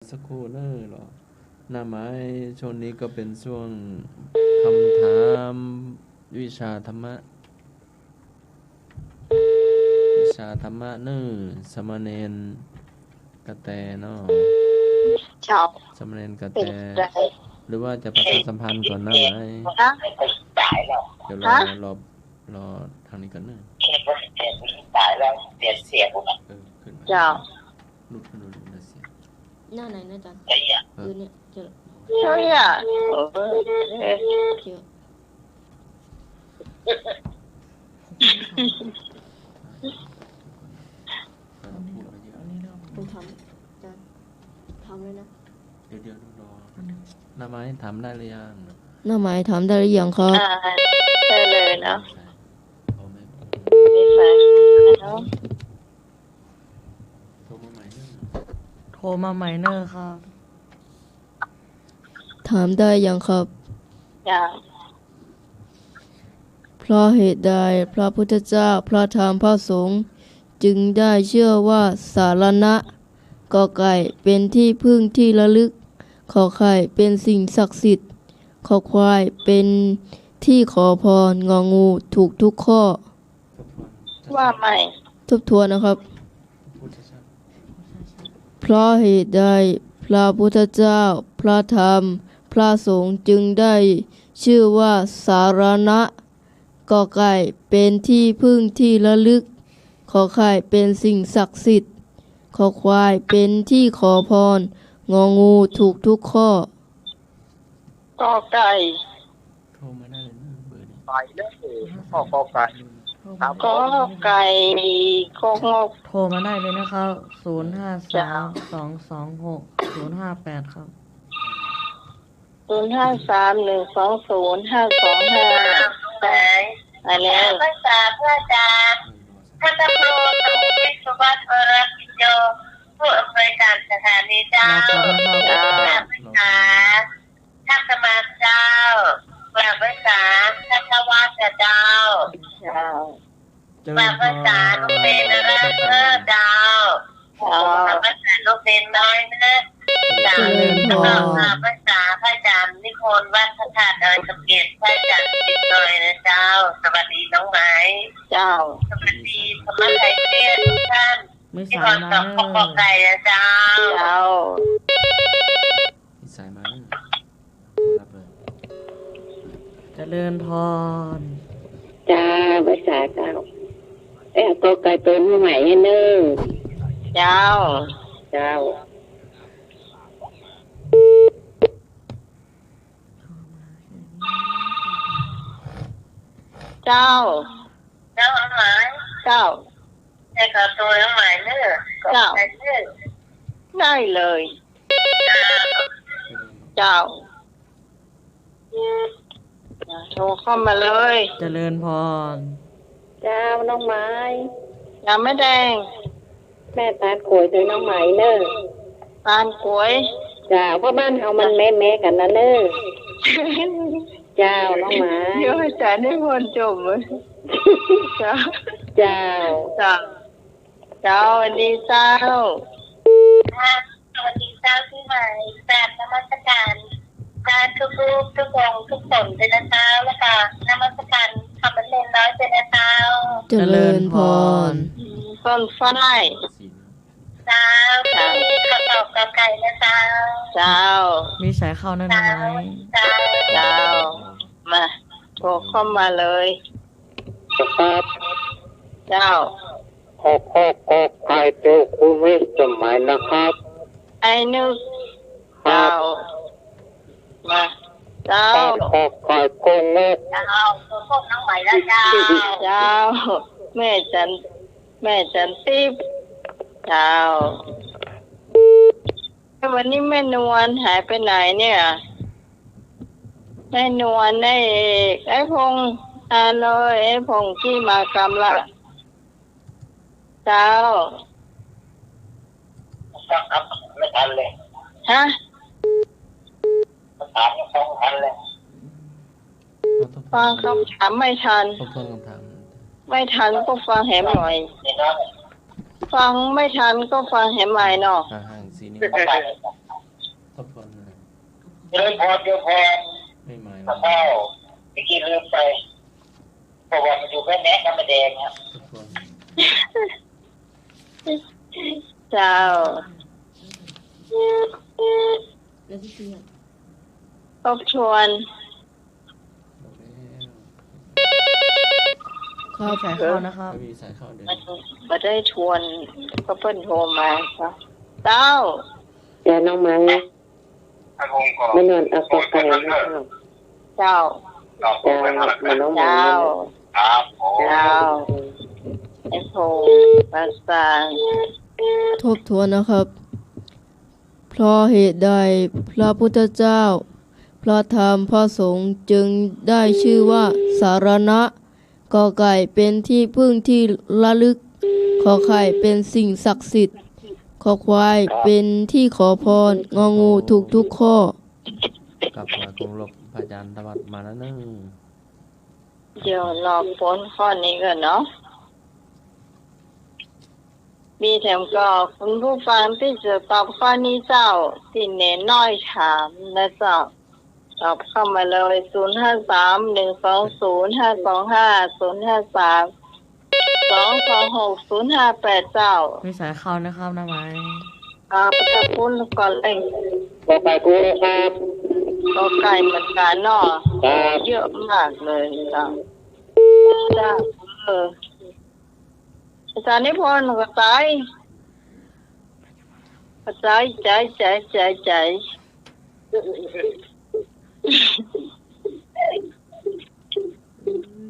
สักครู่เนอะหรอหน้าไม้ช่วงนี้ก็เป็นช่วงคำถามวิชาธรรมะเนอะสมณเณรกระแตเนาะชอบสมณเณรกระแตเป็นไรหรือว่าจะประชาสัมพันธ์ก่อนหน้าไม้ฮะเดี๋ยวฮะรอทางนี้กันเนอะขึ้นมาเจ้าลุกขึ้นมาเสียง หน้าไหนนะจันเนี่ยเจอ เฮ้ยอ่ะเจอต้องทำจันทำเลยนะเดี๋ยวรอหน้าไม้ทำได้หรือยัง หน้าไม้ทำได้หรือยังครับได้เลยเนาะเอาไหมมีแฟนเนาะโทรมาใหม่เนอะ โทรมาใหม่เนอร์ครับถามได้ยังครับอย่าง เพราะเหตุใดพระพุทธเจ้าพระธรรมพระสงฆ์จึงได้เชื่อว่าสารณะกอไก่เป็นที่พึ่งที่ระลึกขอไข่เป็นสิ่งศักดิ์สิทธิ์ขอควายเป็นที่ขอพรงองูถูกทุกข้อว่าใหม่ ทบทวนนะครับเพราะเหตุใดพระพุทธเจ้าพระธรรมพระสงฆ์จึงได้ชื่อว่าสารณะกอไก่เป็นที่พึ่งที่ระลึกขอไข่เป็นสิ่งศักดิ์สิทธิ์ขอควายเป็นที่ขอพรงองูถูกทุกข้อกอไก่ โทรมาได้เลยนะเบอร์นี้ ไปเลยพ่อกอไก่ครับ กอไก่กงก โทรมาได้เลยนะครับ053-226-058ครับ053-120-525อะไรภาษาพระอาจารย์ท่านตำรวจสมุทรวิศวะวรพิโยผู้อำนวยการสถานีเจ้าภาษาท่านสมาเจ้าภาษาท่านทวัฒเจ้าภาษาลูกเป็นอะไรเจ้าภาษาลูกเป็นน้อยนะเจ้าภาษาพระอาจารย์นิพนธ์วัดพระธาตุดอยสะเก็ดพระอาจารย์ติดหน่อยนะเจ้าสวัสดีน้องไม้เจ้าสวัสดีสมัครใจเพื่อนทุกท่านที่ขอตอบข้อไก่นะเจ้ามีสายมาเนอะรับเลย เจริญพร จ้าภาษาเจ้าก็กลายเป็นใหม่ให้เนิ่งเจ้าเจ้าเจ้า เจ้าเอาไหม เจ้า ให้ขอตัวเอาไหมเนอะเจ้า ได้เลยเจ้าโทรเข้ามาเลย เจริญพร เจ้าน้องไม้ อย่าไม่แดง แม่ตาโขยถึงน้องไหมเนอ ตาลกล้วย เจ้าเพราะบ้านเฮามันแม่กันนะเนอเจ้าน้องไม้ เดี๋ยวอาจารย์ให้คนจบเลยเจ้า เจ้า เจ้าเจ้าสวัสดีเจ้า สวัสดีเจ้าที่ใหม่แบบนมัสการทุกรูปทุกองค์ทุกตนเป็นเจ้าแล้วก็นมัสการทำมันเล่นน้อยเป็นเจ้า เจริญพร ต้นฝ้าย เจ้าที่ขอตอบกับไก่นะเจ้า เจ้า มีสายเข้านั่นไหม เจ้า เจ้ามาโทรเข้ามาเลย ครับ เจ้า พ่อกอไก่ตัวคุณไม่สมัยนะครับ ไอ้นึกเจ้ามาเจ้า พ่อกอไก่กงก เจ้าตัวพวกน้องใหม่แล้วเจ้า เจ้าแม่จันทิพย์เจ้าวันนี้แม่นวลหายไปไหนเนี่ยแม่นวลไอ้พงษ์เลยไอ้พงษ์ที่มากำละเจ้า ครับไม่ทันเลย ฮะ ภาษาไม่ทันเลย ฟังคำถามไม่ทัน ทบทวนคำถาม ไม่ทันก็ฟังแหมหน่อย นี่นะ ฟังไม่ทันก็ฟังแหมใหม่เนาะ ห่างๆสีนี้ ทบทวนเลย เดี๋ยวพอ ไม่หมาย ข้าวเมื่อกี้ลืมไปเพราะว่ามันอยู่แค่แม่น้ำแดงครับ ทบทวน เจ้า ทบทวน บอกแล้ว ครับสายเข้านะครับ ไม่มีสายเข้าเดี๋ยว มันมาได้ทวนก็เพิ่นโทรมาครับเจ้า แต่น้องไม้ ถ้าคงก็ ไม่นอนเอากอไก่นะครับ เจ้า ตอบ เจ้า ไปเท่าไหร่ มาน้องไม้ เจ้า ครับผม เจ้าไอ้โพภาษา ทบทวนนะครับ เพราะเหตุใดพระพุทธเจ้า พระธรรมพระสงฆ์จึงได้ชื่อว่าสารณะกอไก่เป็นที่พึ่งที่ระลึก ขอไข่เป็นสิ่งศักดิ์สิทธิ์ ขอควายเป็นที่ขอพรงองูถูกทุกข้อ กับหอยคงลบพระอาจารย์ธวัฒน์มาแล้วนึง เดี๋ยวรอผลข้อนี้ก่อนเนาะมีแถมก็คุณผู้ฟังที่จะตอบข้อนี้เจ้าที่เน้นน้อยถามนะเจ้าตอบเข้ามาเลย053-120-525-053-226-058 เจ้า มีสายเข้านะครับน้าไม้ ประทับคุณก่อนเลย กอไก่กูนะครับ ก็ไก่เหมือนกันเนาะ ครับ เยอะมากเลยเจ้าจ้าอาจารย์นิพนธ์ก็ใจใจ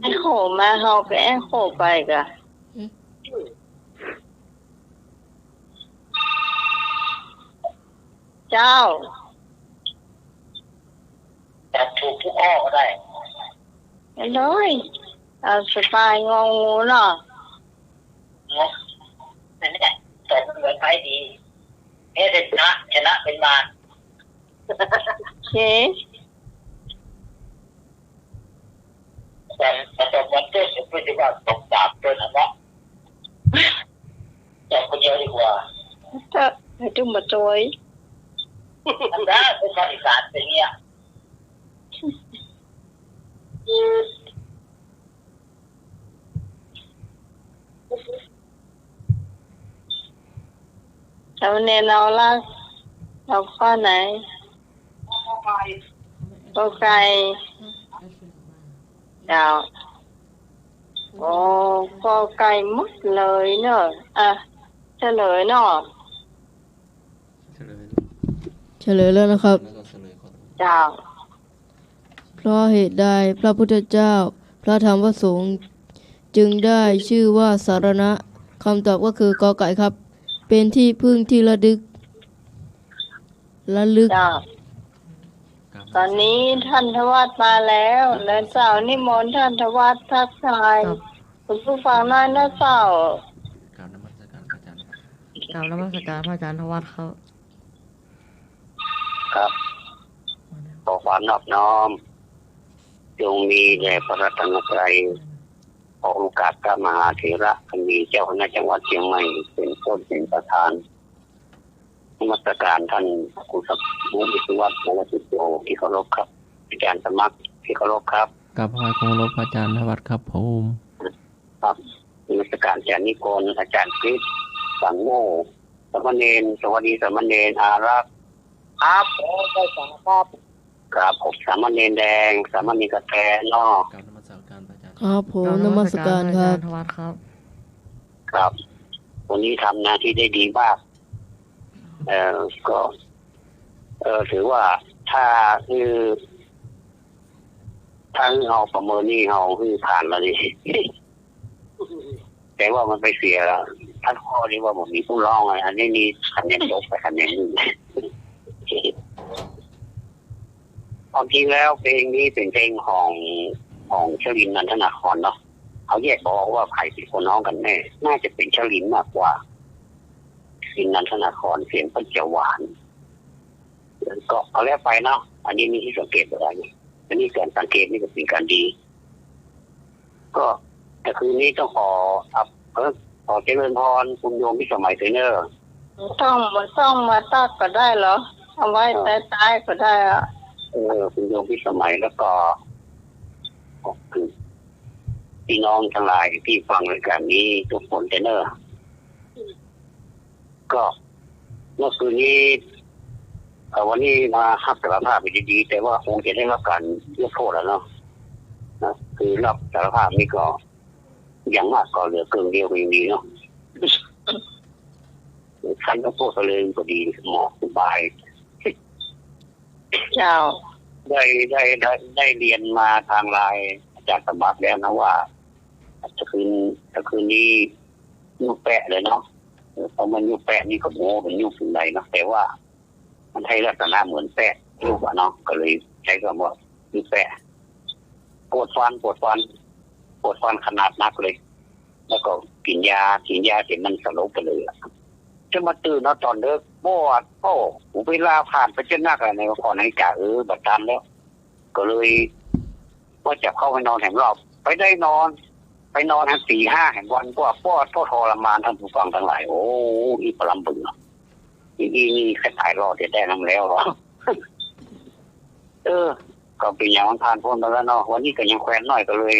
ไอ้โหมาเฮาก็ไอ้โหไปกะเจ้า แต่ถูกทุกข้อก็ได้ ไอ้เลยเอาสบายงองูเนาะ เนาะนั่นแหละแต่มันเหมือนไพ่ดีเนี่ยชนะเป็นมา โอเค แต่ตบวันเต้นเพื่อที่ว่าตบดาบเพื่อนนะเนาะจับคนเดียวดีกว่า เถอะให้จุ่มมาจอย อันนั้นเป็นการอีสานเป็นเงี้ย แล้วเนี่ยเราละเราข้อไหนก็ไก่ดาวโอ้ก็ไก่หมดเลยเนอะเฉลยเนาะ เฉลยแล้ว เฉลยแล้วนะครับ แล้วก็เฉลยข้อ ดาว เพราะเหตุใดพระพุทธเจ้า พระธรรมพระสงฆ์จึงได้ชื่อว่าสารณะคำตอบก็คือกอไก่ครับ เป็นที่พึ่งที่ระลึก ดาวตอนนี้ท่านทวัดมาแล้วแล้วเจ้านิมนต์ท่านทวัดทักทาย ครับ คุณผู้ฟังน้อยนะเจ้าก ราบนมัสการพระอาจารย์ครับ กราบนมัสการพระอาจารย์ธวัฒน์ครับ ครับขอความนอบน้อมจงมีแด่พระรัตนตรัยขอโอกาสพระมหาเถระมีเจ้าคณะจังหวัดเชียงใหม่เป็นต้นเป็นประธานนมัสการท่านครูสักมุวิศวัตรวชิตโยที่เคารพครับอาจารย์สมัครที่เคารพครับ กับหอยคงลบพระอาจารย์ธวัฒน์ครับผม ครับนมัสการอาจารย์นิกรอาจารย์คริสสังโมสามเณรสวัสดีสามเณรอารักษ์ครับได้สังครับครับผมสามเณรแดงสามเณรกระแตนอก กราบนมัสการพระอาจารย์ ครับผมนมัสการค พะ รั อา บ จารย์ธวัฒน์ครับ ครับ วันนี้ทำหน้าที่ได้ดีมากก็ถือว่าถ้าเราประเมินนี่เราผ่านแล้วนี่ แต่ว่ามันไปเสียท่านข้อนี้ว่าผมมีผู้ร้องอะไรอันนี้มีคะแนนลบไปคะแนนหนึ่ง ความจริงแล้วเพลงนี้เป็นเพลงของชลินนันทนาครเนาะเขาแยกบอกว่าใครเป็นคนน้องกันแน่น่าจะเป็นชลินมากกว่าชลินนันทนาครเสียงก็จะหวานก็เอาแล้วไปเนาะอันนี้มีที่สังเกตอะไรอันนี้การสังเกตนี่ก็เป็นการดี ก็แต่คืนนี้ต้องขอเจริญพรคุณโยมพิสมัยเทรนเนอร์ ต้องมาตักก็ได้เหรอ เอาไว้ใต้ๆก็ได้อ่ะ คุณโยมพิสมัยแล้วก็คือพี่น้องทั้งหลายที่ฟังรายการนี้ทุกคนเนอะก็เมื่อคืนนี้วันนี้มารับสารภาพไปดีๆแต่ว่าคงจะได้รับการยกโทษแล้วเนาะนะคือรับสารภาพนี่ก็อย่างมากก็เหลือเกินเดียวก็ยังดีเนาะขั้นยกโทษเลยก็ดีหมอสบายเจ้าได้เรียนมาทางไลน์อาจารย์สมบัติแล้วนะว่าจะคืนนี้ยุบแปะเลยเนาะเพราะมันยุบแปะนี่ก็โง่เป็นยุบถึงใดเนาะแต่ว่ามันให้ลักษณะเหมือนแปะยุบอะเนาะก็เลยใช้คำว่ายุบแปะปวดฟันขนาดนักเลยแล้วก็กินยาเสร็จมันสลบไปเลยจะมาตื่นตอนเลิกบ่ดเวลาผ่านไปจนนักอะไรในก่อนในจ่าบัดตันแล้วก็เลยว่าจะเข้าไปนอนแห่งรอบไปนอนทั้ง4-5แห่งวันก็ป้อทรมานท่านผู้ฟังทั้งหลายโอ้อีปลำบึงนี่แค่ถ่ายรอดได้นำแล้วหรอก็เป็นอย่างวันผ่านพ้นไปแล้วเนาะวันนี้ก็ยังแควนน้อยก็เลย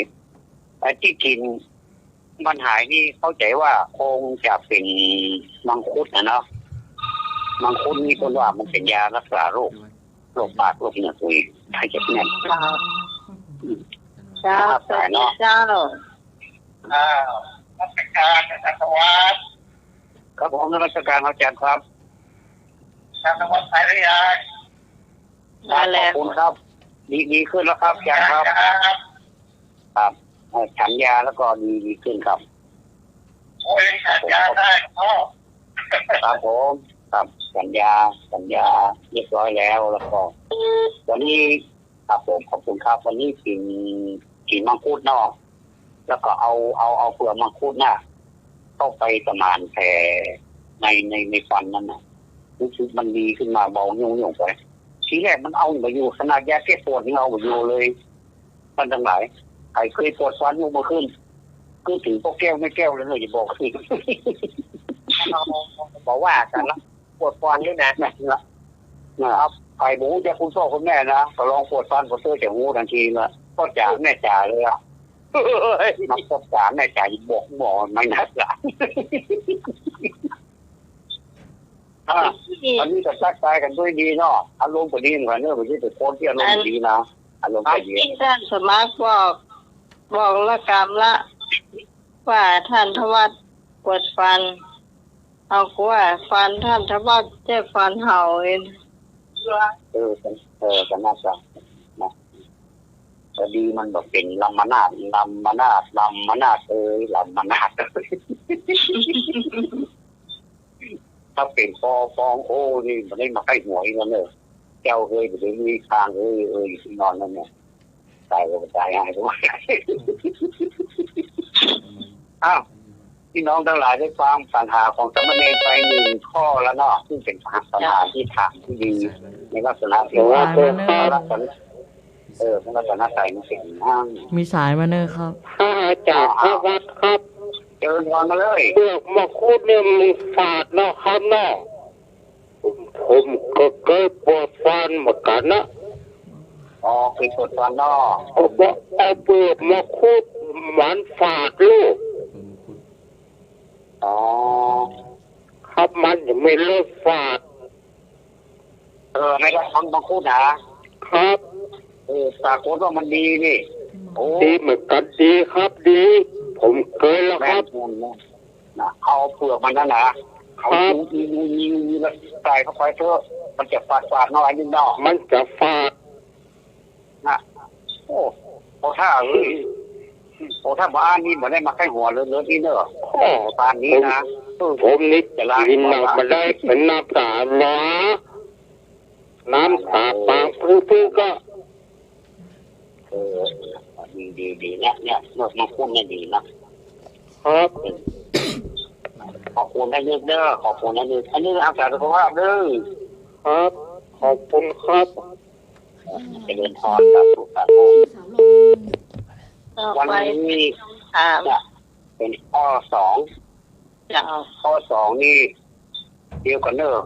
ที่กินมันหายนี่เข้าใจว่าคงจะเป็นมังคุดนะเนาะมังคุดนี่คนว่ามันเป็นยารักษาโรคปากโรคเหงื่อคุยใครจะเนี่ยเจ้าราชการนะครับครับผมราชการอาจารย์ครับทางจังหวัดสายระยองขอบคุณครับดีขึ้นแล้วครับอาจารย์ครับฉันยาแล้วก็ดีขึ้นครับโอ้ยฉันยาได้ครับผมครับสัญญาเรียบร้อยแล้วก็วันนี้ครับผมขอบคุณครับวันนี้กินมังคุดนอกแล้วก็เอาเปลือกมังคุดน่ะเข้าไปประมาณแผลในฟันนั่นน่ะรู้สึกมันดีขึ้นมาเบายุ่งไปทีแรกมันเอาไปอยู่ขนาดยาแก้ปวดนี่เอาไปอยู่เลยมันทั้งหลายใครเคยปวดฟันยุ่งมาขึ้นคือถึงพวกแก้วไม่แก้วเลยอย่าบอกสิบอกว่ากันละปวดฟันด้วยนะครับใครบอกจะคุณพ่อคุณแม่นะก็ลองปวดฟันก็เสื้อจากหูทันทีละพ่อจ๋าแม่จ๋าเลยอ่ะมาพ่อจ๋าแม่จ๋าบอกไม่นักละอันนี้จะซักใจกันด้วยดีเนาะอารมณ์ก็ดีเหมือนกันเนอะไม่ใช่แต่คนที่อารมณ์ดีนะอารมณ์ดีที่ท่านสมัครบอกละกรรมละว่าท่านทวัตปวดฟันเอาว่าฟันท่านทวัตเจ็บฟันเห่าเองกันน่าจะนะแต่ดีมันแบบเป็นลำมนาดลำมนาดลำมนาดถ้าเป็นฟองโอ้นี่มันได้มาใกล้หัวอีกแล้วเนี่ยแก้วเคยไปถึงมีคางที่นอนนั่นเนี่ยตายก็ตายหายไปหมดอ้าวพี่น้องทั้งหลายได้ฟังปัญหาของสมณเณรไป1 ข้อแล้วเนาะซึ่งเป็นปัญหาที่ถามที่ดีในลักษณะที่ว่าลักษณะมันลักษณะใจมันเป็นมีสายมาเนอครับจากพระวัดครับเชิญก่อนมาเลยเลือกมาคูดเนี่ยมันฝาดนะครับเนาะผมก็เคยปวดฟันเหมือนกันนะเคยปวดฟันเนาะเอาเปลือกมาคูดมันฝาดลูกครับมันยังไม่เลิกฝาดไม่ได้ฟังบางคู่นะครับปรากฏว่ามันดีนี่ดีเหมือนกันดีครับดีผมเคยแล้วครับเอาเปลือกมันนั่นนะเอามีใส่เข้าไปเถอะมันจะฝาดน้อยนิดหน่อยมันจะฝาดนะโอ้ถ้าบ้านนี้มันได้มาแค่หัวเลือดที่เนอะบ้านนี้นะผมนี่จะกินมาได้เป็นน้ำตาหวานน้ำตาปางพื้นก็ดีเนี่ยเมื่อมาพูดเนี่ยดีนะครับขอบคุณนะเยอะเด้อขอบคุณนะเยอะอันนี้อาสาสุขภาพเด้อครับขอบคุณครับจะเดินทางกับสุขภาพวันนี้เป็นข้อ 2ข้อ 2นี่เดียวกันเนอะ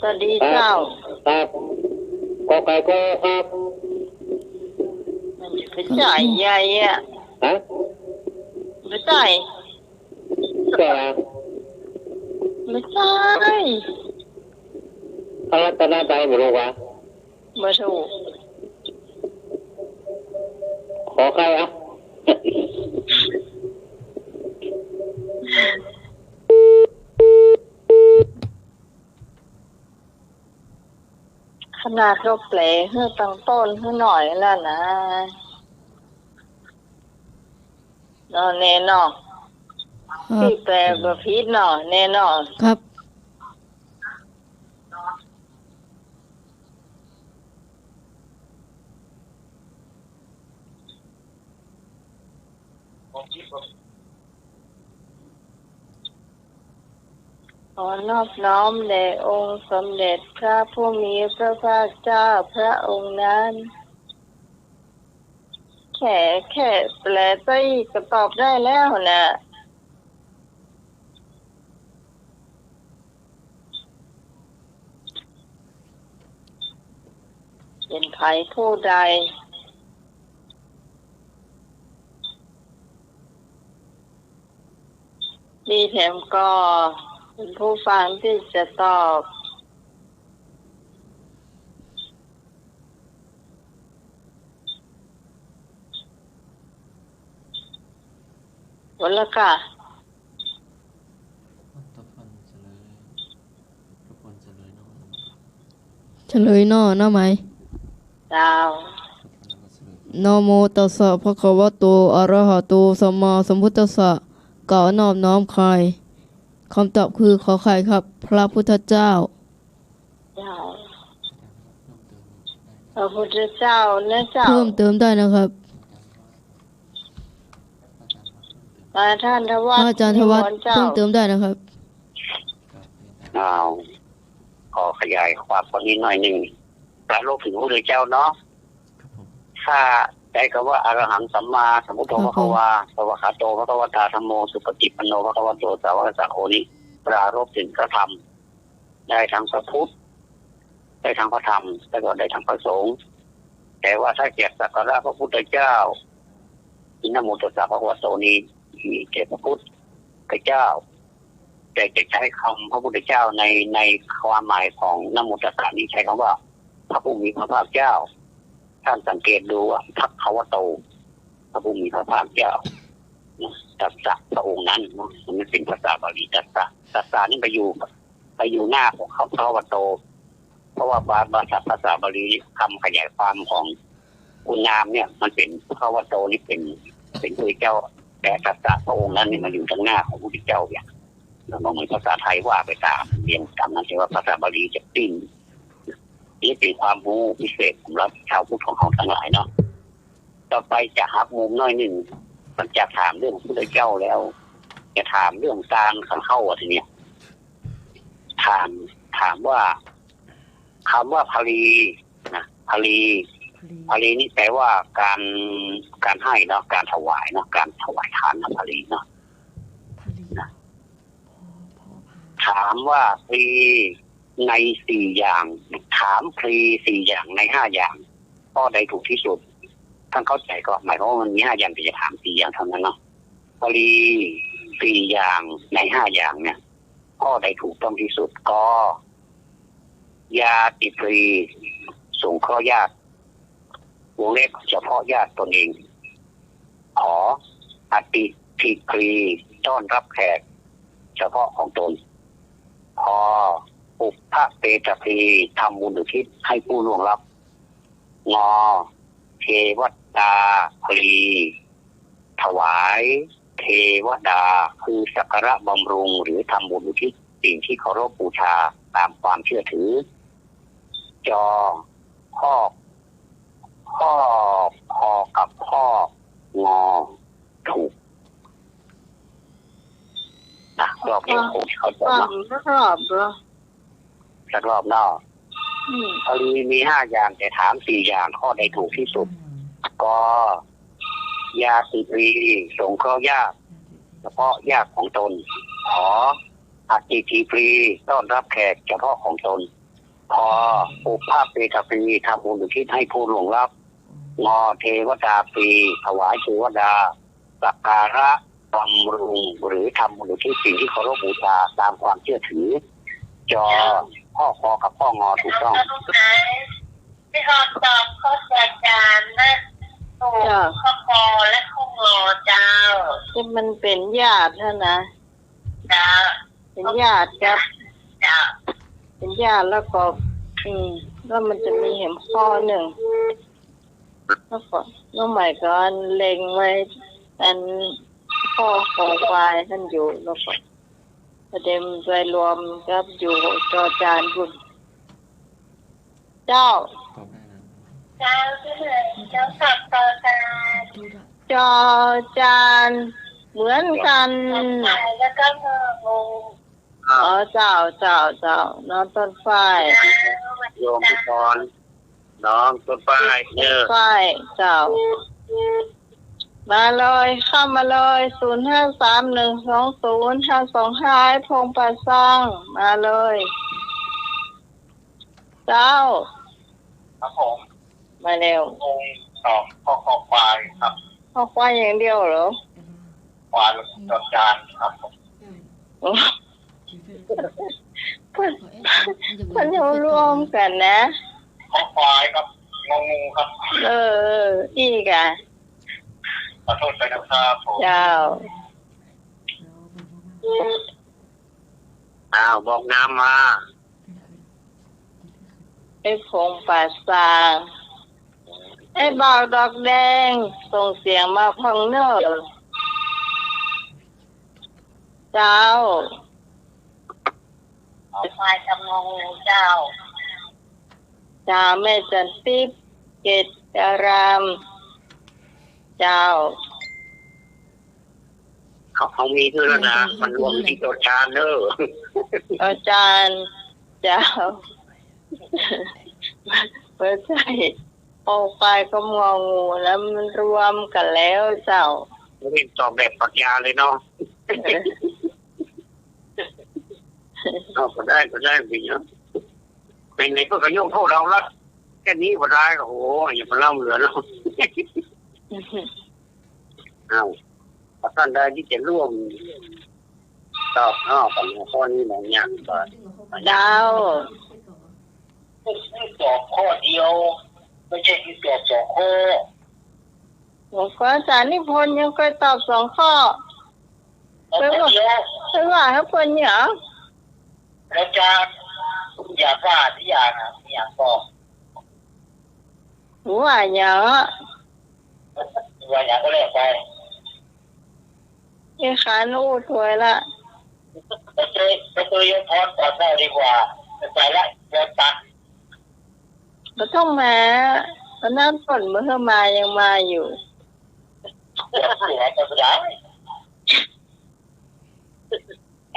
สวัสดีเจ้า ครับกอไก่ก็ครับ มันจะกระจายใหญ่อะ ฮะ กระจาย ก็ กระจาย พระรัตนตรัยไม่รู้วะ มาถูก ขอใครอ่ะ ขนาดเราแปลเพื่อตั้งต้นเพื่อหน่อยแล้วนะนอนแน่นอน ครับ พี่แปลแบบพีดหน่อยแน่นอน ครับ ขอนอบน้อมแด่องค์สมเด็จพระผู้มีพระภาคเจ้าพระองค์นั้นแค่แปลไปก็ตอบได้แล้วนะเป็นไผผู้ใดดีแถมก็เป็นผู้ฟังที่จะตอบหมดแล้วค่ะ ทุกคนเฉลยทุกคนเฉลยเนาะ เฉลยเนาะเนาะไหม ดาว ทุกคนแล้วก็เฉลย นะโมตัสสะภะคะวะโตอะระหะโตสัมมาสัมพุทธัสสะกล่าวนอบน้อมใครคำตอบคือขอไข่ครับ พระพุทธเจ้า ดาวพระพุทธเจ้านะเจ้า เพิ่มเติมได้นะครับ มาท่านท พ วั ระอาจารย์ธวัฒน์ เจ้า เพิ่มเติมได้นะครับ อ้าวขอขยายความคนนี้หน่อยหนึ่งพระโลกถึงพระพุทธเจ้าเนาะ ครับผม ถ้าใช้คำว่าอรหังสัมมาสัมพุทโธ ครับ พระคะวาสวากขาโตพระคะวตาธัมโมสุปฏิปันโนพระคะวโตสาวกสังโฆนี้ปรารภถึงพระธรรมได้ทั้งพระพุทธได้ทั้งพระธรรมแล้วก็ได้ทั้งพระสงฆ์แต่ว่าถ้าเกียรติสักการะพระพุทธเจ้าอินะโมตัสสะภะคะวะโตนี้มีแก่พระพุทธเจ้า แต่จะใช้คำพระพุทธเจ้าในความหมายของนะโมตัสสะนี้ใช้คำว่าพระผู้มีพระภาคเจ้าท่านสังเกตดูว่าทัพพวโตพระผู้มีพระภาคเจ้าตัสสะพระองค์นั้นมันเป็นภาษาบาลีตัสสะนี่ไปอยู่หน้าของเขาพระวโตเพราะว่าภาษาบาลีคำขยายความของคุณนามเนี่ยมันเป็นพระวโตนี่เป็นพระเจ้าแต่ตัสสะพระองค์นั้นนี่มันอยู่ทางหน้าของพระพุทธเจ้าอย่างเราเหมือนภาษาไทยว่าไปตามเรียนตามนั้นใช่ว่าภาษาบาลีจะติ้งนี่เป็นความรู้พิเศษสำหรับชาวพุทธของเราทั้งหลายเนาะต่อไปจะหักมุมน้อยหนึ่งมันจะถามเรื่องพระพุทธเจ้าแล้วจะถามเรื่องการขันเข้าทีเนี้ยถามว่าคำว่าภรีนะภรีนี่แปลว่าการให้เนาะการถวายเนาะการถวายทานนะภรีเนาะถามว่าพรีใน4อย่างถามพรี4อย่างใน5อย่างข้อใดถูกที่สุดท่านเข้าใจก็หมายความว่ามันมี5อย่างแต่จะถาม4อย่างเท่านั้นเนาะพรี4อย่างใน5อย่างเนี่ยข้อใดถูกต้องที่สุดก็ยาติพรีสงเคราะห์ญาติวงเล็บเฉพาะญาติตนเองขออติภิพรีต้อนรับแขกเฉพาะของตนพออุปพระเปตพีทำบุญอุทิศให้ผู้ล่วงลับงอเทวดาพลีถวายเทวดาคือสักการะบำรุงหรือทำบุญอุทิศสิ่งที่เคารพบูชาตามความเชื่อถือจอข้อกับข้องอถูกรอบเดียวคงเข้าใจ ฟัง เนาะ รอบเหรอ สักรอบนอกพอดีมี5อย่างแต่ถาม4อย่างข้อใดถูกที่สุดก็ยาติพรีสงเคราะห์ญาติเฉพาะญาติของตนขออติธีพรีต้อนรับแขกเฉพาะของตน พออุปภาเปตปีทำบุญอุทิศให้ผู้ล่วงลับงอเทวดาปีถวายเทวดาสักการะบำรุงหรือทำบุญอุทิศสิ่งที่เคารพบูชาตามความเชื่อถือจอพ่อคอกับพ่องอถูกต้องที่เขาตอบข้อจานนะถูกข้อคอและข้องอเจ้าที่มันเป็นญาตินะ จ้าเป็นญาติครับจ้าเป็นญาติแล้วก็แล้วมันจะมีเห็มข้อหนึ่งแล้วก็น้องใหม่ก็เล็งไว้อันข้อของควายท่านอยู่แล้วก็ประเด็นไปรวมกับอยู่จอจานบุญเจ้าสับต่อกันจอจานเหมือนกันแล้วก็งูเจ้าน้องต้นฝ้ายโยมพี่พรน้องต้นฝ้ายฝ้ายเจ้ามาเลยเข้ามาเลย05312055พงป่าสร้างมาเลยเจ้าครับผมมาเร็วต่อข้อควายครับข้อควายอย่างเดียวเหรอควายจดจานครับผมมันจะรวมกันนะข้อควายครับงองูครับอีกอ่ะขอโทษด้วยนะครับผมเจ้าบอกน้ำมาไอ้พงป่าสร้างไอ้บ่าวดอกแดงส่งเสียงมาพังเนอเจ้าควายกับงองูเจ้าแม่จันทิพย์เกตอารามเจ้าเขามีด้วยแล้วนะมันรวมที่ตัวจานเนอะอาจารย์เจ้าเปิดใจโอควายก็งองูแล้วมันรวมกันแล้วเจ้าไม่ตอบแบบปรัชญาเลยเนาะก็ได้ดีเนาะเป็นไงก็กระยุ่งโทษเราละแค่นี้ก็ได้โอ้โหอย่ามาเล่าเหลือแล้วท่านใดที่จะร่วมตอบกับข้อนี้หน่อยเนี่ยดาวตอบข้อเดียวไม่ใช่ที่ตอบ2 ข้อหลวงพ่ออาจารย์นิพนธ์ยังเคยตอบ2 ข้อเพื่อว่าให้คนเนี่ยแล้วจะอยากว่าที่อย่างบอกว่าอย่างก็เลยไปไอ้ขานูถวยละไปเจอยกพรก่อนได้ดีกว่าไปละเดินตักไม่ต้องมาตอนนั้นฝนเมื่อมายังมาอยู่จะไปได้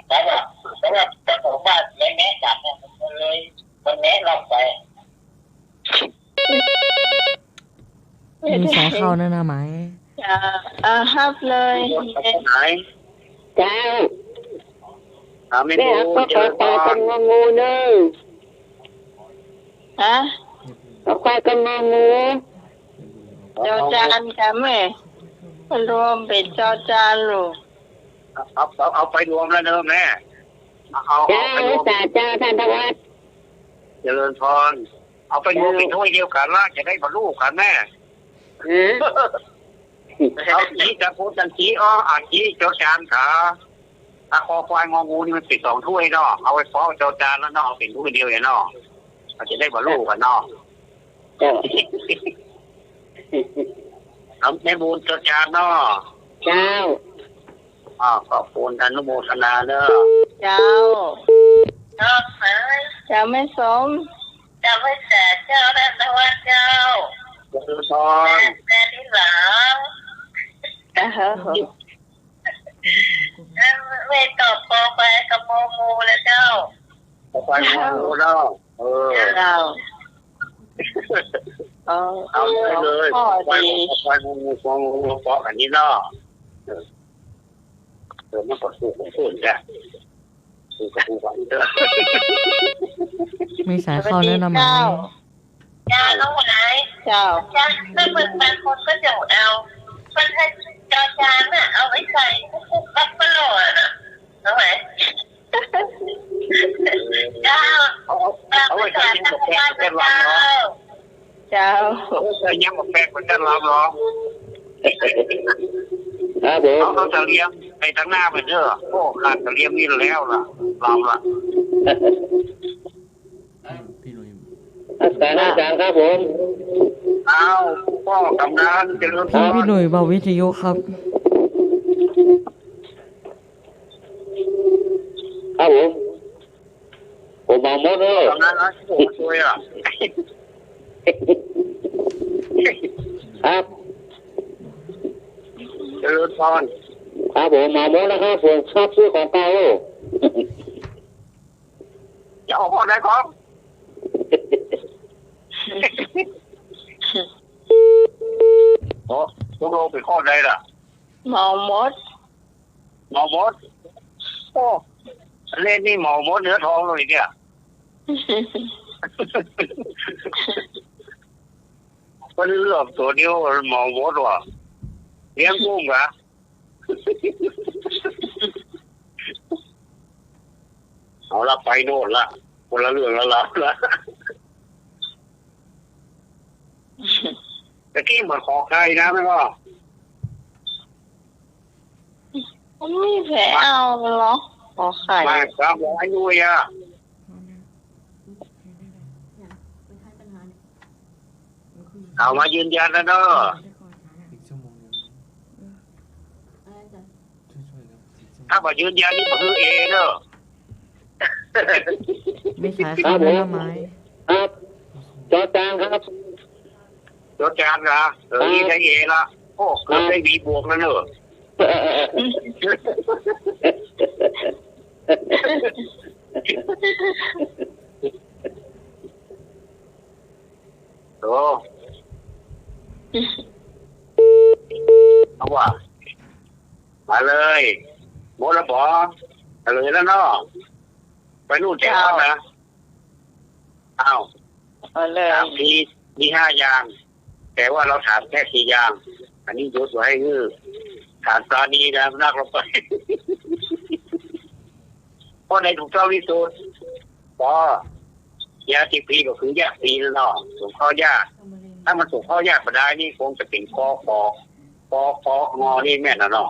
แต่ว่าเจ้าของบ้านแม่จัดเนี่ยมันเลยมันแม่ลงไปมีสายเข้านั่นนะไหมฮับเลยไหนเจ้าไม่รู้ก็ขอตาเป็นงองูเนอะก็ควายเป็นงองูจอจานค่ะแม่รวมเป็นจอจานลูกเอาไปรวมแล้วเนอะแม่เจ้าเจ้าท่านทวัฒน์เจริญพรเอาไปรวมเป็นถ้วยเดียวกันละจะได้บรรลุกันแม่เอาจีจะพูดกันจีจีเจ้าจานขาถ้าคอควายงองูนี่มันติด2 ถ้วยเนาะเอาไปฟ้องเจ้าจานแล้วเนาะเป็นถ้วยเดียวเนาะเราจะได้บรรลุกันเนาะแม่บุญเจ้าจานเนาะเจ้าขอบคุณอนุโมทนาเนอะเจ้าไม่สมจะไม่แต่เจ้าและนวัดเจ้าแต่ที่หลังไม่ตอบโปรไปกับโมงูแล้วเจ้าไปโมงูแล้วเอาเลยไปโมงูเพราะอันนี้เนาะมันก็ถูกพูดจ้ะ กูก็กูว่าเด้อ มีสายเข้าแนะนำไหม ยาเอาไหน เจ้า จ้าไม่เหมือนบางคนก็จะเอาคนให้จอจานน่ะเอาไว้ใส่คุกปักปลอดน่ะเอาไหมเจ้า เอาไว้ใส่ยังบอกแป้งเป็นลำเนาะ เจ้า เอาไว้ใส่ยังบอกแป้งเป็นลำเนาะ ครับผม เขาจะเลี้ยงไปทางหน้าไปเด้อโอ้ขาดจะเลี้ยงนี่แล้วล่ะเราล่ะ พี่หนุ่ย อาจารย์ครับผม เอาพ่อกำนันเจริญพร พี่หนุ่ยเบาวิทยุครับ ครับผมมองมดเลย กำนันนะโอ้ช่วยอ่ะ ครับ เจริญพร ครับผมมองมดนะครับผมชอบซื้อของเก่า จะออกพ่อได้ครับโอ้ทุกโลไปข้อใดล่ะ หมอมด หมอมดโอ้เล่นนี่หมอมดเนื้อทองเลยเนี่ยก็เลือกตัวเดียวหมอมดว่ะเลี้ยงกุ้งเหรอเอาละไปโน่นละคนละเรื่องละละตะกี้เหมือนขอใครนะไม่ว่า มันไม่แผลเอาเหรอขอไข่ มาครับบอกให้ด้วยอ่ะเอามายืนยันแล้วเนอะ อีกชั่วโมงนึงช่วยๆครับอีกชั่วโมง ถ้ามายืนยันนี่ก็คือเอเนอะ มีสายเข้าแนะนำไหม ครับจอจานครับ รถจานนะนี่ได้เอละโอ้เกือบได้บีบวกแล้วเนอะโอ้เอาว่ะมาเลยโมละบอเลยแล้วเนาะไปนู่นแจ้วนะอ้าว เอาเลย ถามมี5 อย่าง แต่ว่าเราถามแค่4 อย่าง อันนี้ยกตัวให้คือถามปราณีนะนักลงไปเพราะในถูกต้องที่สุดพอยาติปีก็คือยาปีแล้วเนาะส่งข้อยากถ้ามันส่งข้อยากมาได้นี่คงจะเป็นคองอนี่แม่นนะเนาะ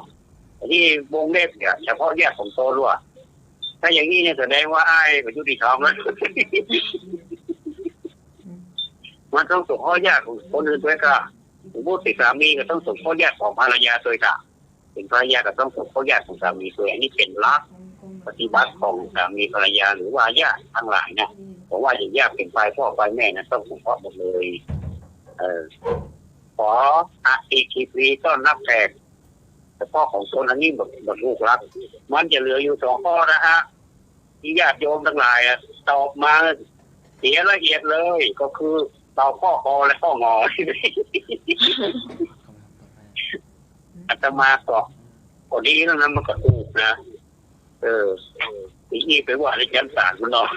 อันนี้วงเล็บเนี่ยเฉพาะแยกของโตรั่วถ้าอย่างนี้เนี่ยแสดงว่าไอ้เป็นยุติธรรมแล้ว มันต้องส่งข้อแยกของคนอื่นด้วยก็ผมพูดติดสามีก็ต้องส่งข้อแยกของภรรยาด้วยค่ะเป็นภรรยาก็ต้องส่งข้อแยกของสามีด้วยอันนี้เป็นลักษณ์ปฏิบัติของสามีภรรยาหรือว่าญาติทั้งหลายนะเพราะว่าอย่างญาติเป็นฝ่ายพ่อฝ่ายแม่นะต้องส่งข้อหมดเลยขออีกทีปีต้อนรับแขกแต่พ่อของตนอันนี้แบบลูกรักมันจะเหลืออยู่2 ข้อนะฮะที่ญาติโยมทั้งหลายตอบมาเสียละเอียดเลยก็คือเราข้อคอและข้องออาตมาก็พอดีแล้วนะมันก็ถูกนะนี่ไปว่าในชั้นศาลมันเนาะ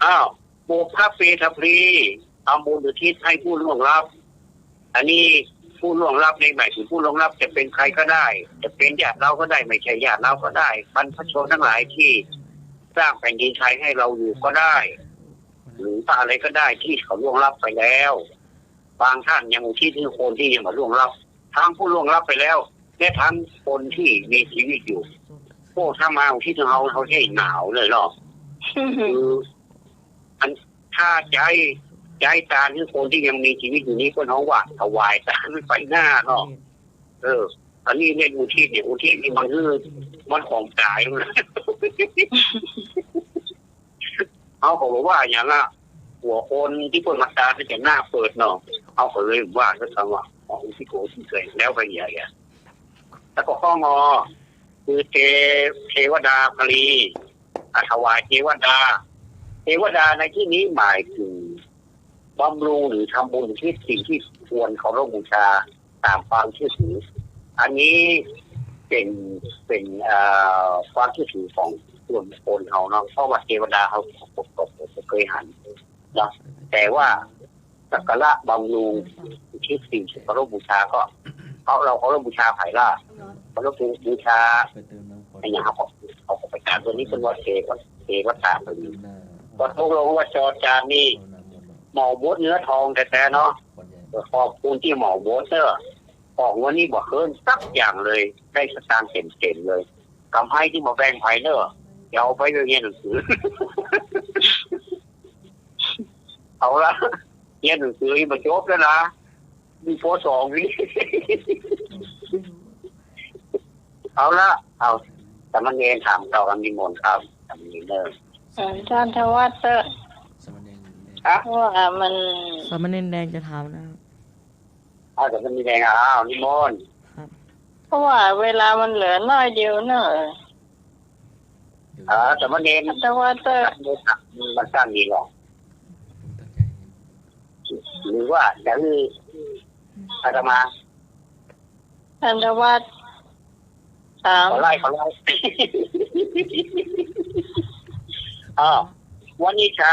อ้าวโมฆะเปทพลีเอาบุญอุทิศให้ผู้ล่วงลับอันนี้ผู้ล่วงลับในหมายถึงผู้ล่วงลับจะเป็นใครก็ได้จะเป็นญาติเราก็ได้ไม่ใช่ญาติเราก็ได้บรรพชนทั้งหลายที่สร้างแผ่นดินไทยให้เราอยู่ก็ได้หรืออะไรก็ได้ที่เขาล่วงลับไปแล้วบางท่านยังอุทิศให้คนที่ยังมาล่วงลับทั้งผู้ล่วงลับไปแล้วและทั้งคนที่มีชีวิตอยู่พวกถ้ามาอุทิศเขาให้หนาวเลยหรอกคืออันถ้าใจตาที่คนที่ยังมีชีวิตอยู่นี้ก็น้องว่าถวายตาไปหน้าเนาะอันนี้เรียกอุทิศเนี่ยอุทิศนี่มันคือมันของตายเลยเอาเขาบอกว่าอย่างน่ะหัวคนที่คนมาตาจะหน้าเปิดเนาะเอาเขาเลยว่าก็ทำว่าของที่โกที่เคยแล้วไปใหญ่อะแล้วก็ข้องอคือเทวดาพลีถวายเทวดาในที่นี้หมายถึงบำรุงหรือทำบุญที่สิ่งที่ควรเคารพบูชาตามความเชื่อถืออันนี้ เป็นความคิดถือของส่วนคนเขาเนาะเพราะว่าเทวดาเขาเคยหันนะแต่ว่าสักการะบำรุงที่สิ่งที่เคารพบูชาก็เราเคารพบูชาไผ่ล่ะเคารพบูชาไอ้อย่างเขาไปการตัวนี้เป็นวัดเทวตาตัวนี้ก็ทุกลงว่าจอจานนี่หมอบดเนื้อทองแต่เนาะขอบคุณที่หมอบดเนอะออกวันนี้บอกเคินสักอย่างเลยได้สตางค์เต็มเลยกำให้ที่มาแบ่งไผ่เนอะเดี๋ยวเอาไปเรียนหนังสือ เอาละเรียนหนังสือมาจบแล้วนะมีโฟสองนี่ เอาละเอาสามเณรถามต่อกันมีมนครับสามเณรเนอท่านทวัตเตอร์ว่ามัน สามเณรแดงจะถามนะครับแต่มันมีแดงนิมนต์เพราะว่าเวลามันเหลือน้อยเดียวเนอะสามเณรทวัตเตอร์มันสั้นดีหรอกหรือว่าจะคืออาตมาท่านทวัตถามเขาไล่วันนี้ชา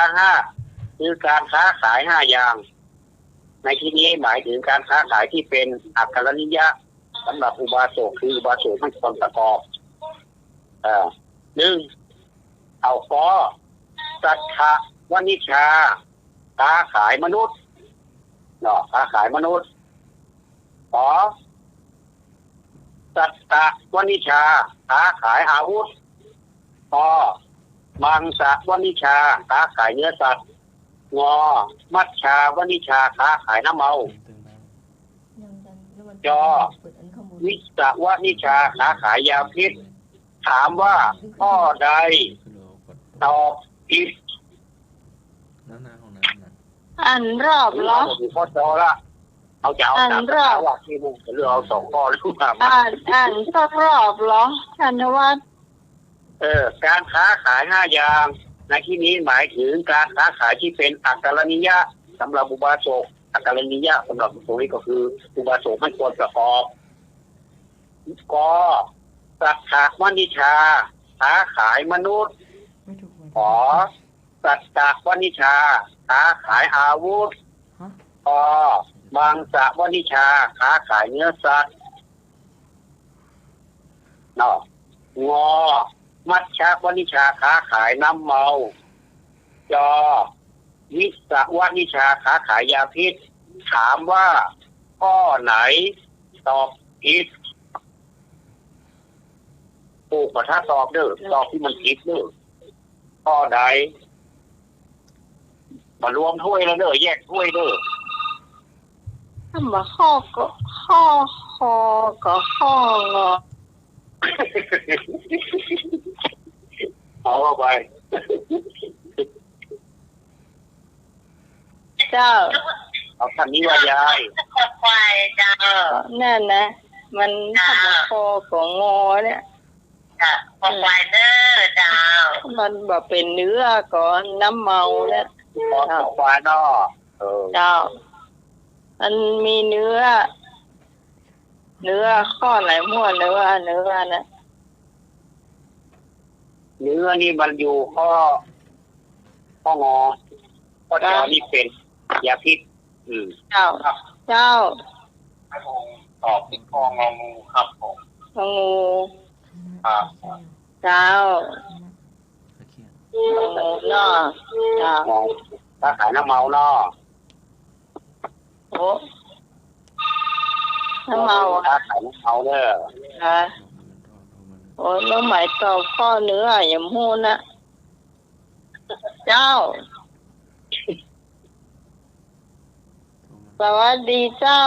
5คือการค้าขาย5อย่างในที่นี้หมายถึงการค้าขายที่เป็นอักขรณิยะสำหรับอุบาสกคืออุบาสกไม่ควรประกอบ1เอาฟอสัทธวนิชาค้าขายมนุษย์เนาะค้าขายมนุษย์สัตตะวนิชาค้าขายอาวุธมังสะวนิชาค้าขายเนื้อสัตว์มัชชาวนิชาค้าขายน้ำเมาวิสวนิชาค้าขายยาพิษถามว่าข้อใดตอบผิดอันรอบเหรอข้อจอละเอาจะเอา3ข้อว่าที่มึงเลือกเอา2ข้อหรือเปล่าอ่านสักรอบเหรอท่านทวัตการค้าขาย5อย่างในที่นี้หมายถึงการค้าขายที่เป็นอักขรณิยะสำหรับอุบาสกอักขรณิยะสำหรับตรงนี้ก็คืออุบาสกไม่ควรประกอบสัทธวนิชาค้าขายมนุษย์สัตตะวนิชาค้าขายอาวุธมังสะวนิชาค้าขายเนื้อสัตว์มัชชาวนิชาค้าขายน้ำเมาวิสวนิชาค้าขายยาพิษถามว่าข้อไหนตอบผิดถูกกว่าถ้าตอบตอบที่มันผิดข้อใดมารวมถ้วยแล้วแยกถ้วยถ้ามาข้อก็ข้องอเอาไปเจ้าเอาคำนี้ว่ายายควายเจ้านั่นนะมันทำคอของงอเนี่ยควายเนอเจ้ามันแบบเป็นเนื้อก่อนน้ำเมาเนี่ยควายนอเจ้ามันมีเนื้อข้อไหนมั่วเนื้อนะเนื้อนี่มันอยู่ข้องอข้อจอนี่เป็นยาพิษเจ้าตอบเป็นข้ององูครับผมงูเจ้างูเนาะเจ้าถ้าขายน้ำเมาเนาะโอ้น้ำเมาถ้าขายน้ำเมาเด้อโอ้แล้วหมายตอบข้อเนื้ออย่างมูนนะเจ้าสวัสดีเจ้า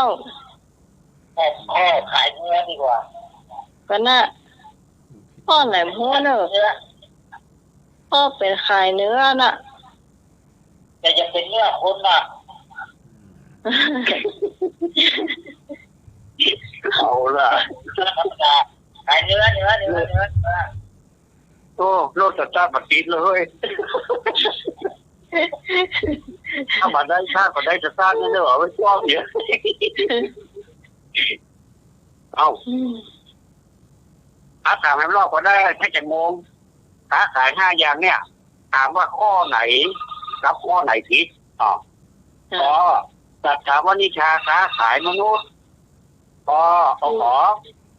ขายเนื้อดีกว่าก็น่ะพ่อไหนมูนเนอะพ่อเป็นขายเนื้อน่ะแต่จะเป็นเนื้อคนน่ะเอาล่ะขายเนื้อโอ้โลดจัดมาติดเลยถ้ามาได้ชาติก็ได้จะสร้างเนื้อไว้ชอบเนี่ยเอา ถามให้รอบก็ได้ถ้าจะงงค้าขาย5อย่างเนี่ยถามว่าข้อไหนกับข้อไหนผิดก็สัตถาวนิชาค้าขายมนุษย์ก็ขอ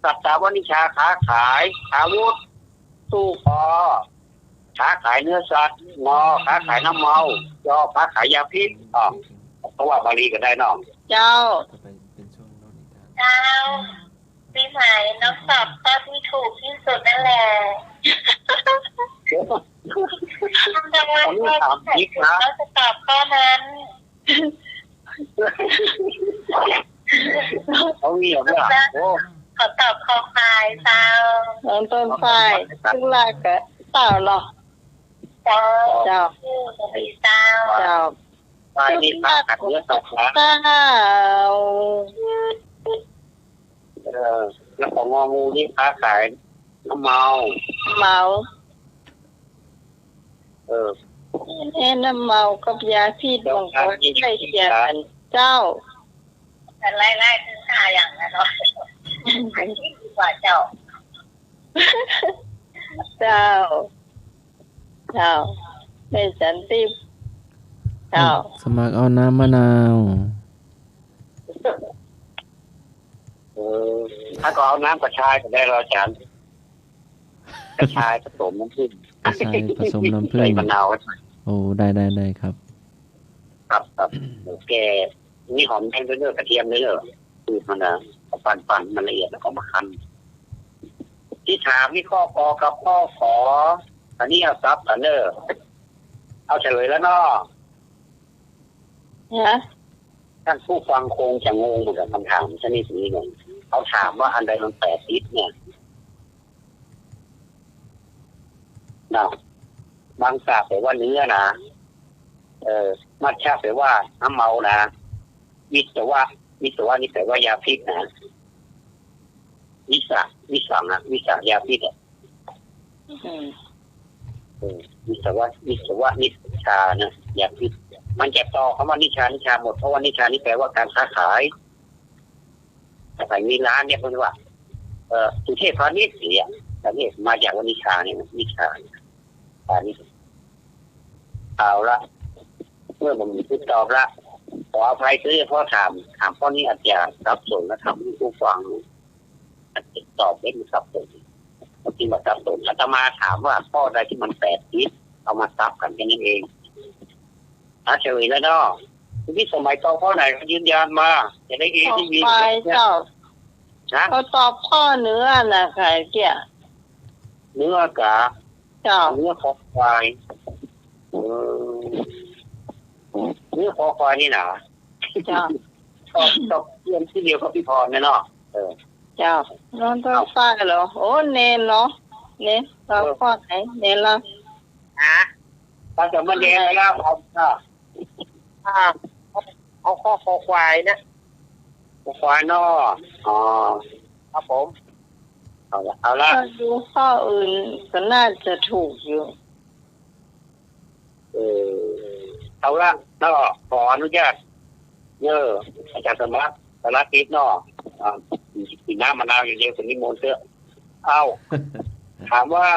สัตถาวนิชาค้าขายอาวุธสู้พอค้าขายเนื้อสัตว์งอค้าขายน้ำเมาจอค้าขายยาพิษเพราะว่าบาลีก็ได้น้องเจ้าเจ้าปีใหม่น้องตอบข้อที่ถูกที่สุดนั่นแหละทำจังหวะข้อที่ถูกแล้วจะตอบข้อนั้นเขาเงียบเลยขอตอบคอควายเจ้าน้องต้นไฟซึ่งลากกะเต่าหรอเจ้าเจ้าเจ้าเจ้าไปนี่ปากกัดเนื้อสัตว์นะแล้วของงองูนี่ค้าขายน้ำเมาน้ำเมากับยาพิษของเขาใกล้เคียงกันเจ้าไล่ถึง5อย่างนะเนาะอันที่ดีกว่าเจ้าเป็นสันติเจ้าสมัครเอาน้ำมะนาวถ้าก็เอาน้ำกระชายก็ได้รอจานกระชายผสมน้ำผึ้งผสมน้ำผึ้งมะนาวโอ้ได้ครับครับแกนี่หอมแดงด้วยเนื้อกระเทียมด้วยเนื้อคือมันนะปั่นมันละเอียดแล้วก็มาคั้นที่ถามนี่ข้อกอกับข้อขออันนี้เอาซับอันเนอร์เอาเฉลยแล้วเนาะท่านผู้ฟังคงจะงงเหมือนกับคำถามชนิดนี้เนี่ยเขาถามว่าอันใดมัน8 ทิศเนี่ยนะบางสาบแปลว่าเนื้อนะมัชชาแปลว่าน้ำเมานะวิศวะนี่แปลว่ายาพิษนะวิสายาพิษวิศวะนิชานะยาพิษมันจะต่อคำว่านิชาหมดเพราะว่านิชานี่แปลว่าการค้าขายแต่มีร้านเนี่ยเขาเรียกว่าสุเทพพาณิชย์เนี่ยแต่นี่มาจากว่านิชาเนี่ยนิชาพาณิชย์เอาละเมื่อผมพูดตอบละขออภัยด้วยเพราะถามข้อนี้อาจจะสับสนและทำให้ผู้ฟังตอบไม่สับสนบางทีมาสับสนอาตมาถามว่าข้อใดที่มัน8 ทิศเอามาซับกันแค่นั้นเองเฉยแล้วเนาะที่สมัยตอบข้อไหนก็ยืนยันมาจะได้ที่มีเจ้าเขาตอบข้อเนื้อนะค่ะเกี่ยเนื้อกะเจ้าเนื้อคอควายเนื้อคอควายนี่นะเจ้าตอบเรียนที่เดียวกับพี่พรเนาะเจ้าน้องต้นฟ้าเหรอโอ้เนนเนาะเนนเราข้อไหนเนนละตอนจะมาเรียนแล้วผมเอาข้อคอควายนะคอควายเนาะครับผมเอาละดูข้ออื่นก็น่าจะถูกอยู่เอาละเนาะขออนุญาตอาจารย์สมัครสารทิศเนาะกินน้ำมะนาวอย่างเดียวถึงนิมนต์เถอะเอาถามว่า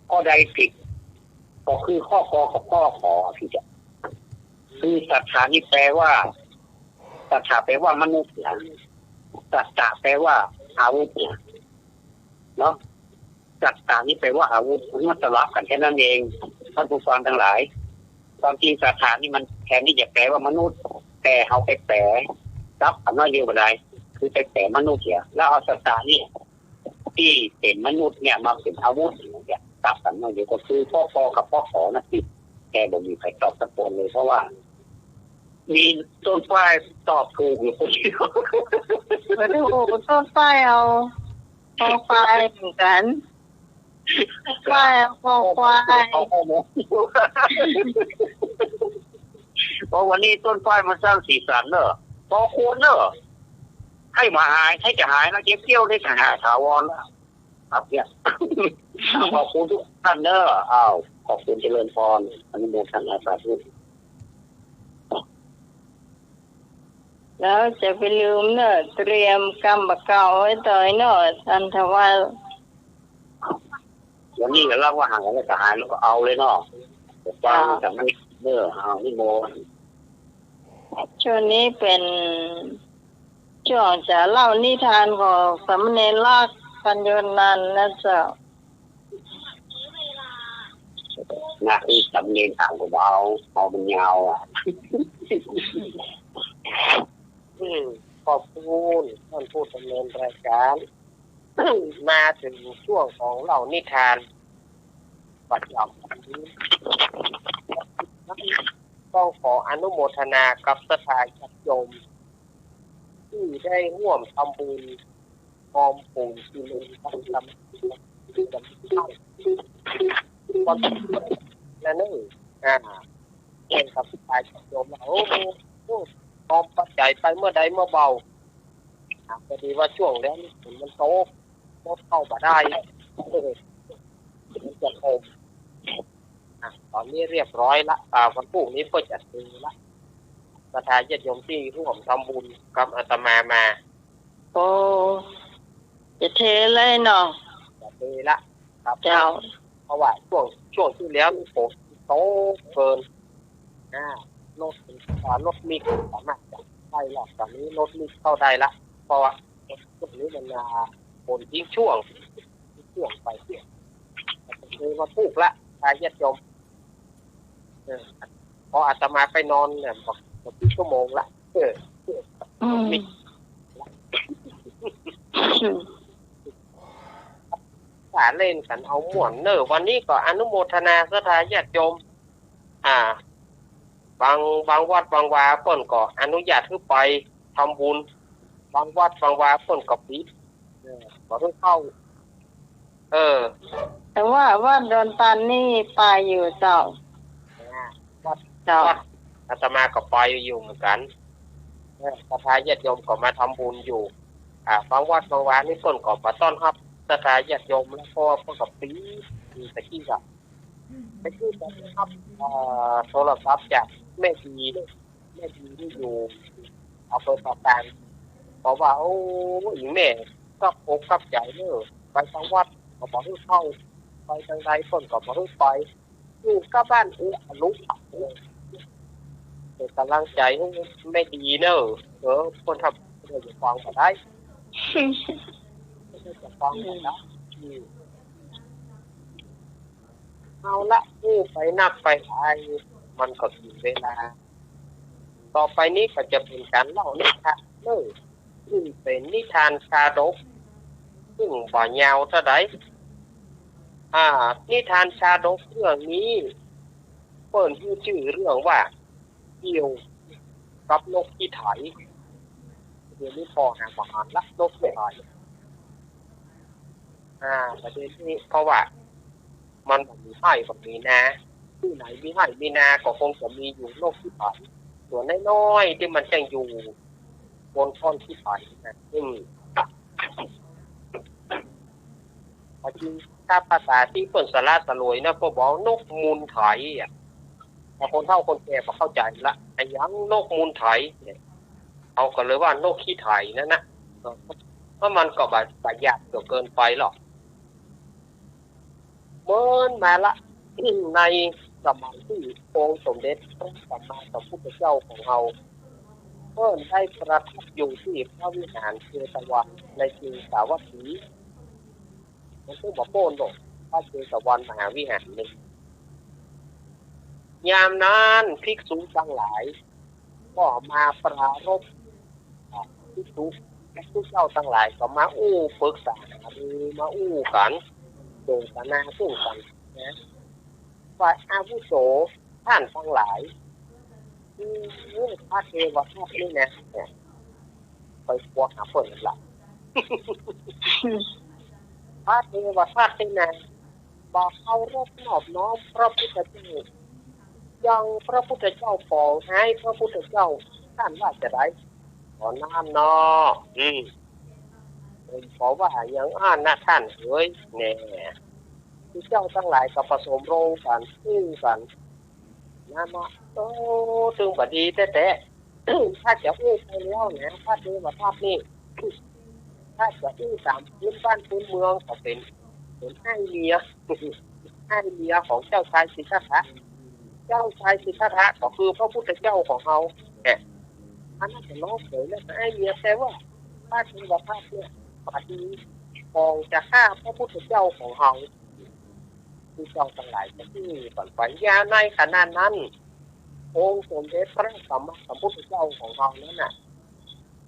ข้อใดผิดก็คือข้อกอกับข้อขอที่จะคือสัตถานี่แปลว่าสัตถาแปลว่ามนุษย์เนี่ยสัตตะแปลว่าอาวุธเนี่ยเนาะสัตตานี่แปลว่าอาวุธมันสลับกันแค่นั้นเองท่านผู้ฟังทั้งหลายความจริงสัตถานี่มันแทนที่จะแปลว่ามนุษย์แต่เขาไปแปลรับคำว่าเยอะไปเลยคือไปแปลมนุษย์เนี่ยแล้วเอาสัตตานี่ที่เป็นมนุษย์เนี่ยมาเป็นอาวุธเนี่ยตับกันมาอยู่ก็คือพ่อกับพ่อขอนะที่แกบอกมีใครตอบตะโกนเลยเพราะว่ามีต้นฝ้ายตอบถูกอยู่คนเดียวไม่ได้โอ้ต้นฝ้ายเอาคอควายเหมือนกันฝ้ายคอควายเพราะวันนี้ต้นฝ้ายมันสร้างสีสันเนอะพอควรเนอะให้มาหายให้จะหายนะเก็บเกี่ยวได้หายถาวรแล้วครับเนี่ยขอบคุณทุกท่านเนอะขอบคุณเจริญพรอนุโมทนาสาธุ แล้วจะไปลืมเนอะเตรียมกรรมเก่าไว้ต่อยเนอะท่านทว่า วันนี้ก็เล่าว่าห่างกันทหารแล้วก็เอาเลยเนาะฟังแต่มันเนื้อเอานี่โมช่วงนี้เป็นช่วงจะเล่านิทานของสามเณรลากกันยนันนะเจ้านะที่สำเนียงต่างกับเอาเป็นยาวขอบคุณท่านผู้ดำเนินรายการมาถึงช่วงของเหล่านิทานประจำนี้ต้องขออนุโมทนากับศรัทธาญาติโยมที่ได้ร่วมทำบุญพร้อมปู่ที่ลุงตั้งทำที่กันเข้าก็นั่นเองเองกับศรัทธาญาติโยมโอ้พร้อมปัจจัยไปเมื่อใดเมื่อเบาพอดีว่าช่วงนี้มันโตเข้ามาได้มันจะโอมตอนนี้เรียบร้อยละวันพรุ่งนี้ก็จะซื้อละประธานญาติโยมที่ร่วมทำบุญกับอาตมามาโอ้จะเทเลยเนาะจะเทละครับเจ้าเพราะว่าช่วงที่แล้วมีฝนโตเกินรถมีสามารถจะได้หรอกตอนนี้รถมีเข้าได้ละเพราะว่าช่วงนี้มันฝนทิ้งช่วงไปเที่ยวคือมาพูกละทายญาติโยมพออาตมาไปนอนเนี่ยบอกชั่วโมงละมีสาเล่นกันเอาหมวนวันนี้ก็อนุโมทนาศรัทธาญาติโยมบางวัดบางวาเพิ่นก็อนุญาตให้ไปทำบุญบางวัดบางวาเพิ่นก็ปิดบ่ให้เข้าแต่ว่าวัดดอนตันนี่ไปอยู่เจ้าวัดอาตมาก็ไปอยู่เหมือนกันศรัทธาญาติโยมก็มาทำบุญอยู่บางวัดบางวานี่เพิ่นก็มาต้อนรับศรัทธาญาติโยมแล้วก็เพิ่นก็ปิดตะกี้ก็ครับโทรศัพท์จากแม่ดีที่อยู่อำเภอปากกางบอกว่าโอ้ยแม่กับอกกับใจไปทางวัดก็บอกให้เข้าไปทางใดคนก็บอกให้ไปอยู่กับบ้านลุกเป็นกำลังใจไม่ดีคนทำจะฟังก็ได้จะฟังก็ได้เอาละไปนักไปหายมันก็ถึงเวลาต่อไปนี้ก็จะเป็นการเล่านิทานซึ่งเป็นนิทานชาดกซึ่งบ่ยาวเท่าใดนิทานชาดกเรื่องนี้เปิดชื่อเรื่องว่าเกี่ยวกับนกที่ไถเดี๋ยวนี้พอหาประมาณละนกที่ไถประเด็นนี้เพราะว่ามันมีไห่แบบมีนาที่ไหนมีไห่มีนาก็คงจะมีอยู่นกที่ไถส่วนน้อยๆที่มันจะอยู่บนท่อนที่ไถนะจริงถ้าภาษาที่เปิ่นสละสลวยนะก็บอกนกมูลไถแต่คนเฒ่าคนแก่ก็เข้าใจละไอ้ยังนกมูลไถเนี่ยเอาก็เลยว่านกขี้ไถนั่นนะเพราะมันก็ประหยัดเกินไปหรอกเมื่อมาละในสมัยที่องค์สมเด็จพระสัมมาสัมพุทธเจ้าของเราเพิ่นได้ประทับอยู่ที่พระวิหารเชตวันในกรุงสาวัตถีมันก็บอกโป้นบอกพระเชตวันมหาวิหารนี้ยามนั้นภิกษุทั้งหลายก็มาปรารภภิกษุเจ้าทั้งหลายก็มาปรึกษามากันโดยสนาสู้กันนะฝ่ายอาวุโสท่านทั้งหลายพระเทวทัตนี่นะไปพวกหาเปิดละพระเทวทัตนี่นะบอกเขารบนอบน้อมพระพุทธเจ้ายังพระพุทธเจ้าปองให้พระพุทธเจ้าท่านว่าจะได้ขอน้ำนอบอกว่าอย่างนะท่านเอ้ยเนี่ยที่เจ้าทั้งหลายกับผสมโรงกันกันนะซึ่งบดีแต่ถ้าจะไปแล้วนะถ้าเทวทัตนี่ถ้าจะตามพื้นบ้านพื้นเมืองก็เป็น เป็นไอ้เมียไอ้เมียของเจ้าชายสิทธัตถะเจ้าชายสิทธัตถะก็คือพระพุทธเจ้าของเราอันนั้นจะล้อเผยและไอ้เมียแต่ว่าพระเทวทัตเนี่ยปฏิปองจะฆ่าพระพุทธเจ้าของเราที่เจ้าทั้งหลายจะที่ก่อนไปยาในขณะนั้นองค์สมเด็จพระสัมมาสัมพุทธเจ้าของเรานั้นน่ะ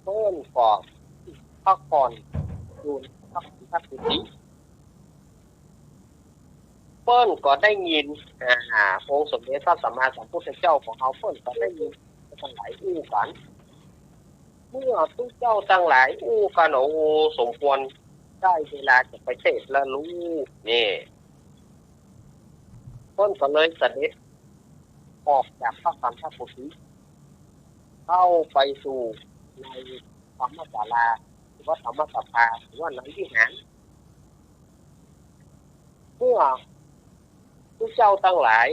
เพิ่นก่อนพักผ่อนอยู่พระกุฏิเปิ้นก็ได้ยินองค์สมเด็จพระสัมมาสัมพุทธเจ้าของเราเปิ้นก็ได้ยินทั้งหลายอู้กันเมื่อทุกเจ้าทั้งหลายอู้กันโอ้สมควรได้เวลาจะไปเทศน์แล้วรู้นี่เปิ้นก็เลยเสด็จออกจากพระสัมมากุฏิเข้าไปสู่ในธรรมศาลาหรือว่าธรรมสภาหรือว่าในวิหารเมื่อผู้เจ้าทั้งหลาย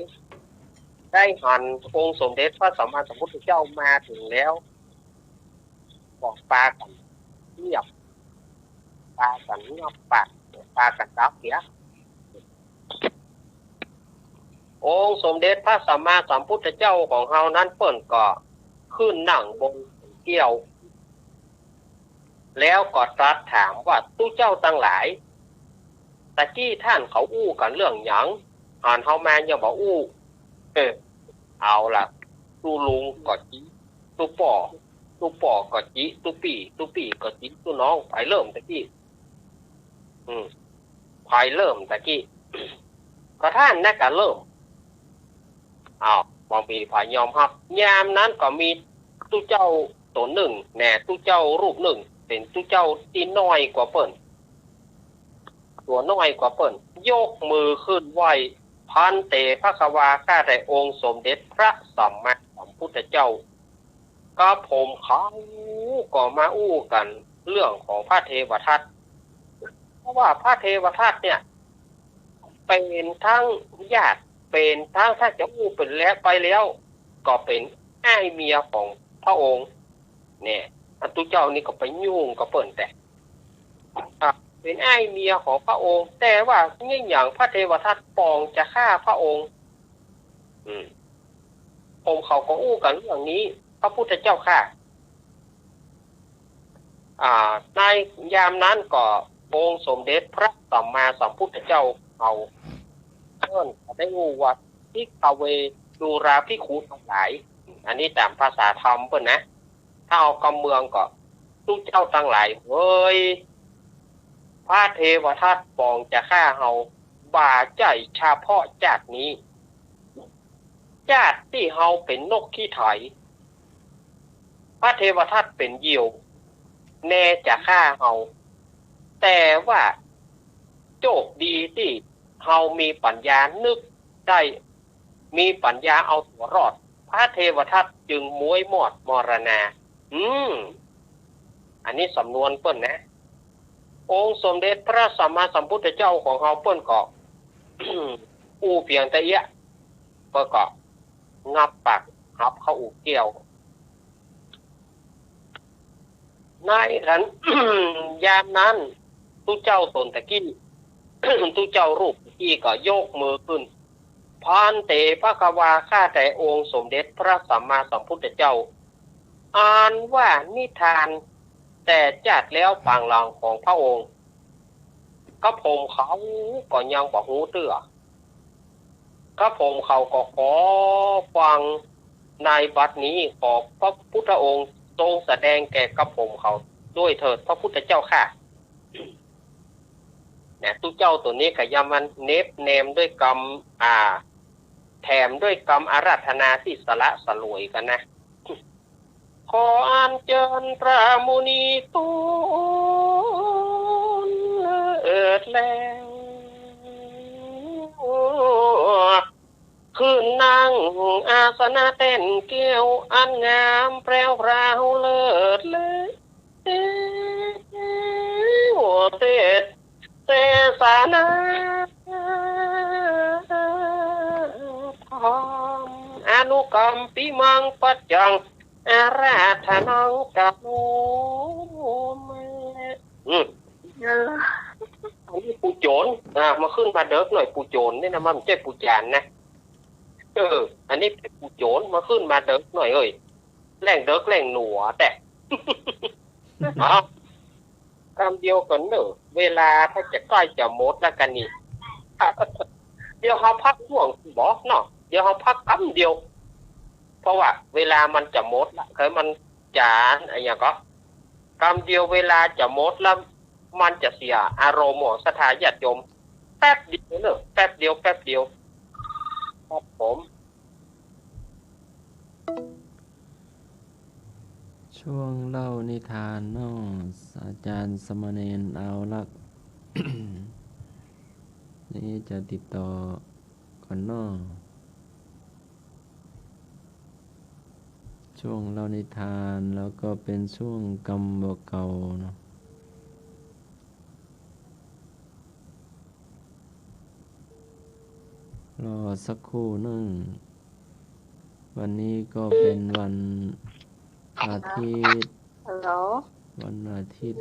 ได้หันองค์สมเด็จพระสัมมาสัมพุทธเจ้ามาถึงแล้วบอกปากันเงียบปากันเงียบปากันดับเสียองค์สมเด็จพระสัมมาสัมพุทธเจ้าของเรานั้นเปิ้นก็ขึ้นนั่งบนเกี้ยวแล้วก็ตรัสถามว่าตู้เจ้าทั้งหลายตะกี้ท่านเขาอู้กันเรื่องหยังอ่านเฮามายังบอกอู้เอาล่ะตู้ลุงก็จิตู้ป่อก็จิตู้ปี่ก็จิตู้น้องไปเริ่มตะกี้ไปเริ่มตะกี้ก็ท่านน่ะก็เริ่มบางปีฝ่ายยอมรับยามนั้นก็มีตู้เจ้าตัวหนึ่งแน่ตู้เจ้ารูปหนึ่งเป็นตู้เจ้าที่น้อยกว่าเปิ้นตัวน้อยกว่าเปิ้นยกมือขึ้นไหวพันเตภควาข้าแต่องค์สมเด็จพระสัมมาสัมพุทธเจ้าก็ผมเขาก็มาอู้กันเรื่องของพระเทวทัตเพราะว่าพระเทวทัตเนี่ยเป็นทั้งญาติเป็นทั้งถ้าจะอู้เป็นแล้วไปแล้วก็เป็นไอ้เมียของพระองค์เนี่ยตู้เจ้านี่ก็ไปยุ่งกับเปิ้นแต่เป็นไอ้เมียของพระองค์แต่ว่าเนี่ยอย่างพระเทวทัตปองจะฆ่าพระองค์ผมเขาก็อู้กันเรื่องนี้พระพุทธเจ้าค่ะในยามนั้นก็องค์สมเด็จพระสัมมาสัมพุทธเจ้าเขาเพิ่นได้อู้ว่าภิกขเวดูราภิกขุทั้งหลายอันนี้ตามภาษาธรรมเพิ่นนะถ้าเอากำเมืองก็ทุกเจ้าทั้งหลายเฮ้ยพระเทวทัตปองจะฆ่าเฮาบ่าใจเฉพาะจากนี้จากที่เฮาเป็นนกขี้ไถพระเทวทัตเป็นเหยี่ยวแน่จะฆ่าเฮาแต่ว่าโชคดีที่เฮามีปัญญานึกได้มีปัญญาเอาตัวรอดพระเทวทัตจึงม้วยหมอดมรณาอันนี้สำนวนเปิ้นนะองค์สมเด็จพระสัมมาสัมพุทธเจ้าของเราเปิ้นก็ อู้เพียงแต่เอี้ยเปิ้นก็งับปากหับเข้าอู่เกี่ยวนายนั้น ยามนั้นตู้เจ้าตนตะกี้ ตู้เจ้ารูปที่ก็โยกมือขึ้นพานเตภควาข้าแต่องค์สมเด็จพระสัมมาสัมพุทธเจ้าอ่านว่านิทานแต่จัดแล้วปางหลังของพระองค์ก็ผมเขาก็ยังบอกหูเตื้อก็ผมเขาก็ขอฟังในบัดนี้ขอพระพุทธองค์ทรงแสดงแก่กระผมเขาด้วยเถิดพระพุทธเจ้าค่ะเนี่ยตู้เจ้าตัวนี้ก็ยังมันเนบเนมด้วยกรรมแถมด้วยกรรมอาราธนาที่สละสลวยกันนะขออัญเชิญพระมุนีตูนเอิดแล้วขึ้นนั่งอาสนะเต้นเกี่ยวอันงามแปรวพราวเลิศเลยเตสานาธรรมอนุกรรมปิมังปัจจังอาราธนังกับโนมอันนี้ ปูโจนมาขึ้นมาเด็กหน่อยปูโจนนี่นะมันไม่ใช่ปูจานนะอันนี้เป็นปูโจนมาขึ้นมาเด็กหน่อยแรงเด็กแรงหนัวแต่คำเดียวกันเนอะเวลาถ้าจะใกล้จะหมดแล้วกันนี่เดี๋ยวเขาพักห่วงบอกเนาะเดี๋ยวเขาพักคำเดียวเพราะว่าเวลามันจะหมดละเคยมันจานอะไรอย่างก็คำเดียวเวลาจะหมดแล้วมันจะเสียอารมณ์ของศรัทธาญาติโยมแป๊บเดียวเนอะแป๊บเดียวครับผมช่วงเล่านิทานเนาะอาจารย์สมณเณรเอาลัก นี่จะติดต่อก่อนเนาะช่วงเล่านิทานแล้วก็เป็นช่วงกรรมเก่าเนาะรอสักครู่หนึ่งวันนี้ก็เป็นวันอาทิตย์ ฮัลโหล วันอาทิตย์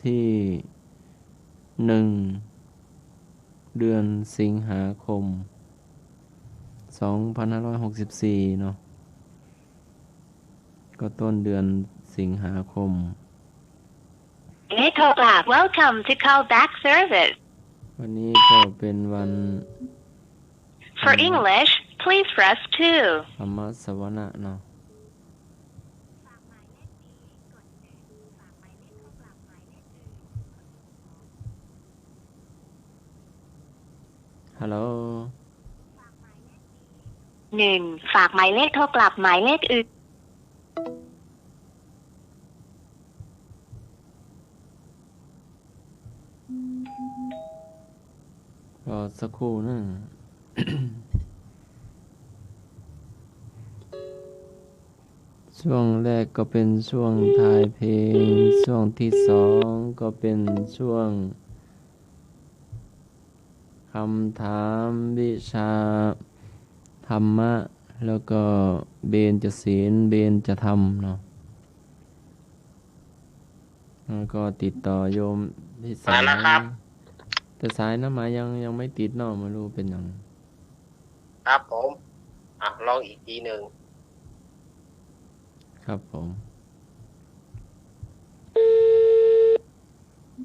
ที่1 เดือนสิงหาคม 2564 เนาะก็ต้นเดือนสิงหาคม Welcome to callback service. วันนี้ก็เป็นวัน For English, please press 2. ธรรมสวนะเนาะฮัลโหล 1. ฝากหมายเลขโทรกลับหมายเลขอื่น รอสักครู่นึง ช่วงแรกก็เป็นช่วงท้ายเพลงช่วงที่2ก็เป็นช่วงคำถามวิชาธรรมะแล้วก็เบญจศีลเบญจธรรมเนาะแล้วก็ติดต่อโยมที่สายแต่สายน้ำมายังไม่ติดเนาะไม่รู้เป็นยังครับผมลองอีกทีหนึ่งครับผม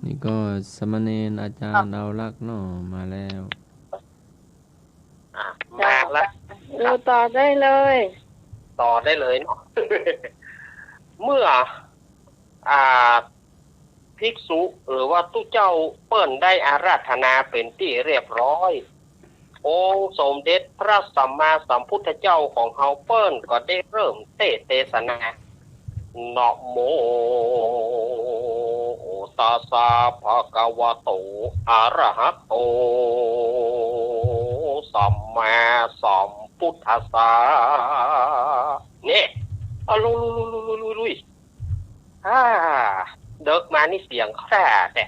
นี่ก็สมณเณรอาจารย์เอาลักเนาะมาแล้วมาแล้วดูต่อได้เลยเนาะ เมื่อภิกษุหรือว่าตู้เจ้าเปิ้นได้อาราธนาเป็นที่เรียบร้อยองค์สมเด็จพระสัมมาสัมพุทธเจ้าของเฮาเปิ้นก็ได้เริ่มเทศนานะโมตัสสะภะคะวะโตอะระหะโตสัมมาสัมพุทธัสสะนี่ลุยเดิกมานี่เสียงแค่แต่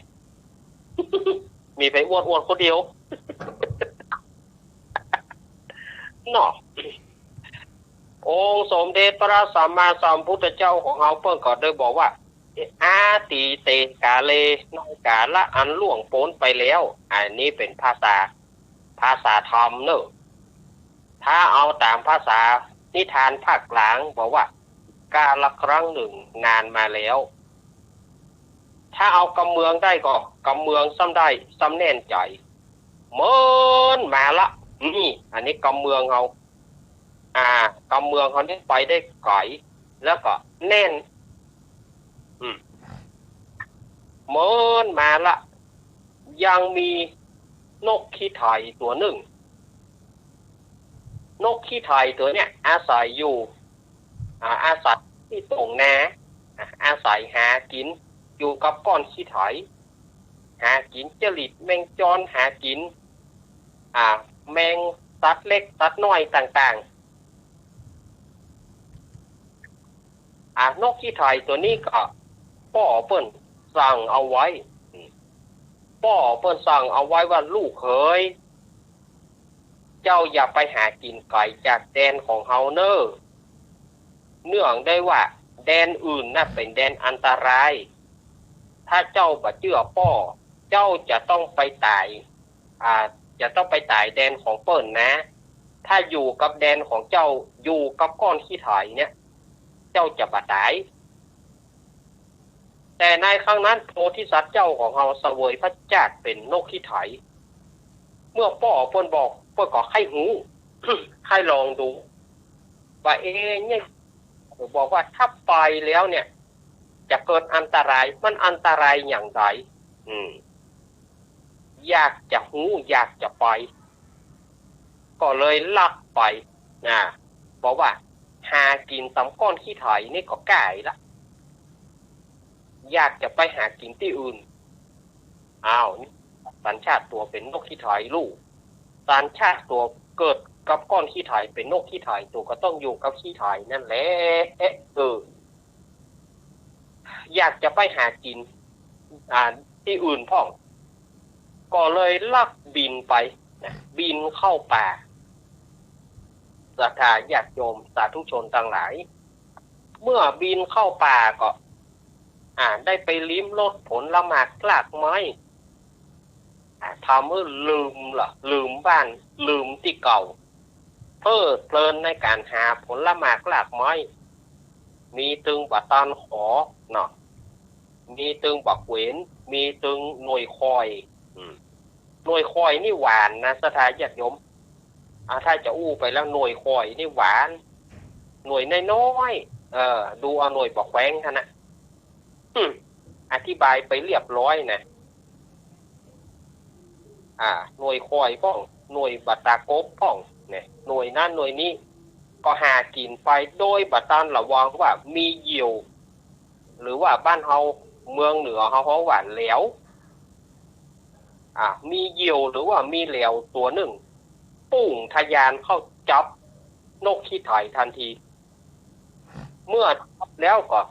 มีไปอ้วนคนเดียวเนาะองค์สมเด็จพระสัมมาสัมพุทธเจ้าของเราเพิ่งก็ได้บอกว่าอาติเตกาเลนกาละอันล่วงพ้นไปแล้วอันนี้เป็นภาษาธรรมเนอะถ้าเอาตามภาษานิทานภาคกลางบอกว่ากาลครั้งหนึ่งนานมาแล้วถ้าเอากำเมืองได้ก็กำเมืองซ้ำได้ซ้ำแน่นใจเมินมาละนี่อันนี้กำเมืองเขากำเมืองเขาได้ไปได้ไกลแล้วก็แน่นเมินมาละยังมีนกขี้ไถตัวหนึ่งนกขี้ไถตัวเนี้ยอาศัยอยู่อาศัยที่ตรงนาอาศัยหากินอยู่กับก้อนขี้ไถหากินจริตแมงจรหากินแมงสัตว์เล็กสัตว์น้อยต่างๆนกขี้ไถตัวนี้ก็พ่อเปิ้นสั่งเอาไว้ว่าลูกเขยเจ้าอย่าไปหากินไก่จากแดนของเฮาเนอเนื่องได้ว่าแดนอื่นน่ะเป็นแดนอันตราย ถ้าเจ้าบ่เชื่อพ่อเจ้าจะต้องไปตายจะต้องไปตายแดนของเปิ้นนะ ถ้าอยู่กับแดนของเจ้าอยู่กับก้อนขี้ไถเนี่ยเจ้าจะบ่ตายแต่ในครั้งนั้นโพธิสัตว์เจ้าของเราเสวยพระเจ้าเป็นนกขี้ไถเมื่อพ่อเปิ้นบอกเปิ้นก็ให้หู ให้ลองดูว่าเนี่ยบอกว่าถ้าไปแล้วเนี่ยจะเกิดอันตรายมันอันตรายอย่างไรอยากจะหูอยากจะไปก็เลยลักไปนะบอกว่าหากินสำก้อนขี้ไถนี่ก็ใกล้ละอยากจะไปหากินที่อื่นนี่สัญชาติตัวเป็นนกขี้ไถลูกสัญชาติตัวเกิดกับก้อนขี้ไถเป็นนกขี้ไถตัวก็ต้องอยู่กับขี้ไถนั่นแหละอยากจะไปหากินที่อื่นพ่องก็เลยลักบินไปนะบินเข้าป่าศรัทธาญาติโยมสาธุชนทั้งหลายเมื่อบินเข้าป่าก็ได้ไปลิ้มรสผลละหมากกลากไม้ทำให้ลืมบ้านลืมที่เก่าเพลิดเพลินในการหาผลละหมากกลากไม้มีตึงบัตตันขอเนาะมีตึงบักเวนมีตึงหน่วยคอยหน่วยคอยนี่หวานนะสถาญาติโยมถ้าจะอู้ไปแล้วหน่วยคอยนี่หวานหน่วยน้อยๆดูเอาหน่วยบักแขวงท่านนะอธิบายไปเรียบร้อยนะหน่วยคอยป้องหน่วยบัตตากบป้องเนี่ยหน่วยนั่นหน่วยนี้ก็หากินไปโดยบัตตันระวังว่ามีเหยี่ยวหรือว่าบ้านเฮาเมืองเหนือเฮาหวานแหลวมีเหยี่ยวหรือว่ามีแหลวตัวหนึ่งปุ่งทะยานเข้าจับนกขี้ไถทันทีเมื่อจับแล้วก็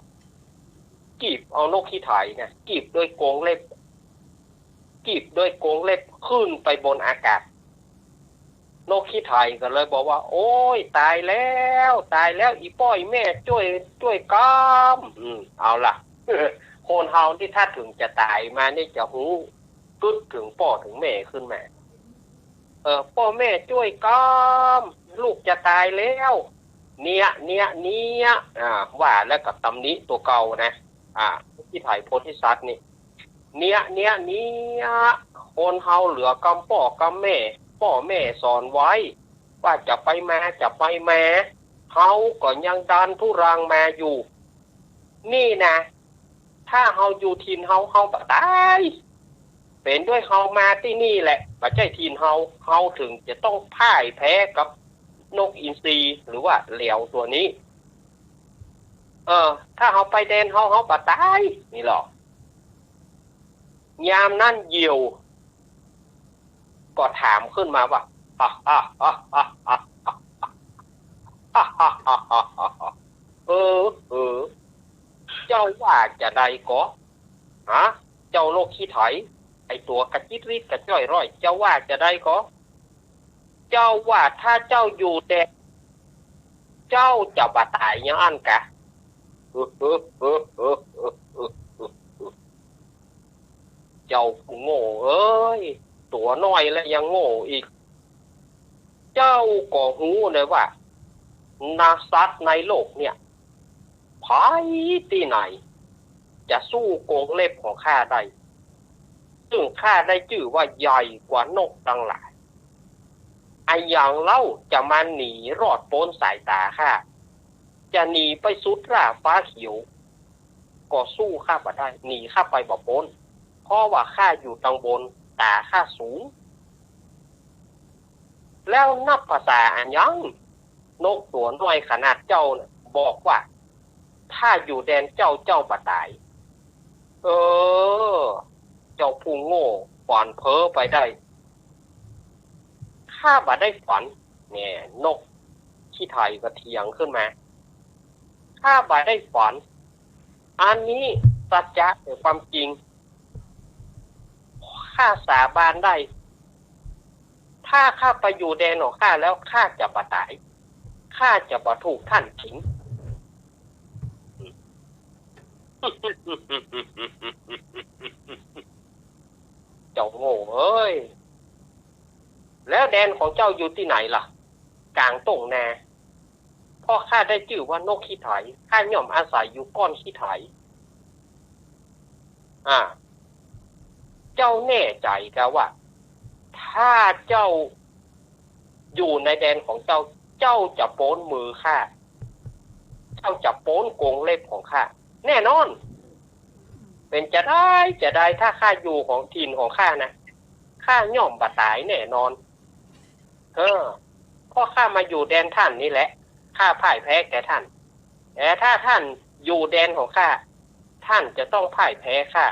กีบเอานกขี้ไถเนี่ยกีบด้วยโกงเล็บขึ้นไปบนอากาศนกขี้ไถก็เลยบอกว่าโอ้ยตายแล้วอีป้อยแม่ช่วยกามเอาล่ะ คนเฮาที่ถ้าถึงจะตายมานี่จะหูกึดถึงพ่อถึงแม่ขึ้นมาพ่อแม่ช่วยกามลูกจะตายแล้วเนี่ยว่าแล้วกับตำหนิตัวเก่านะที่ไถโพธิสัตว์นี่เนี่ยคนเฮาเหลือกำพ่อแม่สอนไว้ว่าจะไปมาเฮาก็ยังดันทุรังมาอยู่นี่นะถ้าเฮาอยู่ถิ่นเฮาบ่ตายเป็นด้วยเฮามาที่นี่แหละบ่ใช่ถิ่นเฮาถึงจะต้องพ่ายแพ้กับนกอินทรีหรือว่าเหลวตัวนี้ถ้าเฮาไปแดนเฮาบ่ตายนี่หรอกยามนั้นเหยี่ยวก็ถามขึ้นมาว่าเจ้าว่าจะใดก็เจ้าโลกขี้ไถไอตัวกระจิตริดกระจ้อยร้อยเจ้าว่าจะใดก็เจ้าว่าถ้าเจ้าอยู่แดนเจ้าจะบ่ตายยังอันกะเจ้าผู้โง่เอ้ยตัวน้อยแล้วยังโง่อีกเจ้าก็หูเลยว่านาสัตว์ในโลกเนี่ยไผที่ไหนจะสู้โกงเล็บของข้าได้ซึ่งข้าได้ชื่อว่าใหญ่กว่านกทั้งหลายไอ้อย่างเล่าจะมาหนีรอดพ้นสายตาข้าจะหนีไปสุดราฟ้าเขียวก็สู้ข้าบ่ได้หนีข้าไปบ่พ้นเพราะว่าข้าอยู่ทางบนตาข้าสูงแล้วนับภาษาอันยังนกตัวน้อยขนาดเจ้าเนี่ยบอกว่าถ้าอยู่แดนเจ้าบ่ตายเจ้าผู้โง่ฝันเพ้อไปได้ข้าบ่ได้ฝันเนี่ยนกขี้ไถก็เถียงขึ้นมาข้าบ่ได้ฝันอันนี้สัจจะเป็นความจริงข้าสาบานได้ถ้าข้าไปอยู่แดนของข้าแล้วข้าจะบ่ตายข้าจะบ่ถูกท่านทิ้ง เจ้าโง่เอ้ยแล้วแดนของเจ้าอยู่ที่ไหนล่ะกลางตงแน่พ่อข้าได้ชื่อว่านกขี้ไถข้าย่อมอาศัยอยู่ก้อนขี้ไถเจ้าแน่ใจกะว่าถ้าเจ้าอยู่ในแดนของเจ้าเจ้าจะโป้นมือข้าเจ้าจะโป้นโกงเล็บของข้าแน่นอนเป็นจะได้ถ้าข้าอยู่ของถิ่นของข้านะข้าย่อมบาตายแน่นอนเพราะข้ามาอยู่แดนท่านนี่แหละข้าพ่ายแพ้แก่ท่านแต่ถ้าท่านอยู่แดนของข้าท่านจะต้องพ่ายแพ้ข้า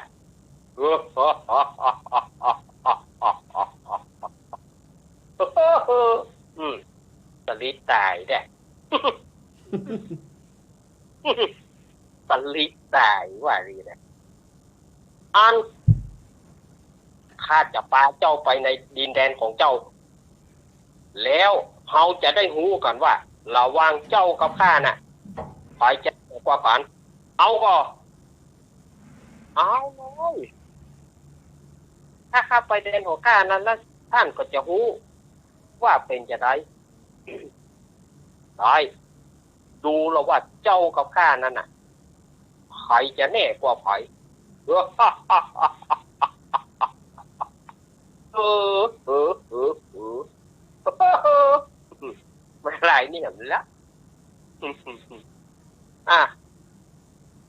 สลิดตายได้สลิดตายว่าดีนะข้าจะพาเจ้าไปในดินแดนของเจ้าแล้วเขาจะได้รู้กันว่าระหว่างเจ้ากับข้าน่ะใครจะกว่ากันเอาเลยถ้าข้าไปแดนของข้านั้นแล้วท่านก็จะรู้ว่าเป็นจะได้ได้ดูแล้วว่าเจ้ากับข้านั้นน่ะใครจะแน่กว่าใครเไม่ไรนี่แบบละ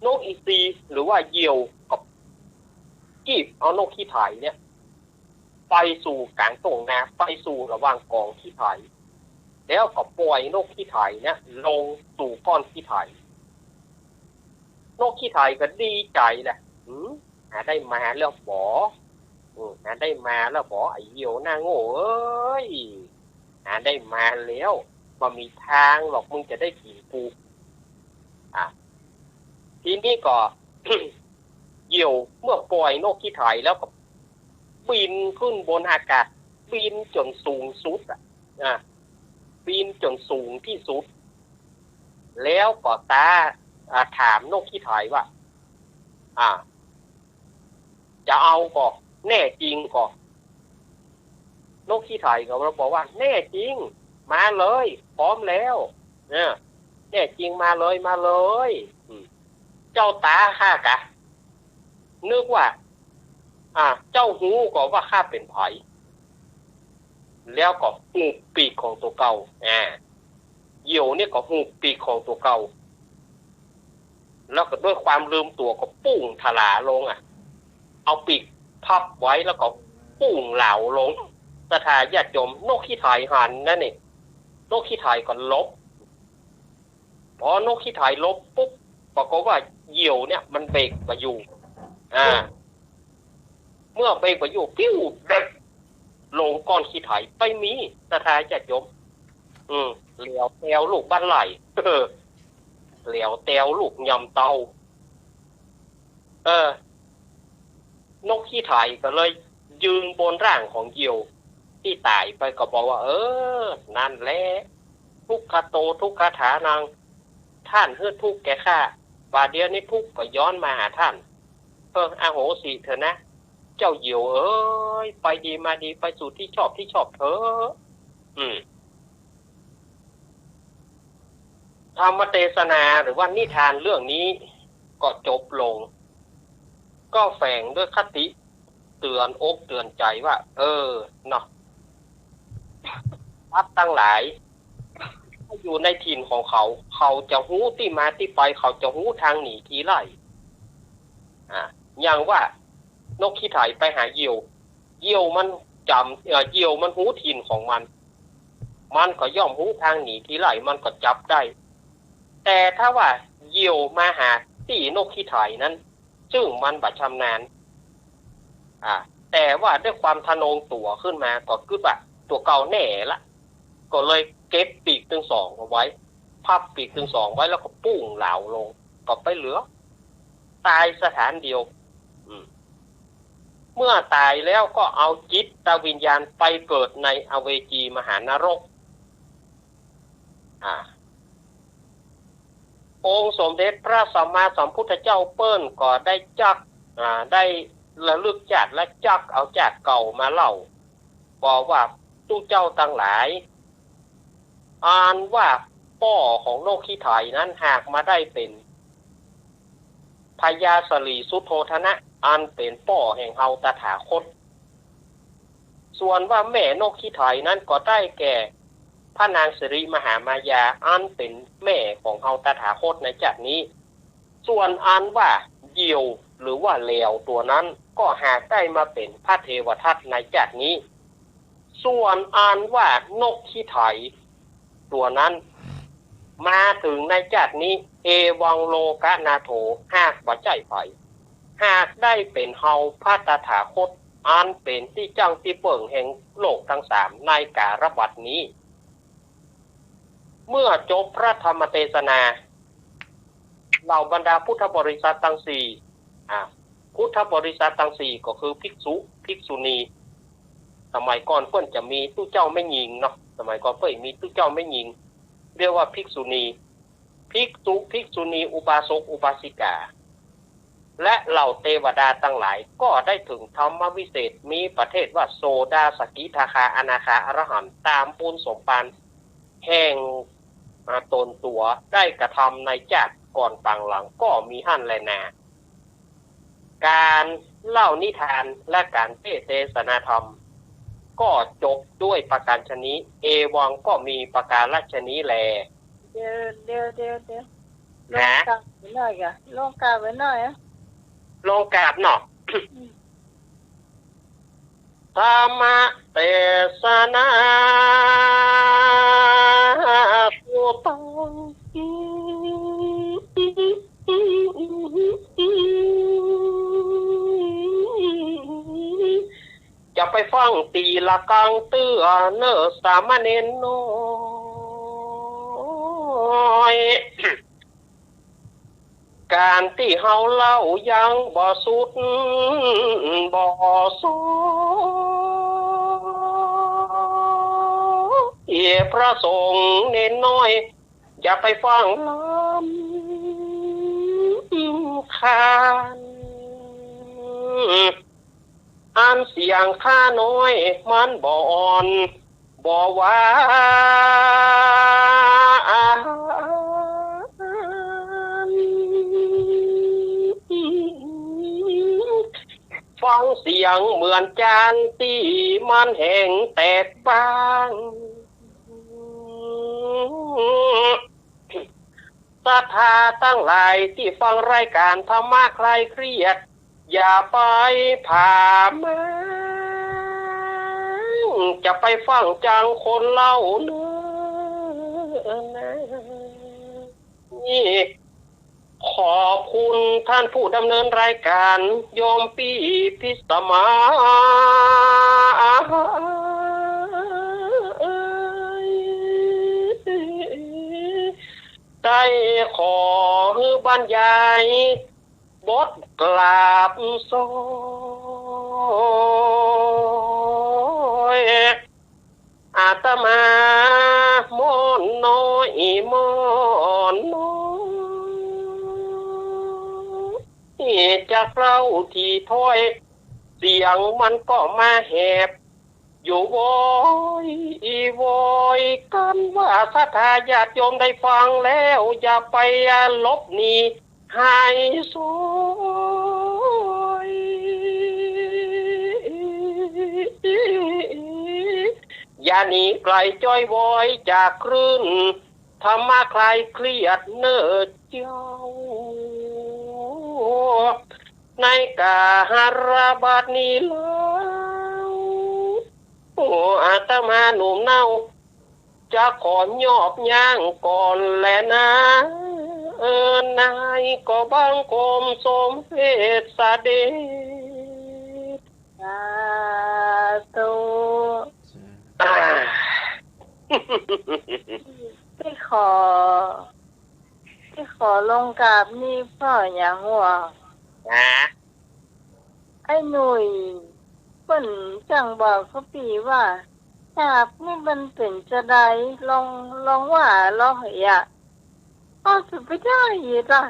นกอีซีหรือว่าเหยี่ยวกับกีบเอานกขี้ไถเนี่ยไปสู่กลางตงนาไปสู่ระหว่างกองขี้ไถแล้วก็ปล่อยนกขี้ไถเนี่ยลงสู่ก้อนขี้ไถนกขี้ไถก็ดีใจแหละได้มาแล้วได้มาแล้วบอไอ้เหยี่ยวหน้าโง่เอ้ยได้มาแล้วมันมีทางหรอกมึงจะได้กินกูทีนี้ก็ เหยี่ยวเมื่อปล่อยนกขี้ไถแล้วก็บินขึ้นบนอากาศบินจนสูงสุดบินจนสูงที่สุดแล้วก็ถามนกขี้ไถว่าจะเอาก็แน่จริงก็นกขี้ไถก็บอกว่าแน่จริงมาเลยพร้อมแล้วแน่จริงมาเลยเจ้าตาข้ากะนึกว่าเจ้าหูก็ว่าข้าเป็นไผแล้วก็หูปีกของตัวเก่าเหยี่ยวเนี่ยก็หูปีกของตัวเก่าแล้วก็ด้วยความลืมตัวก็ปุ้งถลาลงเอาปีกพับไว้แล้วก็ปุ้งเหลาลงสถาญาติโยมนกขี้ไถหันนั่นนี่นกขี้ไถก็ลบพอนกขี้ไถลบปุ๊บปรากฏว่าเหยี่ยวเนี่ยมันเบรกมาอยู่เมื่อเบรกมาอยู่ปิ้วเด็กลงก้อนขี้ไถไปมีสถาญาติโยมเหลียวแตวลูกบ้านไหลเหลียวแตวลูกยำเตานกขี้ไถก็เลยยืนบนร่างของเหยี่ยวที่ตายไปก็บอกว่านั่นแหละทุกขโตทุกขถานังท่านเฮือทุกแก่ข้าบาดเดียวนี้ทุกก็ย้อนมาหาท่านอโหสิเถอะนะเจ้าเหยี่ยวไปดีมาดีไปสู่ที่ชอบเถอะธรรมเทศนาหรือว่านิทานเรื่องนี้ก็จบลงก็แฝงด้วยคติเตือนอกเตือนใจว่าเนาะพัดตั้งหลายอยู่ในถิ่นของเขาจะหู้ที่มาที่ไปเขาจะหู้ทางหนีทีไล่อย่างว่านกขี้ไถไปหาเหยี่ยวมันเหยี่ยวมันหู้ถิ่นของมันก็ย่อมหู้ทางหนีทีไล่มันก็จับได้แต่ถ้าว่าเหยี่ยวมาหาที่นกขี้ไถนั้นซึ่งมันบัดชำนาญแต่ว่าด้วยความทะนงตัวขึ้นมาก็คือว่าตัวเก่าแน่ละก็เลยเก็บปีกทั้งสองเอาไว้พับปีกทั้งสองไว้แล้วก็ปุ้งเหลาลงก็ไปเหลือตายสถานเดียวเมื่อตายแล้วก็เอาจิตวิญญาณไปเกิดในอเวจีมหานรก องค์สมเด็จพระสัมมาสัมพุทธเจ้าเปิ้นก็ได้จักได้ระลึกจัดและจักเอาจากเก่ามาเล่าบอกว่าตู้เจ้าทั้งหลายอ่านว่าป้อของโลกขี้ไถนั้นหากมาได้เป็นพญาสลีสุโธทนะอันเป็นป้อแห่งเฮาตถาคตส่วนว่าแม่นกขี้ไถนั้นก็ได้แก่พระนางสิริมหามายาอันเป็นแม่ของเฮาตถาคตในจักนี้ส่วนอันว่าเหยี่ยวหรือว่าเลวตัวนั้นก็หากได้มาเป็นพระเทวทัตในจักนี้ส่วนอันว่านกขี้ไถตัวนั้นมาถึงในจักนี้เอวังโลกนาโถหากบ่ใจไผหากได้เป็นเฮาพระตถาคตอันเป็นที่จังที่เปิ่งแห่งโลกทั้งสามในกาลบัดนี้เมื่อจบพระธรรมเทศนาเหล่าบรรดาพุทธบริษัททั้งสี่พุทธบริษัททั้งสี่ก็คือภิกษุภิกษุณีสมัยก่อนเพิ่นจะมีตู้เจ้าไม่หญิงเนาะสมัยก่อนเพิ่นมีตู้เจ้าไม่หญิงเรียกว่าภิกษุณีภิกษุภิกษุณีอุบาสกอุบาสิกาและเหล่าเทวดาทั้งหลายก็ได้ถึงธรรมวิเศษมีประเทศว่าโสดาสกิทาคาอนาคาอรหันต์ตามปุณสมปานแห่งตนตัวได้กระทำในจักรก่อนปังหลังก็มีหั่นแลนาการเล่านิทานและการเทศนาธรรมก็จบด้วยประการชนี้เอวังก็มีประการละชนี้แลเดี๋ยวลงกาบไว้หน่อยกะลงกาบไว้หน่อยลงกาบเนาะธรรมะเทศนาผู้ตังจะไปฟังตีละกังเตื้อเนอสามเณรน้อยการที่เฮาเล่ายังบ่สุดบ่สพระสงฆ์เน้นน้อยอย่าไปฟังลำคาญอันเสียงข้าน้อยมันบ่อ่อนบ่ว่าฟังเสียงเหมือนจานที่มันแห้งแตกบางศรัทธาตั้งหลายที่ฟังรายการธรรมะคลายเครียดอย่าไปผ่ามาจะไปฟังจังคนเล่าเนื้อนี่ขอบคุณท่านผู้ดำเนินรายการโยมปีพิสมาได้ขอบรรยายบทกราบโซยอาตมามอนน้อยมอนน้อยจากเราที่ถ้อยเสียงมันก็มาแหบอยู่วอยกันว่าศรัทธาญาติโยมได้ฟังแล้วอย่าไปลบหนีให้สวยอย่าหนีไกลจ้อยวอยจากคลื่นธรรมะคลายเครียดเนิ่นเจ้าในกาหราบาดนี้แล้วโอ้อาตมาหนุ่มเน่าจะขอยอบย่างก่อนแลนะนายก็บังคมสมเพศสเดชสาธุที่ขอลงกราบนี่พ่ออย่างว่าไอ้หนุ่ยเปิ้นจังบอกเขาปีว่าฉาบนี่มันเป็นจะได้ลองว่าลองอย่า สุดไปได้ยี่จ้ะ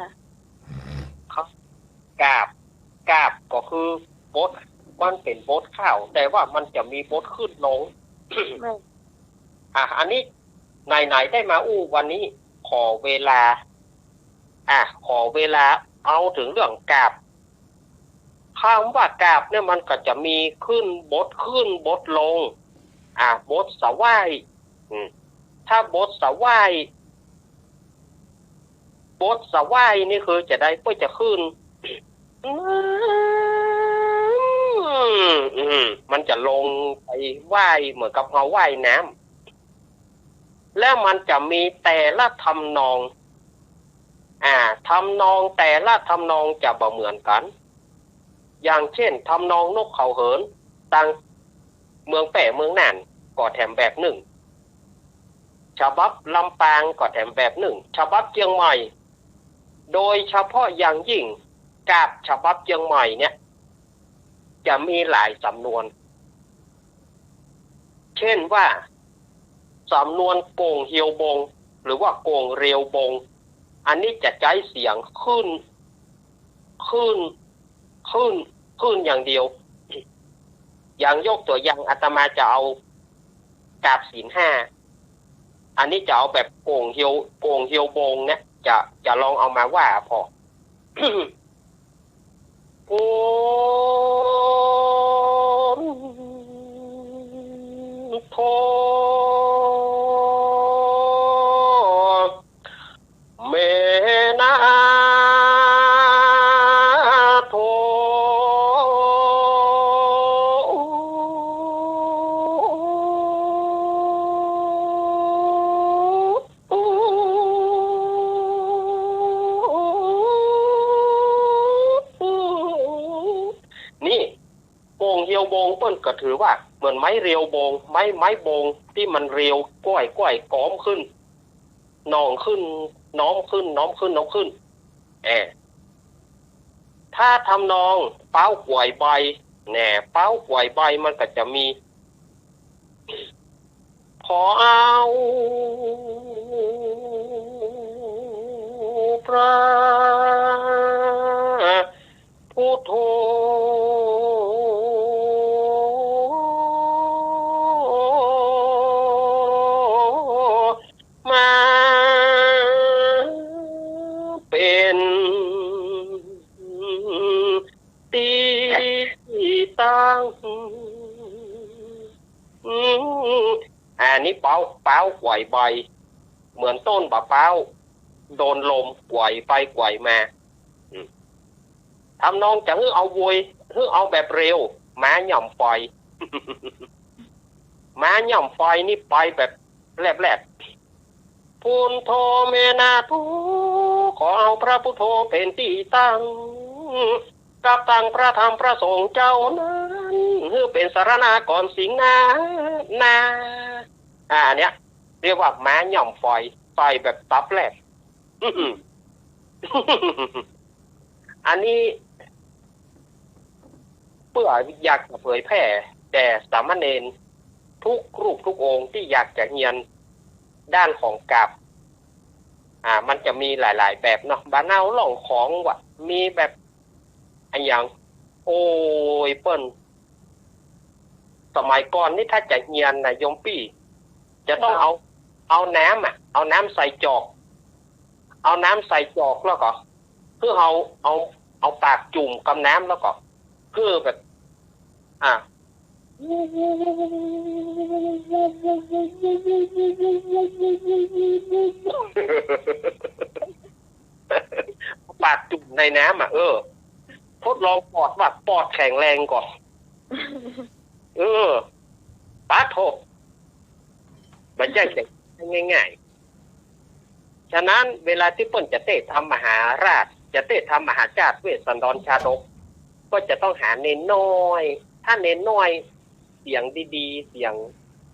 กาบก็คือบดมันเป็นบดข้าวแต่ว่ามันจะมีบดขึ้นลง อันนี้ไหนได้มาวันนี้ขอเวลาเอาถึงเรื่องกาบคำว่ากาบเนี่ยมันก็จะมีขึ้นบดลงบดสวายถ้าบดสวายนี่คือจะได้ก็จะขึ้นมันจะลงไปว่ายเหมือนกับเราว่ายน้ำแล้วมันจะมีแต่ละทำนองทำนองแต่ละทำนองจะบ่เหมือนกันอย่างเช่นทำนองนกเขาเหินต่างเมืองแปะเมืองน่านก็แถมแบบหนึ่งฉบับลำปางก็แถมแบบหนึ่งฉบับเชียงใหม่โดยเฉพาะอย่างยิ่งกาบฉบับเชียงใหม่เนี่ยจะมีหลายสำนวนเช่นว่าสำนวนโกงเฮียวบงหรือว่าโกงเรียวบงอันนี้จะใช้เสียงขึ้นอย่างเดียวอย่างยกตัวอย่างอาตมาจะเอากาบศีลห้าอันนี้จะเอาแบบโกงเฮียวบงเนี่ยจะลองเอามาว่าพอ โอ้โธเมนาโธโบงเปิ้นก็ถือว่าเหมือนไม้เรียวโบงไม้โบงที่มันเรียวก้อยก้อมขึ้นนองขึ้นน้อมขึ้นถ้าทำนองเป้าป่วยใบเป้าป่วยใบมันก็จะมีพอเอาพระพุทโธอันนี้เป้าไหวใบเหมือนต้นบะเป้าโดนลมไหวไปไหวมาทำนองจะเอาวยเอาแบบเร็วม้าหย่อมไฟ ม้าหย่อมไฟนี่ไปแบบแลบพุนโธเมนาทุขอเอาพระพุทโธเป็นที่ตั้งกับตั้งพระธรรมพระสงฆ์เจ้านั้นเป็นสารณะก่อนสิงนาอันเนี้ยเรียกว่าม้าหย่อมไฟแบบตับแรก อันนี้เพื่ออยากเผยแพร่แด่สามเณรทุกรูปทุกองค์ที่อยากจะเรียนด้านของกาบมันจะมีหลายๆแบบเนาะบ้านเฮาหล่องของว่ะมีแบบอันอย่างโอ้ยเปิ้นสมัยก่อนนี่ถ้าจะเรียนนะโยมพี่จะต้องเอาน้ำเอาน้ำใส่จอกแล้วก็เพื่อเอาปากจุ่มกับน้ำแล้วก็เพื่อแบบปากจุ่มในน้ำทดลองปอดแข็งแรงก่อนปาโถมันจะง่ายๆฉะนั้นเวลาที่เปิ้นจะเทศทำมหาราชจะเทศทำมหาจารย์เวสสันดรชาดกก็จะต้องหาเน้นน้อยถ้าเน้นน้อยเสียงดีๆเสียง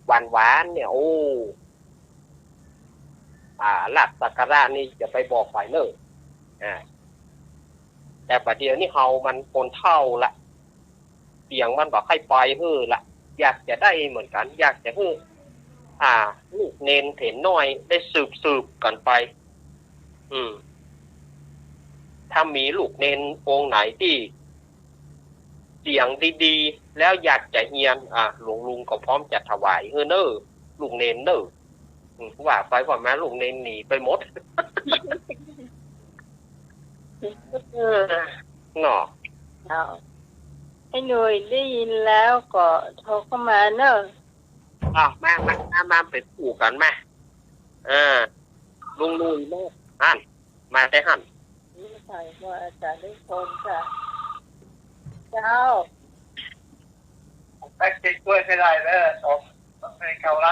หวานๆเนี่ยหลักสักการะนี่จะไปบอกฝ่ายเลิกแต่ประเดี๋ยวนี้เฮามันคนเท่าละเสียงมันบอกให้ปล่อยละอยากจะได้เหมือนกันอยากจะลูกเน้นเถนน้อยได้สืบกันไป ถ้ามีลูกเนนองค์ไหนที่เสียงดีๆแล้วอยากจะเฮียนลุงก็พร้อมจะถวายเนอลูกเนนเนอว่าไปว่ามาลูกเนนหนีไปหมดเนาะไอ้หนุ่ยได้ยินแล้วก็โทรเข้ามาเนอะมาไปคู่กันมาลุงนุ่ยแม่หันมาได้หันไม่ใช่ว่าอาจารย์ได้ชมค่ะเจ้าแท็กซี่ช่วยไม่ได้เลยต้องให้เขาละ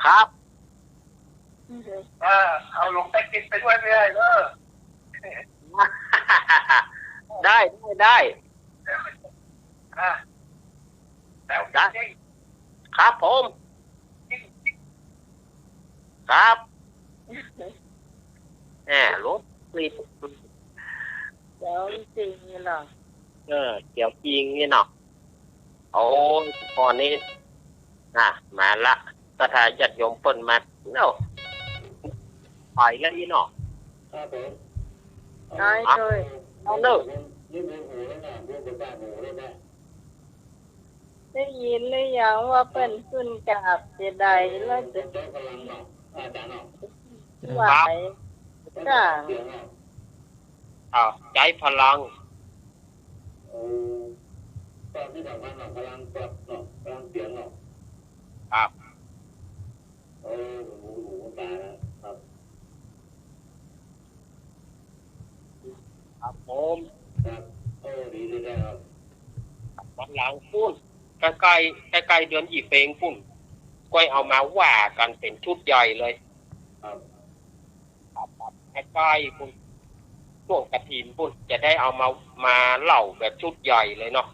ครับเอาลงแท็กซี่ไปด้วยไม่ได้เลยได้แต่ได้ครับผมครับรถติดเดี๋ยวจริงนี่หรอเดี๋ยวจริงนี่เนาะโอ้ตอนนี้มาละสถานญาติโยมเปิ้นมาเนาะไปแล้วนี่เนาะได้เลยเอาเด้อได้ยินหรือยังว่าเป็นขึ้นกับเจไดแล้วจะไหวจ้าใจพลังตอนที่ทำงานพลังปรับเนาะพลังเสียงเนาะครับหูตาครับครับผมครับดีเลยครับวันหลังปุ้นใกล้เดือนอีเปงปุ้นก็เอามาว่ากันเป็นชุดใหญ่เลยครับใกล้ปุ้นช่วงกฐินปุ้นจะได้เอามาเล่าแบบชุดใหญ่เลยเนาะ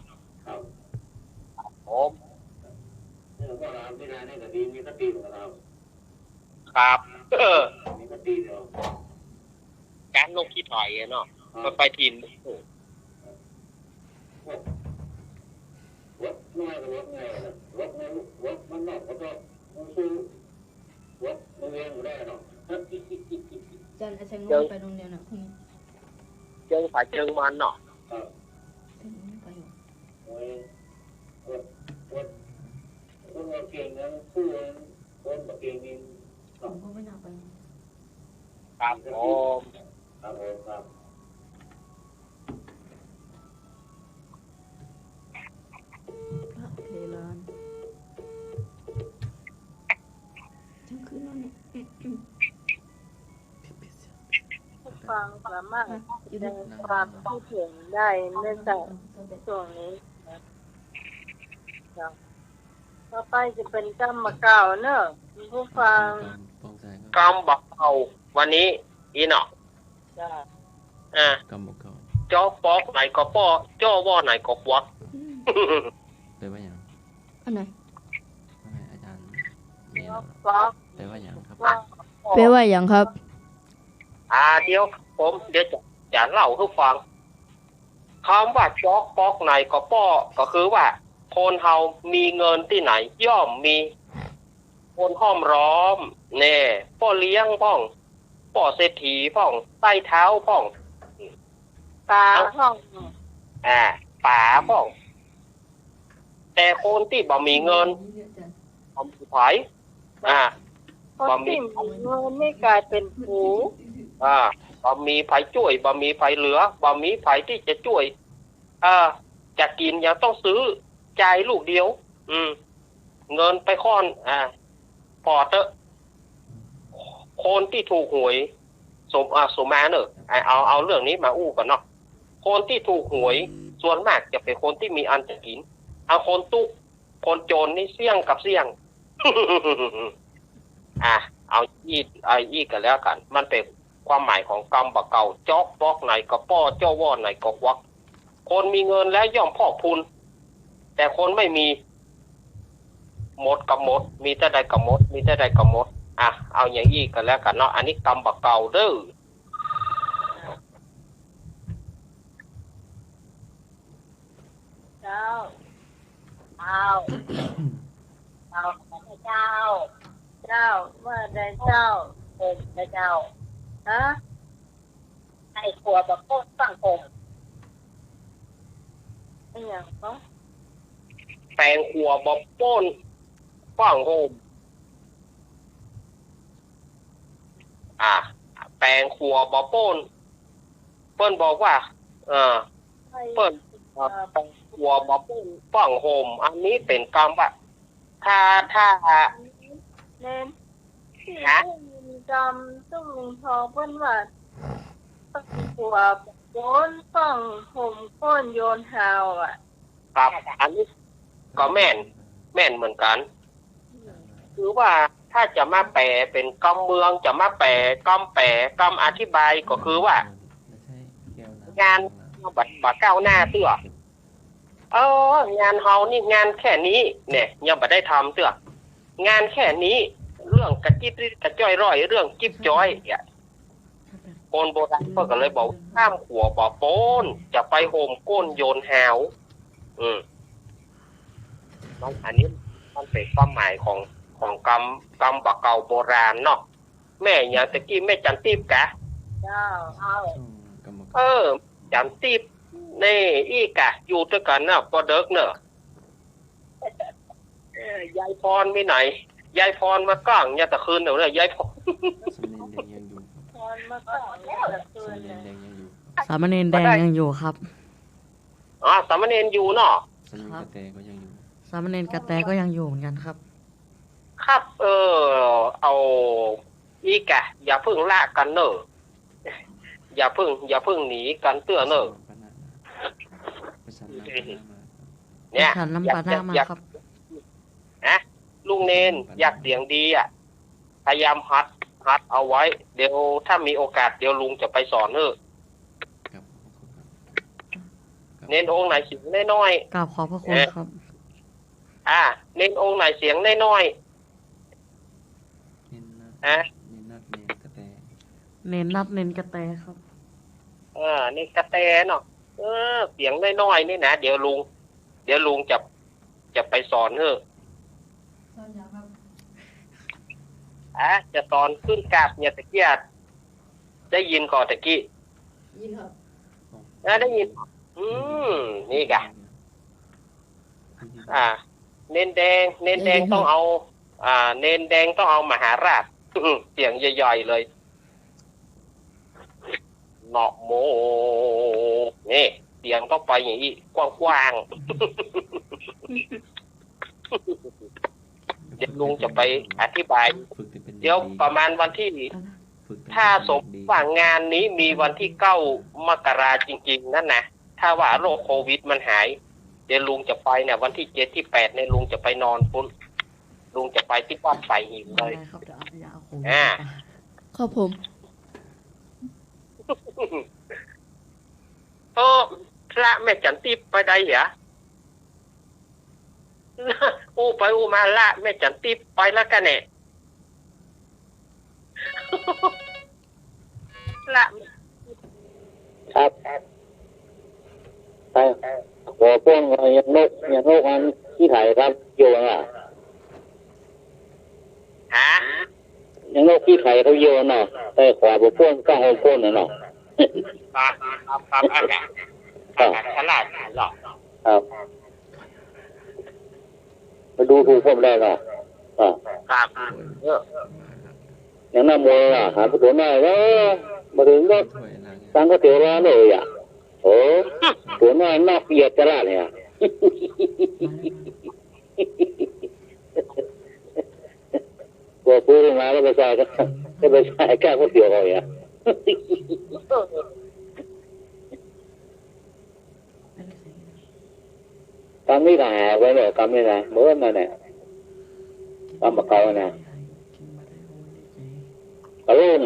ครับผมนี่ก็รามที่นายนี่ก็ดีมีสติของเราครับมีสติเนาะการลงที่ถอยเนาะมันไปทินวัดน้อยกับวัดไงวัดในวัดมันนอกก็ต้องซื้อวัดเมืองได้เนาะจันอาจารย์ง่วงไปโรงเรียนอ่ะคุณเจิงฝ่ายเจิงมันเนาะวัดเก่งนั้นผู้คนแบบเก่งนี่ผมก็ไม่น่าไปครับผมครับเพลานทั้งคืนนอนเนี่ยฟังสามารถได้ความคิดเห็นได้เนื่องจากช่วงนี้ต่อไปจะเป็นกรรมเก่าเนอะผู้ฟังกรรมบักเก่าวันนี้อีเนาะกรรมเก่าจ้อปอกไหนก็ป้อจ้อว่อไหนก็ควักแปลว่าอย่างอันไหนอาจารย์เนี่ยแปลว่าอย่างครับแปลว่าอย่างครับเดี๋ยวจะเล่าให้ฟังคำว่าจอกปอกไหนก็ป้อก็คือว่าคนเฮามีเงินที่ไหนย่อมมีคนห้อมร้อมแน่พ่อเลี้ยงพ่องพ่อเศรษฐีพ่องใต้เท้าพ่องตาพ่องป่าพ่องแต่คนที่บ่มีเงินบ่มีไผคนที่มีเงินไม่กลายเป็นผูบ่มีไผช่วยบ่มีไผเหลือบ่มีไผที่จะช่วยจะกินยังต้องซื้อจ่ายลูกเดียวเงินไปค่อนพอเตอะคนที่ถูกหวยสมมาเนอะเอาเรื่องนี้มาอู้กันเนาะคนที่ถูกหวยส่วนมากจะเป็นคนที่มีอันจะกินคนตุ๊กคนโจรนี่เสี่ยงกับเสี่ยง เอาอีกกันแล้วกันมันเป็นความหมายของกรรมบักเก่าจอกปอกไหนก็ป้อเจ้าว่อไหนก็วักคนมีเงินแล้วย่อมพอกพูนแต่คนไม่มีหมดกับหมดมีแต่ใดกับหมดมีแต่ใดกับหมดเอาอย่างอีกกันแล้วกันเนาะอันนี้กรรมบักเก่าเด้อเจ้าเจ้าเมื่อใดเจ้าเป็นเจ้าฮะ ไอ้ขัวแบบโคตรสังคมอย่างก็แปลงขัวบอบป้นฟังโฮมแปลงขัวบอบป้นเปิ้นบอกว่าเปิ้นแปลงขัวบอบป้นฟังโฮมอันนี้เป็นคำว่าถ้าเน้นที่จำต้องพอเปิ้นว่าต้องหัวโยนฟังผมก้นโยนหาวครับอันนี้ก็แม่นเหมือนกันคือว่าถ้าจะมาแปลเป็นคำเมืองจะมาแปลคำอธิบายก็คือว่างานบัดก้าวหน้าเตื้องานเฮานี่งานแค่นี้เนี่ยยังบ่ได้ทำเตื้องานแค่นี้เรื่องกระจิบกระจ้อยร่อยเรื่องจิ๊บจ้อยคนโบราณก็เลยบอกข้ามขัวบ่อโป้นจะไปโฮมก้นโยนหาวอันนี้มันเป็นความหมายของกรรมบักเก่าโบราณเนาะแม่อย่างตะกี้แม่จันทิพย์กะจันทิพย์นี่อีกะอยู่ด้วยกันนะพอเด็กเนอะยายพรไม่ไหนยายพรมาก้างเนี่ยตะคืนเดี๋ยวเนี่ยยายพรสามเณรแดงยังอยู่ครับสามเณรอยู่เนาะสามเณรกระแตก็ยังอยู่เหมือนกันครับครับเอาอีกะอย่าพึ่งละกันเนอะอย่าพึ่งหนีกันเตื้อเนอะเนี่ยน้ำปลาหน้ามาครับลุงเนนอยากเสียงดีพยายามฮัดเอาไว้เดี๋ยวถ้ามีโอกาสเดี๋ยวลุงจะไปสอนเนอะเน้นองค์ไหนเสียงน้อยๆกราบขอบพระคุณครับเน้นองค์ไหนเสียงน้อยเน้นนัดเน้นกระแตครับเน้นกระแตเนาะเสียงน้อยๆนี่นะเดี๋ยวลุงจะไปสอนเนอะจะสอนขึ้นกราบเนี่ยตะกี้ได้ยินก่อนตะกี้ยินครับได้ยินนี่กะเน้นแดงต้องเอาเน้นแดงต้องเอามหาราชเสียงใหญ่ๆเลยเนาะโมนี่เสียงต้องไปอย่างนี้กว้างๆเดี๋ยวลุงจะไปอธิบายเดี๋ยวประมาณวันที่ถ้าสมว่างานนี้มีวันที่9 มกราจริงๆนั่นนะถ้าว่าโรคโควิดมันหายเดี๋ยวลุงจะไปเนี่ยวันที่7 ที่ 8เนี่ยลุงจะไปนอนปุ๊บลุงจะไปที่วัดไผ่หินเลยครับผมพระแม่จันทิพย์ไปได้เหรอไปมาละแม่จันทิพย์ไปแล้วกันเนี่ยละครับไปหัวพวงยังนกมันที่ถ่ายครับโยนยังนกที่ไข่เขาโยนเนาะแต่ขวาบุพ่นก็เอาพ่นเนาะฉลาดหรอครับมาดูถูกผมได้เนาะครับอย่างนั้นมวยหาผู้ตัวน้อยแล้วมาถึงก็ตั้งก็เถียงเลยโอ้ตัวน้อยนอกเปียกจะละเนี่ยกลัวพูดมาแล้วไปใส่แก้ก็เสียวเลยกำนี่หนาไว้เลยกำนี่นะเมื่อนั่นแหละกำมาเก่านะกระโลง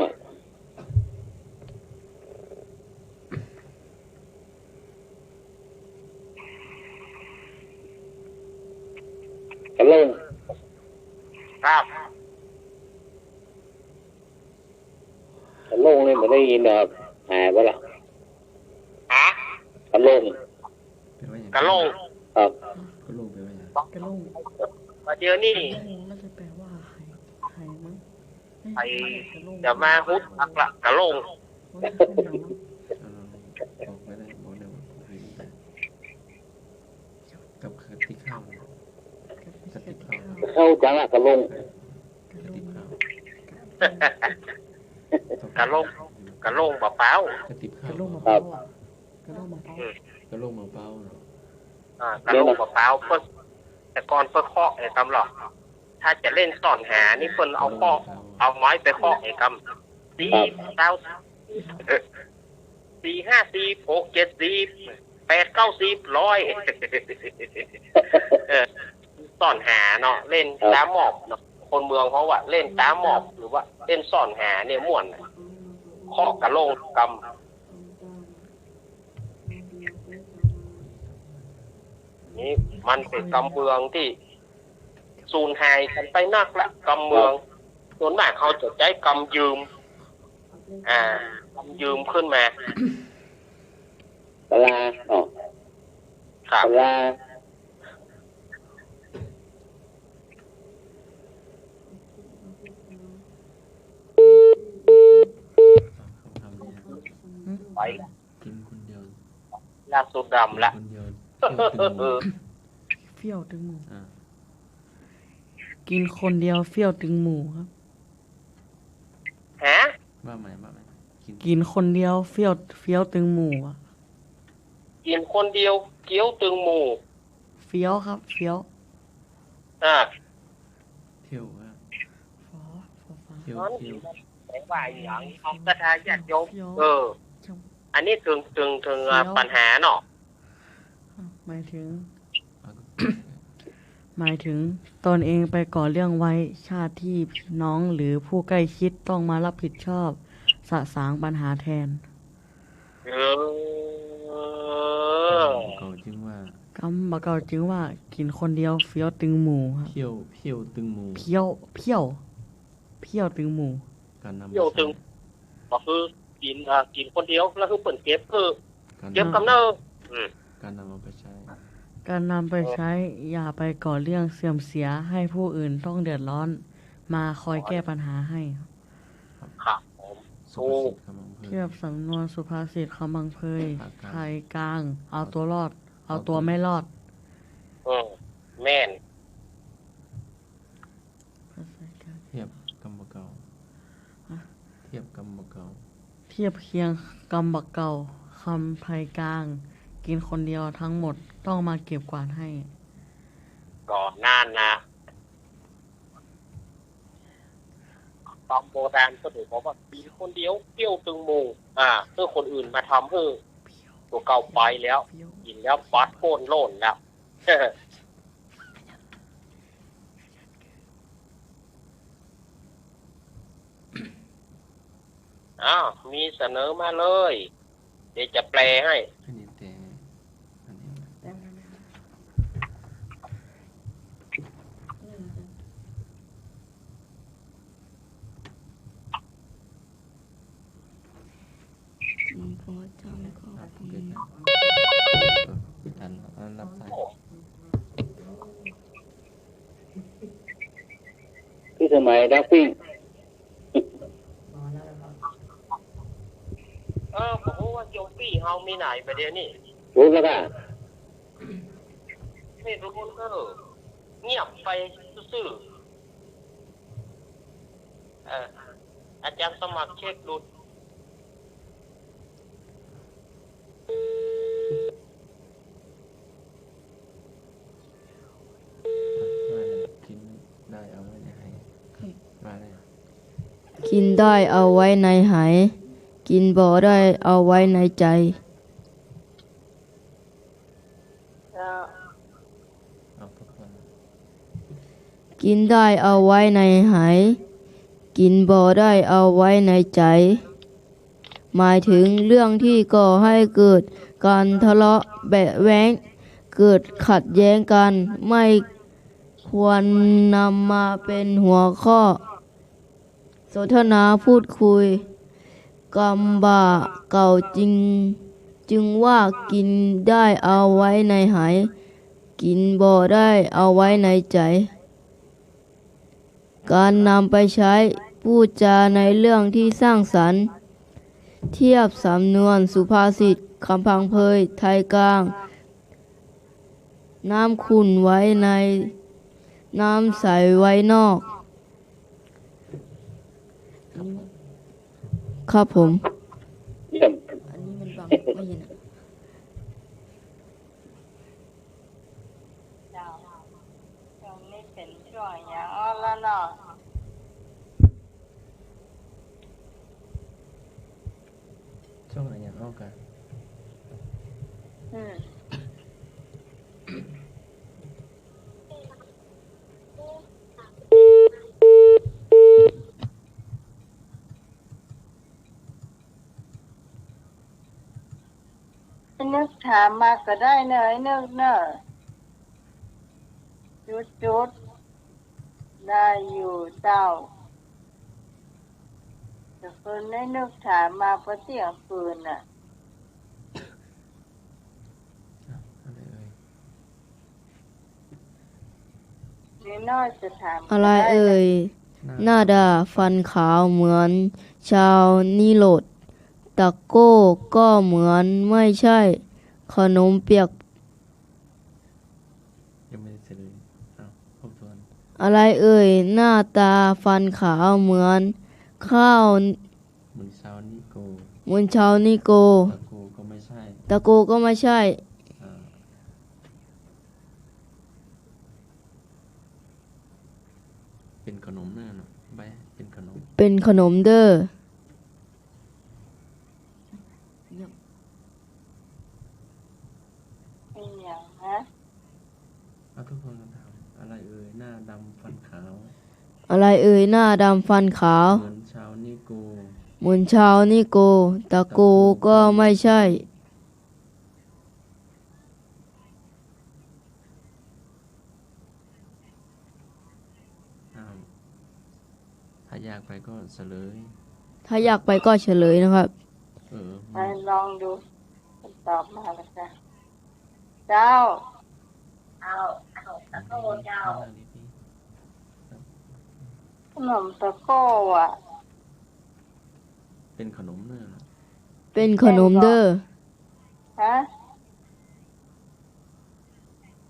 กระโลงครับกระโลงนี่มันได้ยินแบบหายไปละกระโลงครับกระโลงเดี๋ยวนี้น่าจะแปลว่าไข่มั้งไข่จะมาฮุดอักละกระโลง เข้าจังอะกระลง กะโลงกะโลงเปล่าก ระติบข้าว ครับ กระโดดมาเป้า กระโลงมะเป้าเนาะ กะโลงเปล่าเพิ่นแต่ก่อนเพิ่นเคาะไอ้กำหรอกถ้าจะเล่นซ่อนหานี่เพิ่นเอาเคาะเอาไม้ไปเคาะไอ้กำ4 5 4 6 7 4 8 9 10 100ซ่อนหาเนาะเล่นตามหมอบเนาะคนเมืองเขาว่าเล่นตามหมอบหรือว่าเล่นซ่อนหาเนี่ยม่วนเคาะกะโลงกำนี่มันเป็นกำเมืองที่สูญหายกันไปนักละกำเมืองส่วนมากเขาจะใช้กำยืมกำยืมขึ้นมา ปลาอ๋อ ครับ ปลา ทำเนี่ย ไป กินคนเดียว ลากสุดดำละ คนเดียว เฟี้ยวตึงหมู อ่า กินคนเดียวเฟี้ยวตึงหมูครับ ฮะ ว่าไหมกิน กินคนเดียวเฟี้ยวตึงหมูอะ กินคนเดียวเกี้ยวตึงหมู เฟี้ยวครับเฟี้ยว อ่า เที่ยวว่า ฟอฟอฟ้า เที่ยว แสงว่าอย่างของกระทาญาติโยม เฟี้ยว จัง อันนี้ถึง เฟี้ยว ปัญหาเนาะ หมายถึง เอาก็ หมายถึงตนเองไปก่อเรื่องไว้ชาติที่พี่น้องหรือผู้ใกล้ชิดต้องมารับผิดชอบสะสางปัญหาแทน เออ เก่าจึงว่าก ำบะเก่าจึงว่ากินคนเดียวเฟี้ยวตึงหมูครับ เที่ยวตึงหมู เพี้ยวตึงหมู การนำ เกี้ยวตึงก็คือกินคนเดียวแล้วคือเปิ่นเก็บคือ การ เก็บกำเนิด การนำเอาไปใช้ การนำไปใช้อย่าไปก่อเรื่องเสื่อมเสียให้ผู้อื่นต้องเดือดร้อน มาคอยแก้ปัญหาให้ครับ ครับผม สุภาษิตคำอำเภอ เทียบสำนวนสุภาษิตคำบังเพย ภาคกลาง ไทยกลาง เอาตัวรอด เอาตัวไม่รอด แม่น เทียบกำบะเก่าเทียบกำบะเก่า เทียบเคียงกำบักเก่าคำไทยกลาง กินคนเดียวทั้งหมดต้องมาเก็บกวาดให้ ก่อนนานนะตามโบราณก็ถือว่ากินคนเดียวเกี้ยวตึงหมูเพื่อคนอื่นมาทำเพื่อตัวเก่าไปแล้ว กินแล้วปัดโค่นโล่นแล้ว มีเสนอมาเลย เดี๋ยวจะแปลให้ อันนี้แต่อันนี้ พอจำก็ ครับผมเกิดนะอันรับสาย ที่สมัยดักปิ้ง ผมว่าโจปี้เฮามีไหนประเดี๋ยวนี้ รู้แล้วก็ นี่ทุกคนเงียบไปซื่ออาจารย์สมัครเช็คดู กินได้เอาไว้ในไหมาเลย กินได้เอาไว้ในไหกินบ่ได้เอาไว้ในใจ เอาทุกคน กินได้เอาไว้ในไหกินบ่ได้เอาไว้ในใจ หมายถึงเรื่องที่ก่อให้เกิดการทะเลาะแบะแว้งเกิดขัดแย้งกันไม่ควรนำมาเป็นหัวข้อ สนทนาพูดคุยกำบ่าเก่าจึงว่ากินได้เอาไว้ในไหกินบ่ได้เอาไว้ในใจ การนำไปใช้พูดจาในเรื่องที่สร้างสรรค์ เทียบสำนวนสุภาษิตคำพังเพยไทยกลาง น้ำขุ่นไว้ใน น้ำใสไว้นอก ครับผม เยี่ยม อันนี้มันบังไม่เห็นอะ เจ้าช่วงนี้เป็นช่วงอย่างอ้อแล้วเนาะ ช่วงไหนอย่างเอากัน อืมนึกถามมาก็ได้เนยนึกเนอะจุดได้อยู่เจ้าแต่คืนได้นึกถามมาเพราะเที่ยงคืนน่ะ อะไรเอ่ย นี่น้อยจะถาม อะไรเอ่ย หน้าดาฟันขาวเหมือนชาวนิโรธตะโก้ก็เหมือนไม่ใช่ ขนมเปียก ยังไม่ได้เสร็จเลยเอาทบทวน อะไรเอ่ย หน้าตาฟันขาวเหมือนข้าว มือเช้านี่โก เหมือนชาวนิโก ตะโกก็ไม่ใช่ ตะโกก็ไม่ใช่ อ่าเป็นขนมเนี่ยเนาะใบเป็นขนม เป็นขนมเด้อ เป็นอย่างนะ เอาทุกคนคำถามอะไรเอ่ยหน้าดำฟันขาว อะไรเอ่ย หน้าดำฟันขาว เหมือนชาวนิโก เหมือนชาวนิโก ตะโกก็ไม่ใช่ อ้าวถ้าอยากไปก็เฉลย ถ้าอยากไปก็เฉลยนะครับ ไปลองดูตอบมาแล้วจ้ะเจ้า เอาตะโกเจ้า ขนมตะโก้อ่ะ เป็นขนมเนี่ยเนาะ เป็นขนมเด้อ ฮะ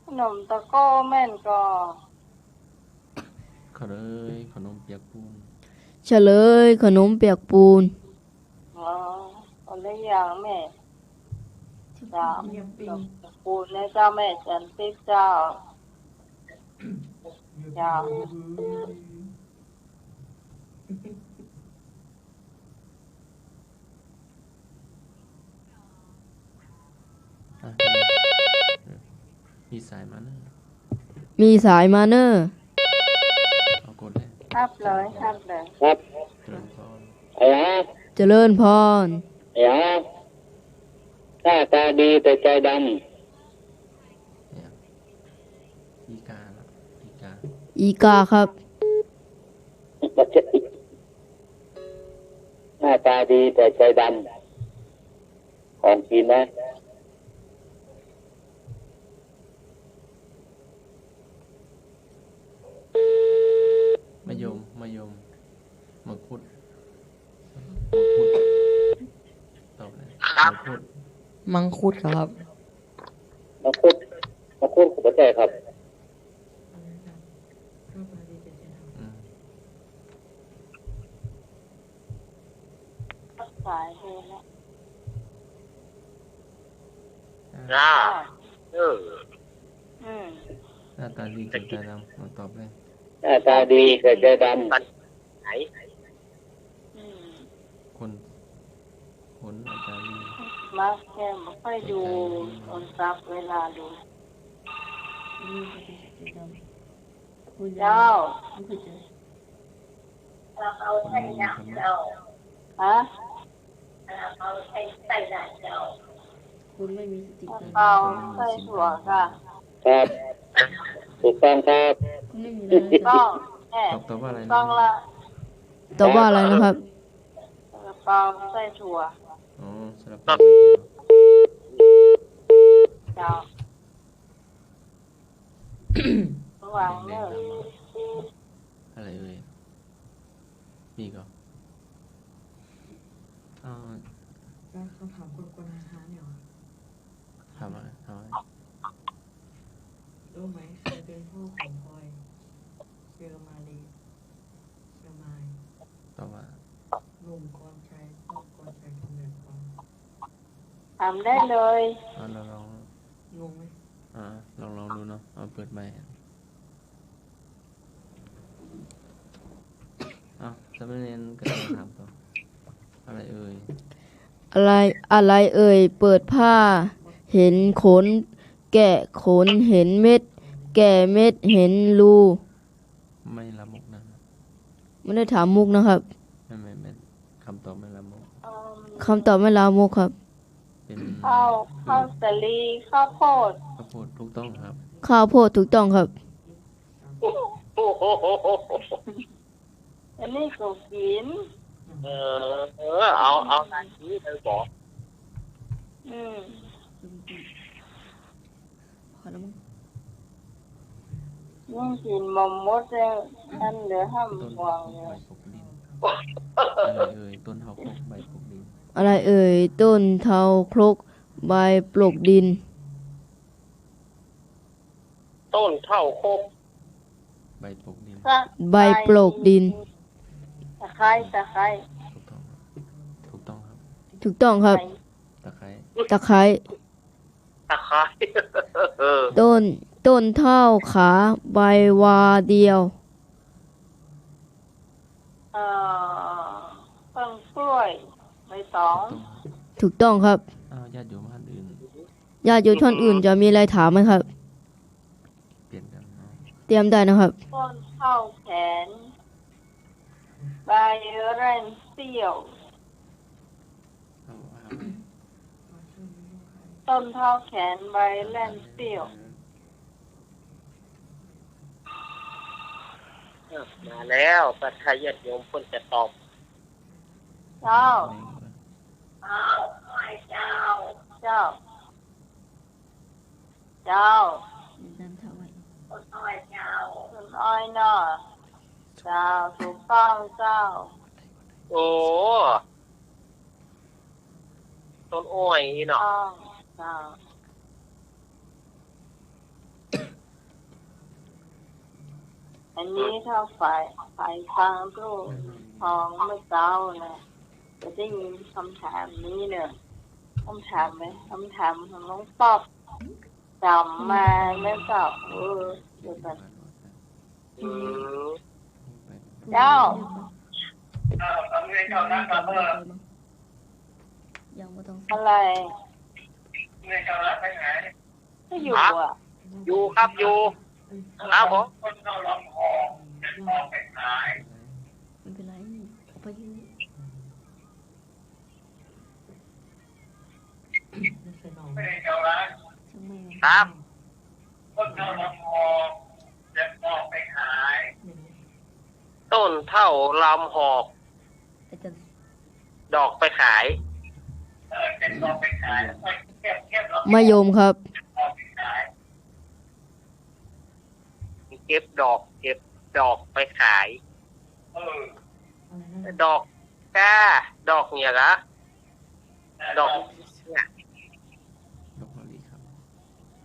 ขนมตะโก้แม่นก็ เขาเลยขนมเปียกปูน เฉลย ขนมเปียกปูน อ๋อคนละอย่างแม่เจ้าขนมตะปูนนะเจ้าแม่จันทิพย์เจ้าเจ้า อ่ะมีสายมาเนอะ มีสายมาเนอร์ เอากดเลย ครับเลยครับเลย ครับ เจริญพร ไอ้ฮะ เจริญพร ไอ้ฮะหน้าตาดีแต่ใจด เนี่ยอีกาละอีกา อีกาครับ ำหน้าตาดีแต่ใจดำของกินนะ มะยมมังคุดตอบเลยมังคุด มังคุดครับ มาคุดกับประเทศครับ อืม สายเลยนะ จ้าอืม หน้าตาดีจิตใจดำมาตอบเลย หน้าตาดีแต่ใจด ไหน คนอาจารย์ดี มาแค่ไม่ค่อยดูโทรศัพท์เวลาดูเจ้า เราเอาใส่ยำเจ้า ฮะ เราเอาใส่หลานเจ้า เปล่าใส่ถั่วค่ะ ำครับถูกต้องครับ ต้องแน่ ตอบว่าอะไรนะ ต้องละ ตอบว่าอะไรนะครับ เปล่าใส่ถั่ว อ๋อสลับ เจ้าระวังเนอะ อะไรเอ่ยมีก็อ๋อ แล้วคำถามกวนๆนะคะเนี่ย ทำอะไร รู้ไหมใครเป็นพ่อของพลอย ทำได้เลย เราลองงงไหมลองดูเนาะเอาเปิดใหม่สามเณรก็จะถามต่ออะไรเอ่ย อะไรเอ่ยเปิดผ้า เห็นขน แกะขนเห็นเม็ด แกะเม็ดเห็นรู ไม่ละมุกนะ ไม่ได้ถามมุกนะครับ ไม่คำตอบไม่ละมุก คำตอบไม่ลามกครับ เป็น ข้าวสาลีข้าวโพด ข้าวโพดถูกต้องครับ ข้าวโพดถูกต้องครับ อันนี้ก็กิน เอาหน้าที่เลยบอก ยังกินมมดแล้วอันเหลือห้าม ต้น วาง ใบ เลย ปกดินอะไรเอ่ยต้นเท้าโคกใบปกดิน อะไรเอ่ยต้นเทาครกใบปลกดิน ต้นเท่าโคก ใบปกดิน ใบปลกดิน ตะไคร้ถูกต้องครับ ถูกต้องครับ ตะไคร้ ตะไคร้ ตะไคร้ ต้นเท่าขาใบวาเดียว ต้นกล้วยใบตอง ถูกต้องครับ ญาติโยมท่านอื่น ญาติโยมท่านอื่นจะมีอะไรถามไหมครับ เปลี่ยนกันเนาะ เตรียมได้นะครับ ต้นเท่าแขนใบเรนเซียวต้นเท่าแขนใบเรนเซียว มาแล้วประทายญาติโยมเพิ่นจะตอบ เจ้า เจ้า เจ้า เจ้า คนน้อยเจ้า ต้นอ้อยนอเจ้าถูกต้องเจ้า โอ้ต้นอ้อยนี่เนาะ ต้องเจ้าอันนี้ถ้าฝ่ายฟังรูปทองเมื่อเช้านะจะได้ยินคำถามนี้เนี่ยคำถามไหมคำถามของน้องป๊อบจำมาแล้วก็เดี๋ยวก่อน อืม เจ้า ทำเงินเขารักกับอะไร เงินเขารักไปไหน ก็อยู่อ่ะ อยู่ครับอยู่ครับผม คนเขาลำหองจะมองไปขาย ไม่เป็นไรเอาไปยืน ไม่ได้เขารัก ครับ คนเขาลำหองจะมองไปขาย ต้นเท่าลำหอก ดอกไปขาย จะมองไปขายเก็บแล้ว มะยมครับ มองไปขาย เก็บดอกไปขาย ดอกก้า ดอกเนี่ยละดอกเนี่ย ดอกมะลิครับ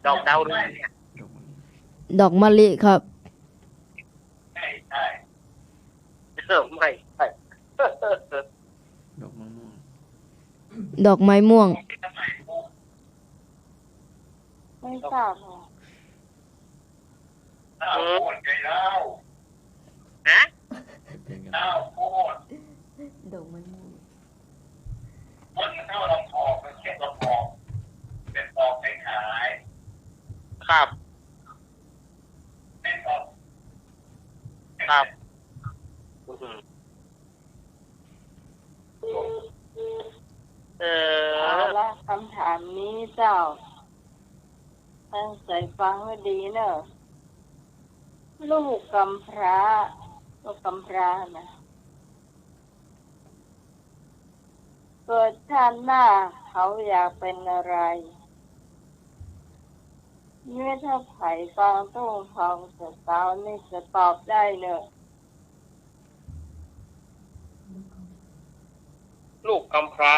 ดอกดาวเรืองเนี่ย ดอกมะลิ ดอกมะลิครับ ใช่ใช่ ไม่ใช่ ดอกมะม่วง ดอกไม้ม่วง ไม่ทราบค่ะ เต้าโคตรใจเล่า ฮะ เปลี่ยนกัน เต้าโคตร ดอกไม้ม่วง คนเข้าลำหองมันเก็บลำหองเป็นมองไปขาย ครับ เป็นมอง ครับอือหือเอาละคำถามนี้เจ้าตั้งใจฟังให้ดีเนอะลูกกำพร้านะเกิดชาติหน้าเขาอยากเป็นอะไรเมื่อถ้าไผ่ฟังตุ้งทองสตาวนี่จะตอบได้เนอะ ลูกกำพร้า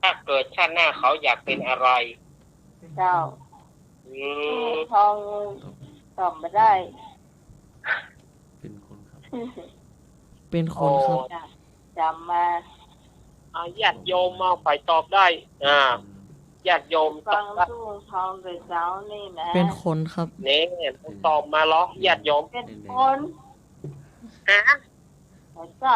ถ้าเกิดชาติหน้าเขาอยากเป็นอะไร เจ้า อืม ทองตอบไม่ได้ เป็นคนครับ เป็นคนครับ จ้ะ จำมา ญาติโยมเอาไปตอบได้ญาติโยม ฟังทุ่งทองแต่เช้านี่นะ เป็นคนครับ นี่ตอบมาล้อญาติโยม เป็นคน ฮะ หัวใจ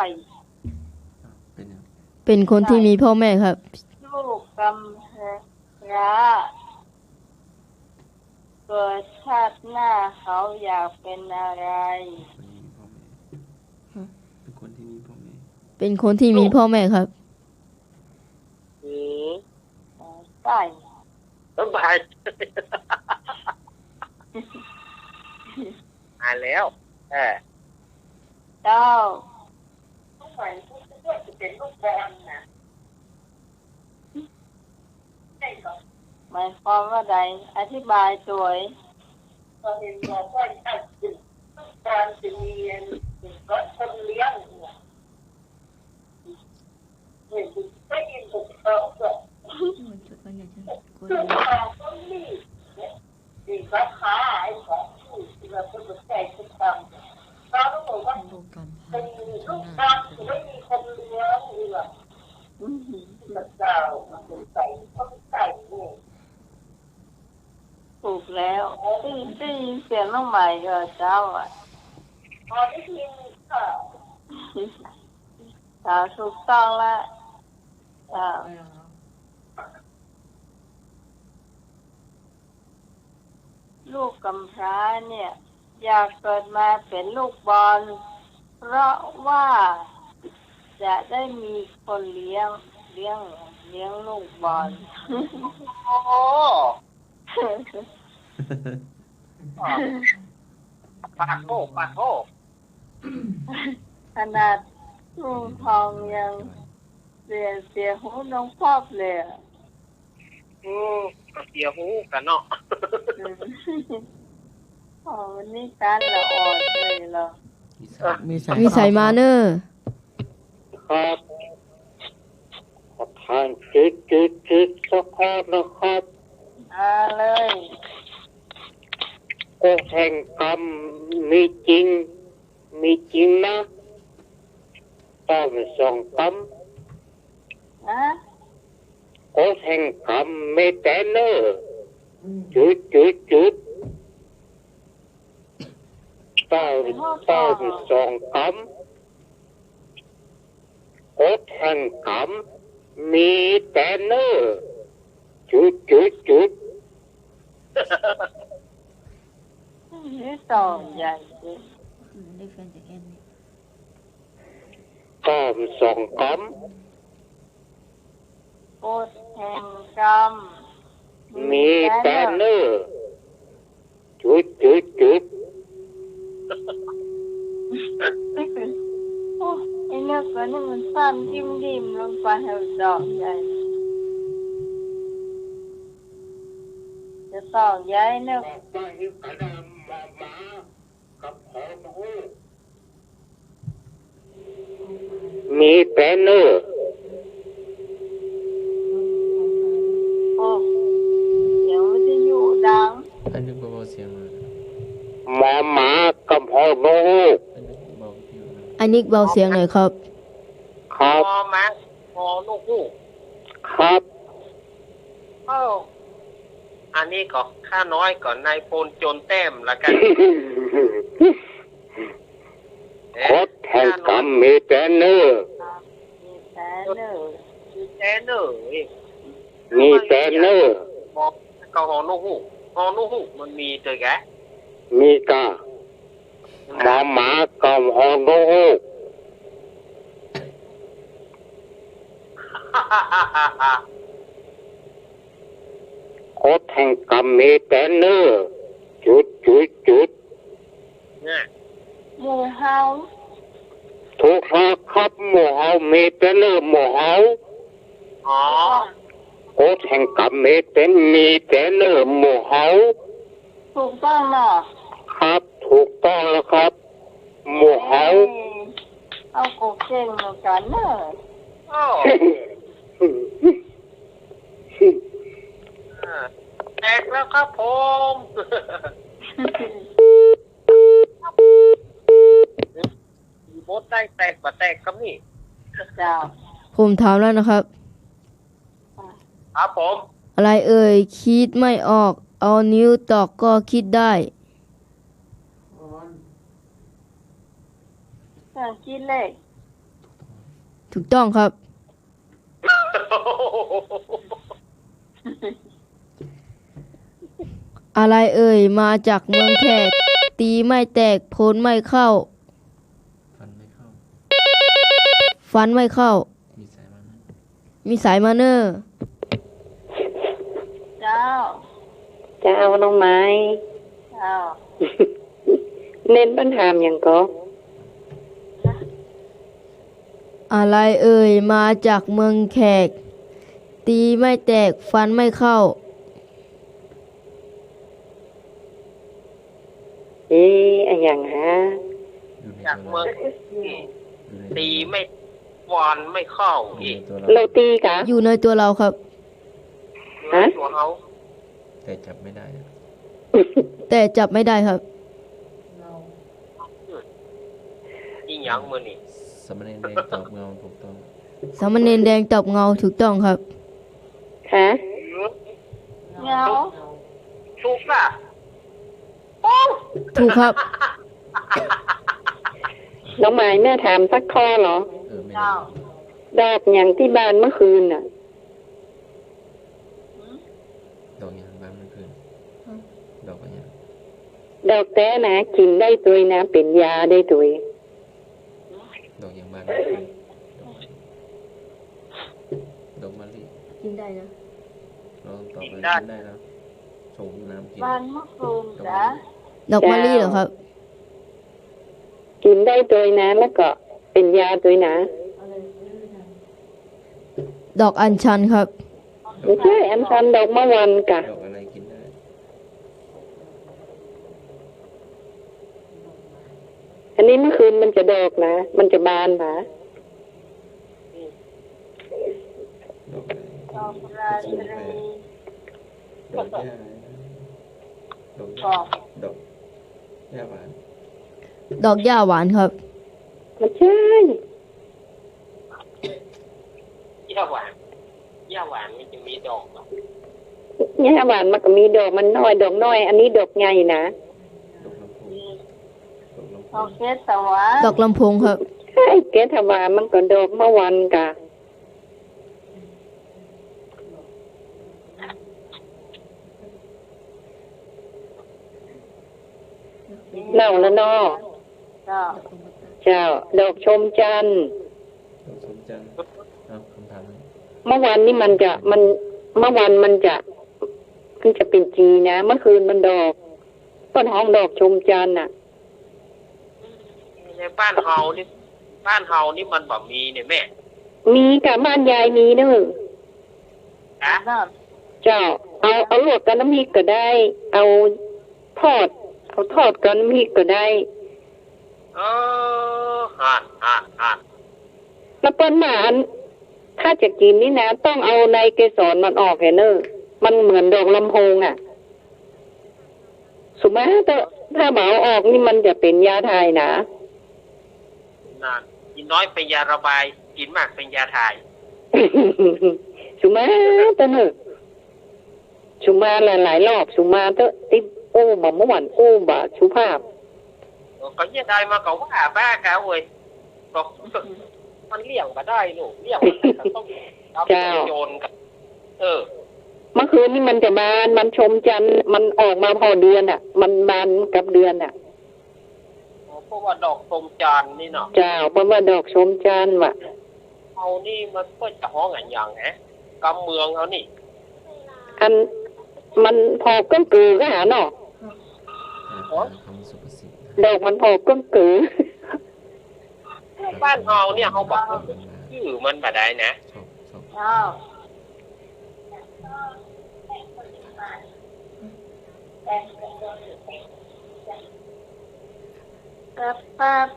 เป็นยัง เป็นคนที่มีพ่อแม่ครับ ลูกกำพร้าเกิดชาติหน้าเขาอยากเป็นอะไร คนที่มีพ่อแม่ เป็นคนที่มีพ่อแม่ครับ อืม ใช่ สบายอ่านแล้วเจ้า ต้องหมายถึงจะเป็นลูกบอลนะใช่ก่อน หมายความว่าใดอธิบายสวย ตอนเรียนบอกว่าการจะเรียนก็คนเลี้ยงเนี่ยไม่ยินถูกเขาก็คือมาต้องมีดีก็ค้าไอ้ของที่เราพูดใจทุกคำเราต้องบอกว่าเป็นลูกบ้านไม่มีคนเลี้ยงหรอกมันเจ้ามันใส่ต้องใส่เนี่ย ถูกแล้วได้ยินเสียงน้องใหม่ก็เจ้าอ่ะ พอได้ยินค่ะ สาวถูกต้องละสาวลูกกำพร้าเนี่ย อยากเกิดมาเป็นลูกบอลเพราะว่าจะได้มีคนเลี้ยงลูกบอล โอ้ปากโก้ ขนาดลุงทองยังเสียหูน้องพอบเลยอะ เสียหูกันเนาะ วันนี้การละอ่อนเลยเหรอ วิสัยมาเนอร์ ครับขอทานจิตสักข้อนะครับ เลย กฎแห่งกรรมมีจริงนะต้องส่งกรรม ฮะ กฎแห่งกรรมไม่แต่เนอจุดต้องส่งกรรมกฎแห่งกรรมมีแต่เนอจุด นี่ต่อใหญ่จริง ต้องส่งกรรม กฎแห่งกรรม มีแต่เนอจุด โอ้ไอ้เนื้อตัวนี่มันสั้นดิ่มลงไปให้ดอกใหญ่จะต่อใหญ่เนื้อ มีแต่เนอ โอ้เดี๋ยวมันจะอยู่ดัง อันนึกเบาๆเสียงมา หมากับพอนู อันนึกเบาเสียงหน่อย อันนี้เบาเสียงหน่อยครับ ครับ พอมาพอลูกหู ครับ อันนี้ก็ค่าน้อยก่อนนายโปนโจนแต้มละกัน กฎแห่งกรรมมีแต่เนอ มีแต่เนื้อ แน่เนอะ มีแต่เนอ บอกก็หอนูหูมันมีเจอแก มีกาหมากับพอนู กฎแห่งกรรมมีแต่เนอจุด เนี่ย หมูเฮา ถูกแล้วครับหมู่เฮามีแต่เนอหมู่เฮา อ๋อก ฎแห่งกรรมมีแต่เนอหมู่เฮา ถูกต้องเนาะ ครับถูกต้องแล้วครับหมู่เฮา เอาโกเก่งเหมือนกันเนอะ อ้าวแตกแล้วครับผมบดได้แตกบ่แตกครับนี่ เจ้า ผมถามแล้วนะครับ ครับผม อะไรเอ่ยคิดไม่ออก เอานิ้วตอกก็คิดได้ เครื่องคิดเลข ถูกต้องครับ อะไรเอ่ยมาจากเมืองแขก ตีไม่แตกโพนไม่เข้า ฟันไม่เข้า ฟันไม่เข้า มีสายมัน มีสายมาเนอร์ เจ้า จะเอาน้องไม้ เจ้า เน้นปัญหาอย่างก็ อะไรเอ่ยมาจากเมืองแขก ตีไม่แตกฟันไม่เข้า อะไรอย่างฮะ อยู่ใน จาก ตัว เมือง อยู่ใน ตีไม่วอนไม่เข้าอีก ตัว เราตีกะ อยู่ในตัวเราครับ ฮะ ตัวเขา แต่จับไม่ได้อะ แต่จับไม่ได้ครับ อีหยังมือนี่ สามเณรแดงตอบเงาถูกต้อง สามเณรแดงตอบเงาถูกต้องครับ ฮะ เงา ถูกป่ะ ถูกครับ น้องไม้แม่ถามสักข้อเหรอ ไม่ได้ เจ้า ดอกอย่างที่บ้านเมื่อคืนน่ะ ดอกยางบานมันคือดอกอะไร ดอกแต้นะกินได้ตัวยนะเป็นยาได้ตัวย ดอกยางบานมันคือดอกมะลิ กินได้นะ เราตอบไปกินได้แล้วส่งน้ำกิน บ้านมะกรูดจ้า ดอกมะลิเหรอครับ กินได้ตัวยนะแล้วก็เป็นยาตัวยนะ ดอกอัญชันครับ ไม่ใช่อันชันดอกมะวันกะ ดอกอะไรกินได้ อันนี้เมื่อคืนมันจะดอกนะ มันจะบานนะ ดอกอะไร ดอกราตรี ดอกหญ้าดอกห ก ญ้า อก ดอกหญ้าหวาน ดอกหญ้าหวานครับ ไม่ใช่ ย่าหวานย่าหวานมันจะมีดอกเหรอ เนี่ยหวานมันก็มีดอกมันน้อยดอกน้อย อันนี้ดอกใหญ่นะ ดอกลำโพงดอกลำโพ ดอง กเกสวรร ดอกลำโพงครับ ใช่เกศวามันก็ดอกมะวันกะเล่าแล้วเนาะ เจ้า เจ้า ดอกชมจันทร์ ดอกสมจันทร์เอาคำถามนี้ เมื่อวานนี้มันจะเมื่อวันมันจะเป็นจีนะเมื่อคืนมันดอกต้นห้องดอกชมจันทร์น่ะ ในบ้านเฮานี่มันแบบมีเนี่ยแม่ มีกับบ้านยายมีเนอะ นะ น้ เจ้า เอาลวกกับน้ำพริกก็ได้ เอาทอดกับน้ำพริกก็ได้ ห่าน แล้วเปิ้นหมาถ้าจะกินนี่นะต้องเอาในเกสรมันออกเห็นเนอะมันเหมือนดอกลำโพงอ่ะสุมาถ้าเบาออกนี่มันจะเป็นยาไทยนะ นั่นกินน้อยเป็นยาระบาย กินมากเป็นยาถ่าย สุมาตะเนอะสุมาหลายๆรอบสุมาเตอะติโอ้มาเมื่อวานโอ้บะสุภาพ có như đây mà cậu có ba cả rồi cònมันเลี้ยงมาได้ลูกเลี้ยงมันต้องโยนกับเมื่อคืนนี่มันจะบานมันชมจันทร์มันออกมาพอเดือนอ่ะ มันบานกับเดือนอ่ะ เพราะว่าดอกชมจันทร์นี่เนาะ เจ้าเพราะว่าดอกชมจันทร์ว่ะ เอานี่มันก็จะห้องอย่างไงกำเมืองเขานี่ อันมันพอก้งกือก็หาเนาะ คำสุภาษิต ดอกมันพอก้งกือ บ้านเราเนี่ยเขาบอกชื่อมันแบบใดนะ ำเจ้า แป๊บแป๊บ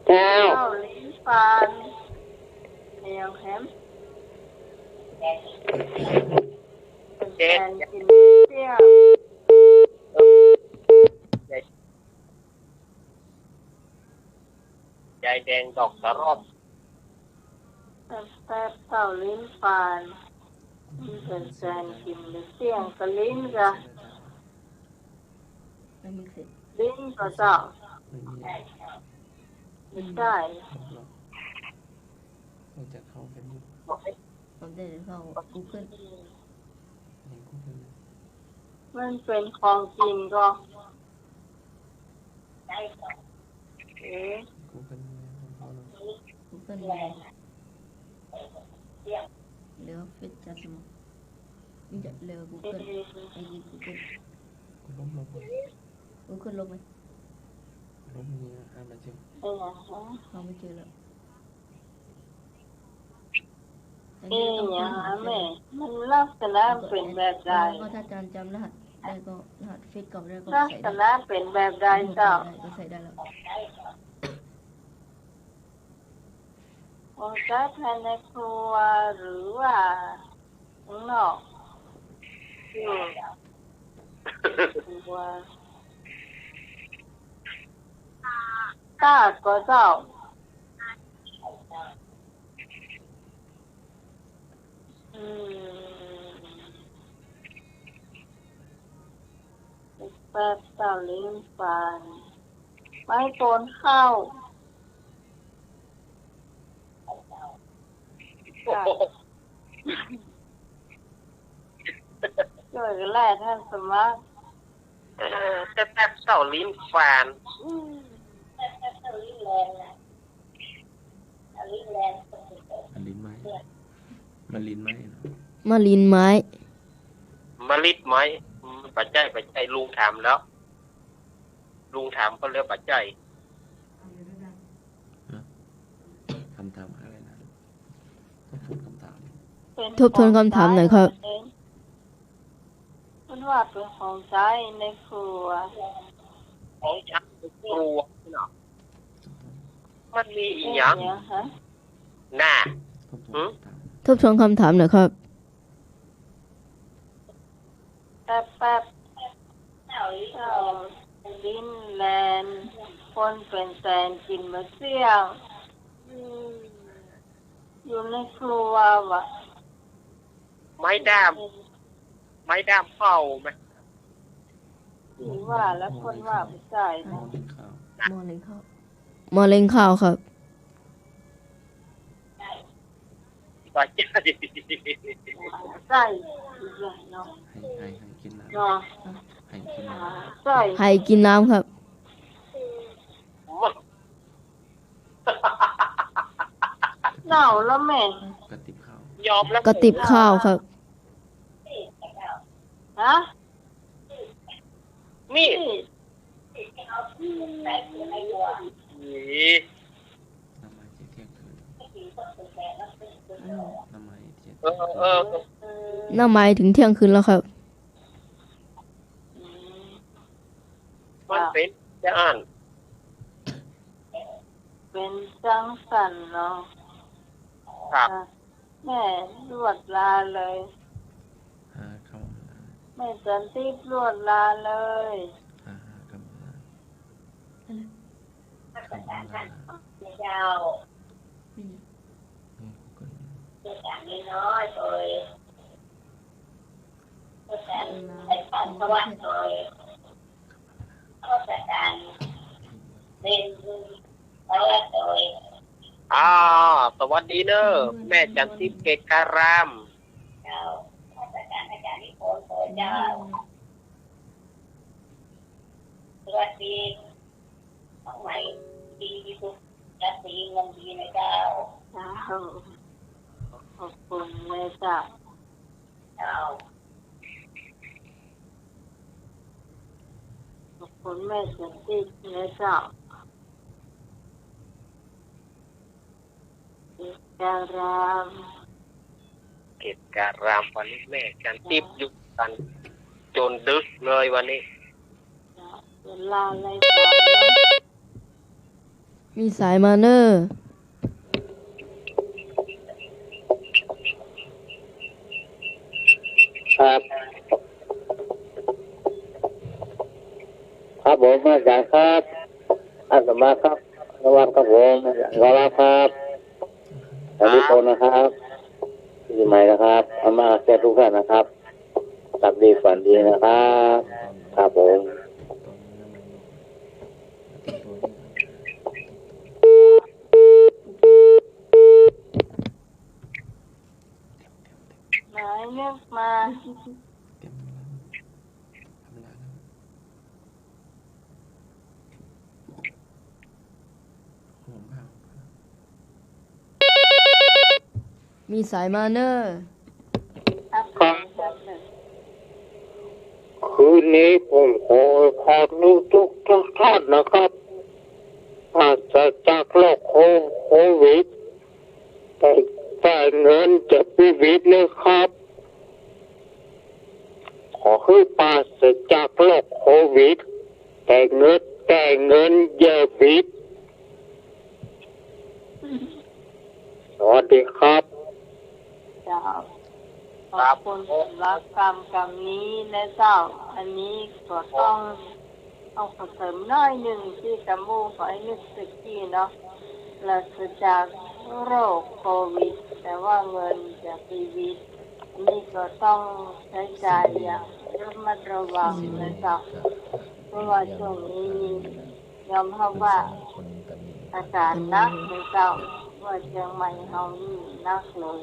เจ้า เจ้าลิ้นฟันเดียวแฮม เจ็ด กินเปรี้ยว ยายแดงดอกสะรอบ แป๊บเต่าลิ้นปานมันเป็นแซนกินหรือเสียงกับลิ้นกะลิ้นก็เจ้าไม่ได้ เราจะเข้าเป็นยุค ผมได้เข้า Google มันเป็นของกินก็Google เดี๋ยวฟิตจัดมาจะเร็ว Google ไอ้ Google ล้มลงไป Google ลงไหม ล้มนี้ห้ามมาเจอ เราไม่เจอแล้ว เนี่ยแม่มันลักษณะเป็นแบบใด ก็ถ้าอาจารย์จำรหัสได้ก็รหัสฟิตกับได้ก็ ลัก ใส่ ษ ได้ ณะเป็นแบบใดเจ้า ก็ใส่ได้แล้ว โอ้ใช้ภายในครัวหรือว่าข้างนอกครัวตาก็เจ้าแป๊บเต่าลิ้นปานไม้โกนข้าวช่วยกันแล่ท่านสมัคร แต่แป๊บเต่าลิ้นฟาน มันลิ้นไม้มันลิ้นไม้เนาะ มาลินไม้ มะลิดไหมปัจจัยลุงถามแล้ว ลุงถามก็เรียกปัจจัย คำถามอะไรนะต้องพูดคำถาม ทบทวนคำถามหน่อยครับ มันว่าเป็นของใช้ในครัว ของชักครัวเนาะมันมีอีหยัง ฮะ หน้า ทบทวนคำถาม ทบทวนคำถามหน่อยครับ แป๊บเต่าลิ้นแลนคนเป็นแสนกินมาเสี่ยงอยู่ในครัววะ ไม้ด้ามเฝ้าไหม หรือว่าแล้วคนว่าไม่ใช่นะ มอเล็งข้าว มอเล็งข้าวครับ ปัจจัย ใช่เนาะ ให้กินน้ำ เนาะ ให้กินน้ ใช่ ให้กินน้ำครับ เน่าแล้วแม่ ำกระติบข้าวย อมแล้ว กระติบข้าวครับ ฮะ นี่ น้ำไม้เที่ยงคืนน้ำไม้เที่ยง หน้าไม้ถึงเที่ยงคืนแล้วครับ มันเป็นจะอ่าน เป็นจังสันเนาะ ครับ แม่รวดลาเลย เข้ามา แม่จันทิพย์รวดลาเลย เข้ามา เจ้า คน ตัวจานน้อยๆตัวจานไอ้ปันสวัสดิ์ตัวตัวจานเป็นสวัสดิ์ตัว สวัสดีเนอะแม่จันทิพย์เกตการาม เจ้าตัวจานอาจารย์นิพนธ์ตัวเจ้าสวัสดีต้องใหม่ดีที่สุดจะสีเงินดีนะเจ้า ขอบคุณแม่จ้ะ เจ้า ขอบคุณแม่จันทิพย์แม่จ้ะการาม เกตการามวันนี้แม่จันทิพย์อยู่กัน จนดึกเลยวันนี้ เวลาอะไรจ้ะ มีสายมาเนอร์ ครับ ครับผมอาจารย์ครับอาตมาครับระวังครับผมรอรับครับ สวัสดีคนนะครับปีใหม่นะครับอาม่าแซ่ทุกท่านนะครับหลับดีฝันดีนะครับครับผม หมายเลขมา มีสายมาเนอร์ คืนนี้ผมขอขอบทุกท่านนะครับปราศจากโรคโควิดแต่เงินจะชีวิตนะครับขอให้ปราศจากโรคโควิดแต่เงินอย่าวิดสวัสดีครับ เจ้าขอบคุณสำหรับกรรมนี้นะเจ้าอันนี้ก็ต้องเสริมน้อยหนึ่งที่กำมูขอให้นึกสึกที่เนาะปราศจากโรคโควิดแต่ว่าเงินจากชีวิตนี่ก็ต้องใช้จ่ายอย่างระมัดระวังนะเจ้าเพราะว่าช่วงนี้ยอมรับว่าอากาศหนักนะเจ้าว่าเชียงใหม่เฮานี่หนักเลย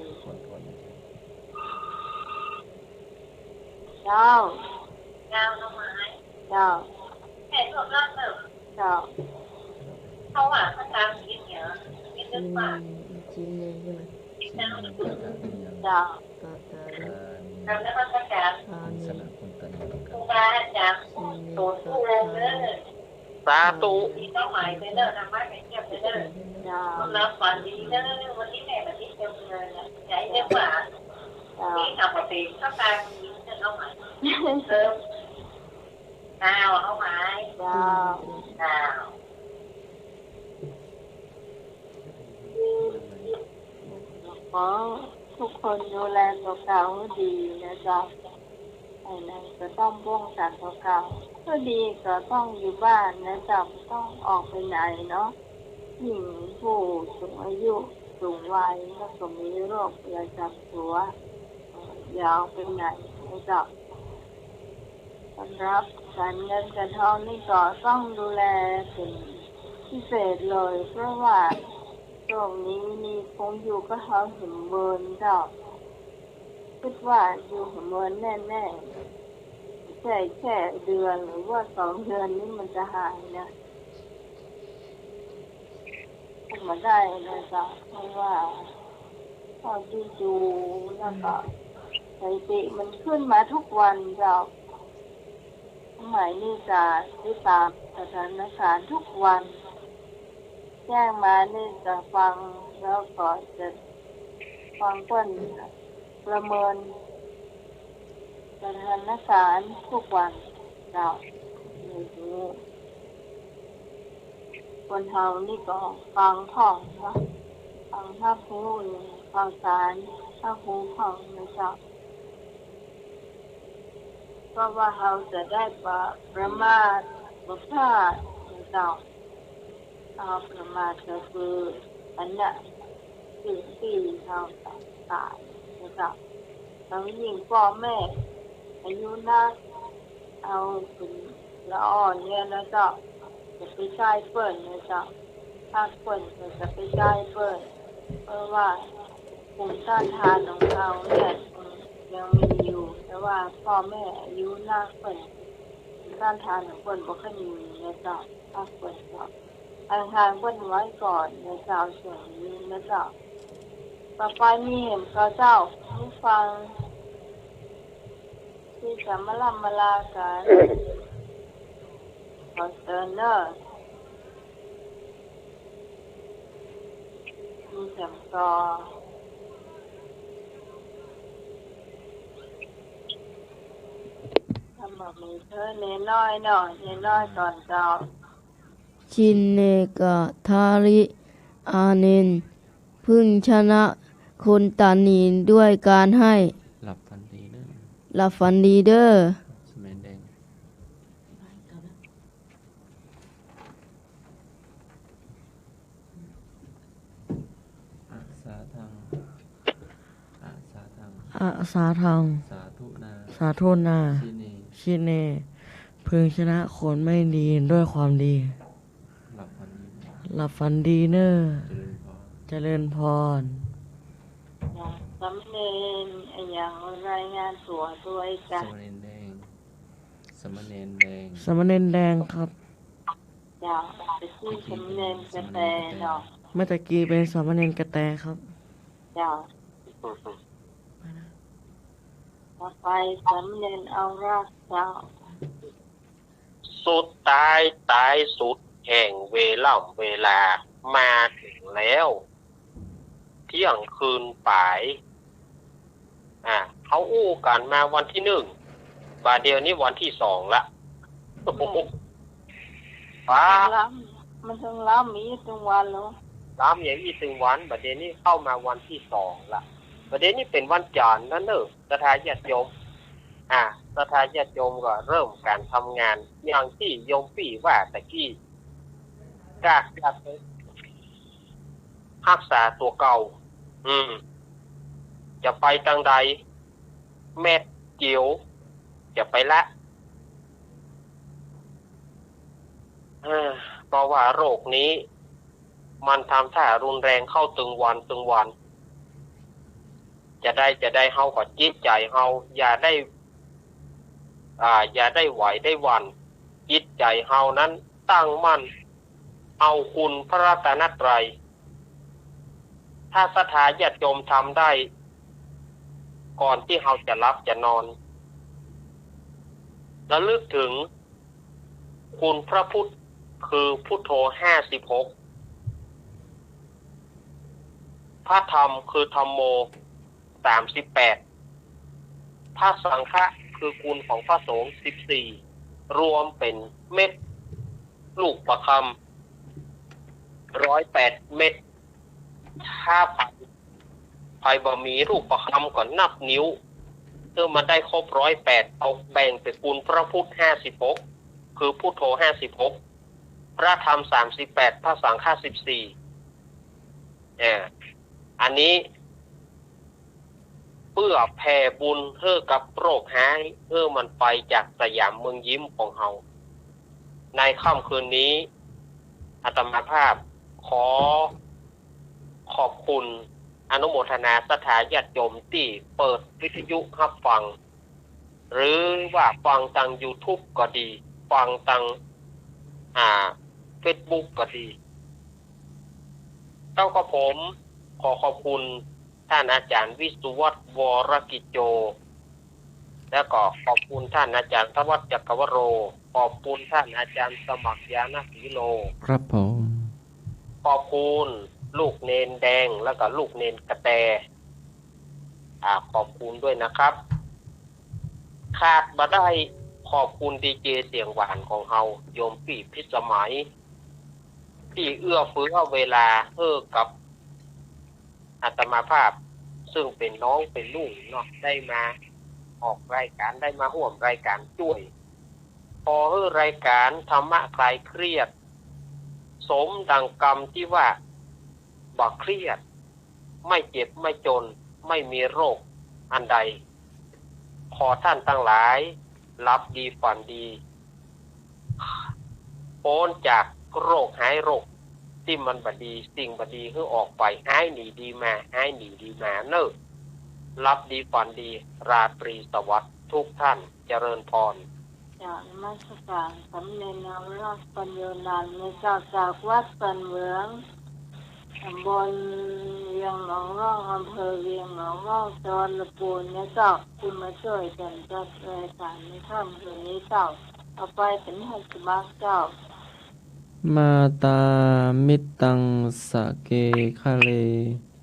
เจ้า ดาวน้ำไม้ เจ้า แค่ตัวล่างเติม เจ้า เขาหวานภาษาอังกฤษเนี่ยมีเรื่องว่า จีนเลยใช่ไหม เจ้า ทำแล้วมันก็จะครูบาอาจารย์ตัวสู้ลงเลย สาธุ มีเป้าหมายไปเด้อนำมาไปเทียบไปเด้อ เจ้า คนรับฝันดีเด้อวันนี้แม่วันนี้เต็มเลยนะใจเรียกว่า เจ้า นี่ทำปกติถ้าการมีเงินเอาหมายเติมดาวเอาหมาย เจ้า ดาว ขอทุกคนดูแลตัวเก่าให้ดีนะเจ้าไอ้นั่นก็ต้องป้องกันตัวเก่าก็ดีก็ต้องอยู่บ้านนะเจ้าไม่ต้องออกไปไหนเนาะหญิงผู้สูงอายุสูงวัยแล้วก็มีโรคประจำตัวอยาวไปไหนนะเจ้าสำหรับการเงินการทองนี่ก็ต้องดูแลเป็นพิเศษเลยเพราะว่าช่วงนี้มีคงอยู่ก็เขาเห็นเมินเจ้าคิดว่าอยู่เห็นเมินแน่ๆแค่เดือนหรือว่า2 เดือนนี้มันจะหายนะขึ้นมาได้นะเจ้าเพราะว่าพอดูแล้วก็สถิติมันขึ้นมาทุกวันเจ้าสมัยนี้จะได้ตามสถานการณ์ทุกวันแจ้งมานี่จะฟังแล้วก็จะฟังเพิ่นประเมินสถานการณ์ทุกวันเรานี่คนเฮานี่ก็ฟังพ่องเนาะฟังท่าพูดฟังสารท่าพูพ่องนะเจ้าเพราะว่าเราจะได้ประมาทบ่พลาดนะเจ้าประมาทก็คืออันน่ะสิ่งที่เราตายนะครับแล้วยิ่งพ่อแม่อายุนักเอาถึงละอ่อนเนี่ยนะเจ้าจะไปใช้เปิ่นนะเจ้าถ้าเปิ่นก็จะไปใช้เปิ่นเพราะว่าภูมิต้านทานของเราเนี่ยยังมีอยู่แต่ว่าพ่อแม่อายุนักเปิ่นภูมิต้านทานของเปิ่นบ่ค่อยมีนะเจ้าถ้าเปิ่นก็ทางเพิ่นไว้ก่อนในเจ้าส่วนนี้นะเจ้าต่อไปนี่ก็เจ้าผู้ฟังที่จะมาล่ำมาลากันขอเชิญเนอะมีเสียงต่อทำแบบนี้เธอเน้น้อยหน่อยเน้น้อยก่อนเจ้าชินเนกะทาริอาเนนพึ่งชนะคนตานีด้วยการให้ หลับฝันดีเด้อ หลับฝันดีเด้อ สมัยแดงรักษาทาง อาสาทัง สาธุนา สาธุนา ชิเน ชิเน พึงชนะคนไม่ดีด้วยความดี หลับฝันดี หลับฝันดีเนอ เจริญพร เจริญพร สำเร็จอย่างรายงานตัวด้วยจ้ะ สมณเณรแดงสมณเณรแดง สมณเณรแดงครับ จ้ะไปที่สำเร็จกระแตเนาะ เมื่อตะกี้เป็นสมณเณรกระแตครับ จ้ะต่อไปสำเร็จเอารักเจ้า สุดตายสุดแห่งเวลามาถึงแล้วเที่ยงคืนป่ายเขาอู้กันมาวันที่1บาดเดียวนี้วันที่2ละป้า มันถึงล้ำมีถึงวันแล้ว ล้ำอย่างอีถึงวันบาดเดียวนี้เข้ามาวันที่2ละบาดเดียวนี้เป็นวันจันทร์นั่นเนอะศรัทธาญาติโยมศรัทธาญาติโยมก็เริ่มการทำงานอย่างที่โยมปี่ว่าตะกี้กล้ารักษาตัวเก่าจะไปทางใดแม่เจียวจะไปละเพราะว่าโรคนี้มันทำท่ารุนแรงเข้าตึงวันจะได้เฮาก็จิตใจเฮาอย่าได้ไหวได้วันจิตใจเฮานั้นตั้งมั่นเอาคุณพระรัตนตรัยถ้าศรัทธาญาติโยมทำได้ก่อนที่เฮาจะหลับจะนอนระลึกถึงคุณพระพุทธคือพุทโธ56พระธรรมคือธัมโม38พระสังฆะคือคุณของพระสงฆ์14รวมเป็นเม็ดลูกประคำ108เม็ดถ้าไผ่บะหมี่ลูกประคำก่อนนับนิ้วเมื่อมันได้ครบ108เอาแบ่งเป็นคุณพระพุทธ56คือพุทโธ56พระธรรม38พระสังฆะ14อันนี้เพื่อแผ่บุญเพื่อกับโรคหายเพื่อมันไปจากสยามเมืองยิ้มของเฮาในค่ำคืนนี้อาตมาภาพขอขอบคุณอนุโมทนาศรัทธาญาติโยมที่เปิดวิทยุรับฟังหรือว่าฟังทาง YouTube ก็ดีฟังทางFacebook ก็ดีเจ้าก็ผมขอขอบคุณท่านอาจารย์วิสุวัฒน์วรกิจโจแล้วก็ขอบคุณท่านอาจารย์ธวัชจักรวโรขอบคุณท่านอาจารย์สมัครยานศรีโลครับผมขอบคุณลูกเนนแดงแล้วก็ลูกเนนกระแตขอบคุณด้วยนะครับขาดมาได้ขอบคุณดีเจเสียงหวานของเฮาโยมปี่พิสมัยที่เอื้อเฟื้อเวลากับอาตมาภาพซึ่งเป็นน้องเป็นลูกเนาะได้มาออกรายการได้มาร่วมรายการช่วยพอรายการธรรมะคลายเครียดสมดังกรรมที่ว่าบ่เครียดไม่เจ็บไม่จนไม่มีโรคอันใดขอท่านทั้งหลายรับดีฝันดีพ้นจากโรคหายโรคที่มันบดีสิ่งบดีให้ออกไปหายหนีดีมาหายหนีดีมาเนอะรับดีฝันดีราตรีสวัสดิ์ทุกท่านเจริญพรจากนมัสการสำเร็จนามราชปัญโยนันท์ในจากวัดสันเหมืองตำบลเวียงหนองร่องอำเภอเวียงหนองร่องจังหวัดลำพูนเนี่ยเจ้าคุณมาช่วยกันจัดรายการในค่ำคืนนี้เจ้าเอาไปเป็นให้สมัครเจ้ามาตามิตตังสะเกคะเล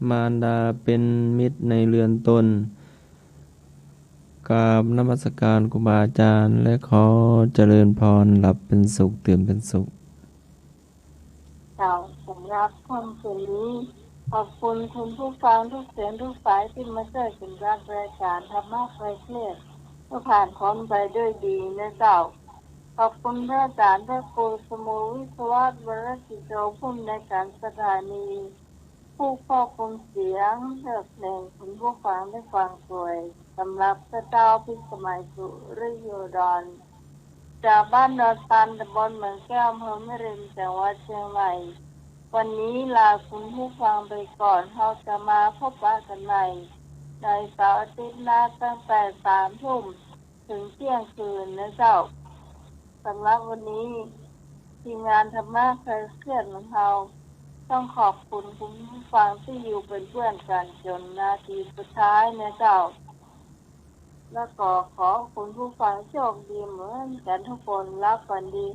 มารดาเป็นมิตรในเรือนตนกราบนมัสการครูบาอาจารย์และขอเจริญพรหลับเป็นสุขตื่นเป็นสุขเจ้าสำหรับค่ำคืนนี้ขอบคุณคุณผู้ฟังทุกเสียงทุกสายที่มาช่วยกันจัดรายการธรรมะคลายเครียดก็ผ่านพ้นไปด้วยดีนะเจ้าขอบคุณพระอาจารย์พระครูสมุวิศวะวรกิจโจผู้ในการสถานี ผู้ควบคุมเสียงเลือกเพลงคุณผู้ฟังได้ฟังสวยสำหรับพระเจ้าพิสมัยสุริโยดรจากบ้านดอนตันตำบลเมืองแก้วอำเภอแม่ริมจังหวัดเชียงใหม่วันนี้ลาคุณผู้ฟังไปก่อนเราจะมาพบปะกันใหม่ในเสาร์อาทิตย์หน้าตั้งแต่3 ทุ่มถึงเที่ยงคืนนะเจ้าสำหรับวันนี้ทีมงานธรรมะเคยเคลื่อนของเราต้องขอบคุณคุณผู้ฟังที่อยู่เป็นเพื่อนกันจนนาทีสุดท้ายนะเจ้าและขอคุณผู้ฟังโชคดีเหมือนกันทุกคนรับฝันดี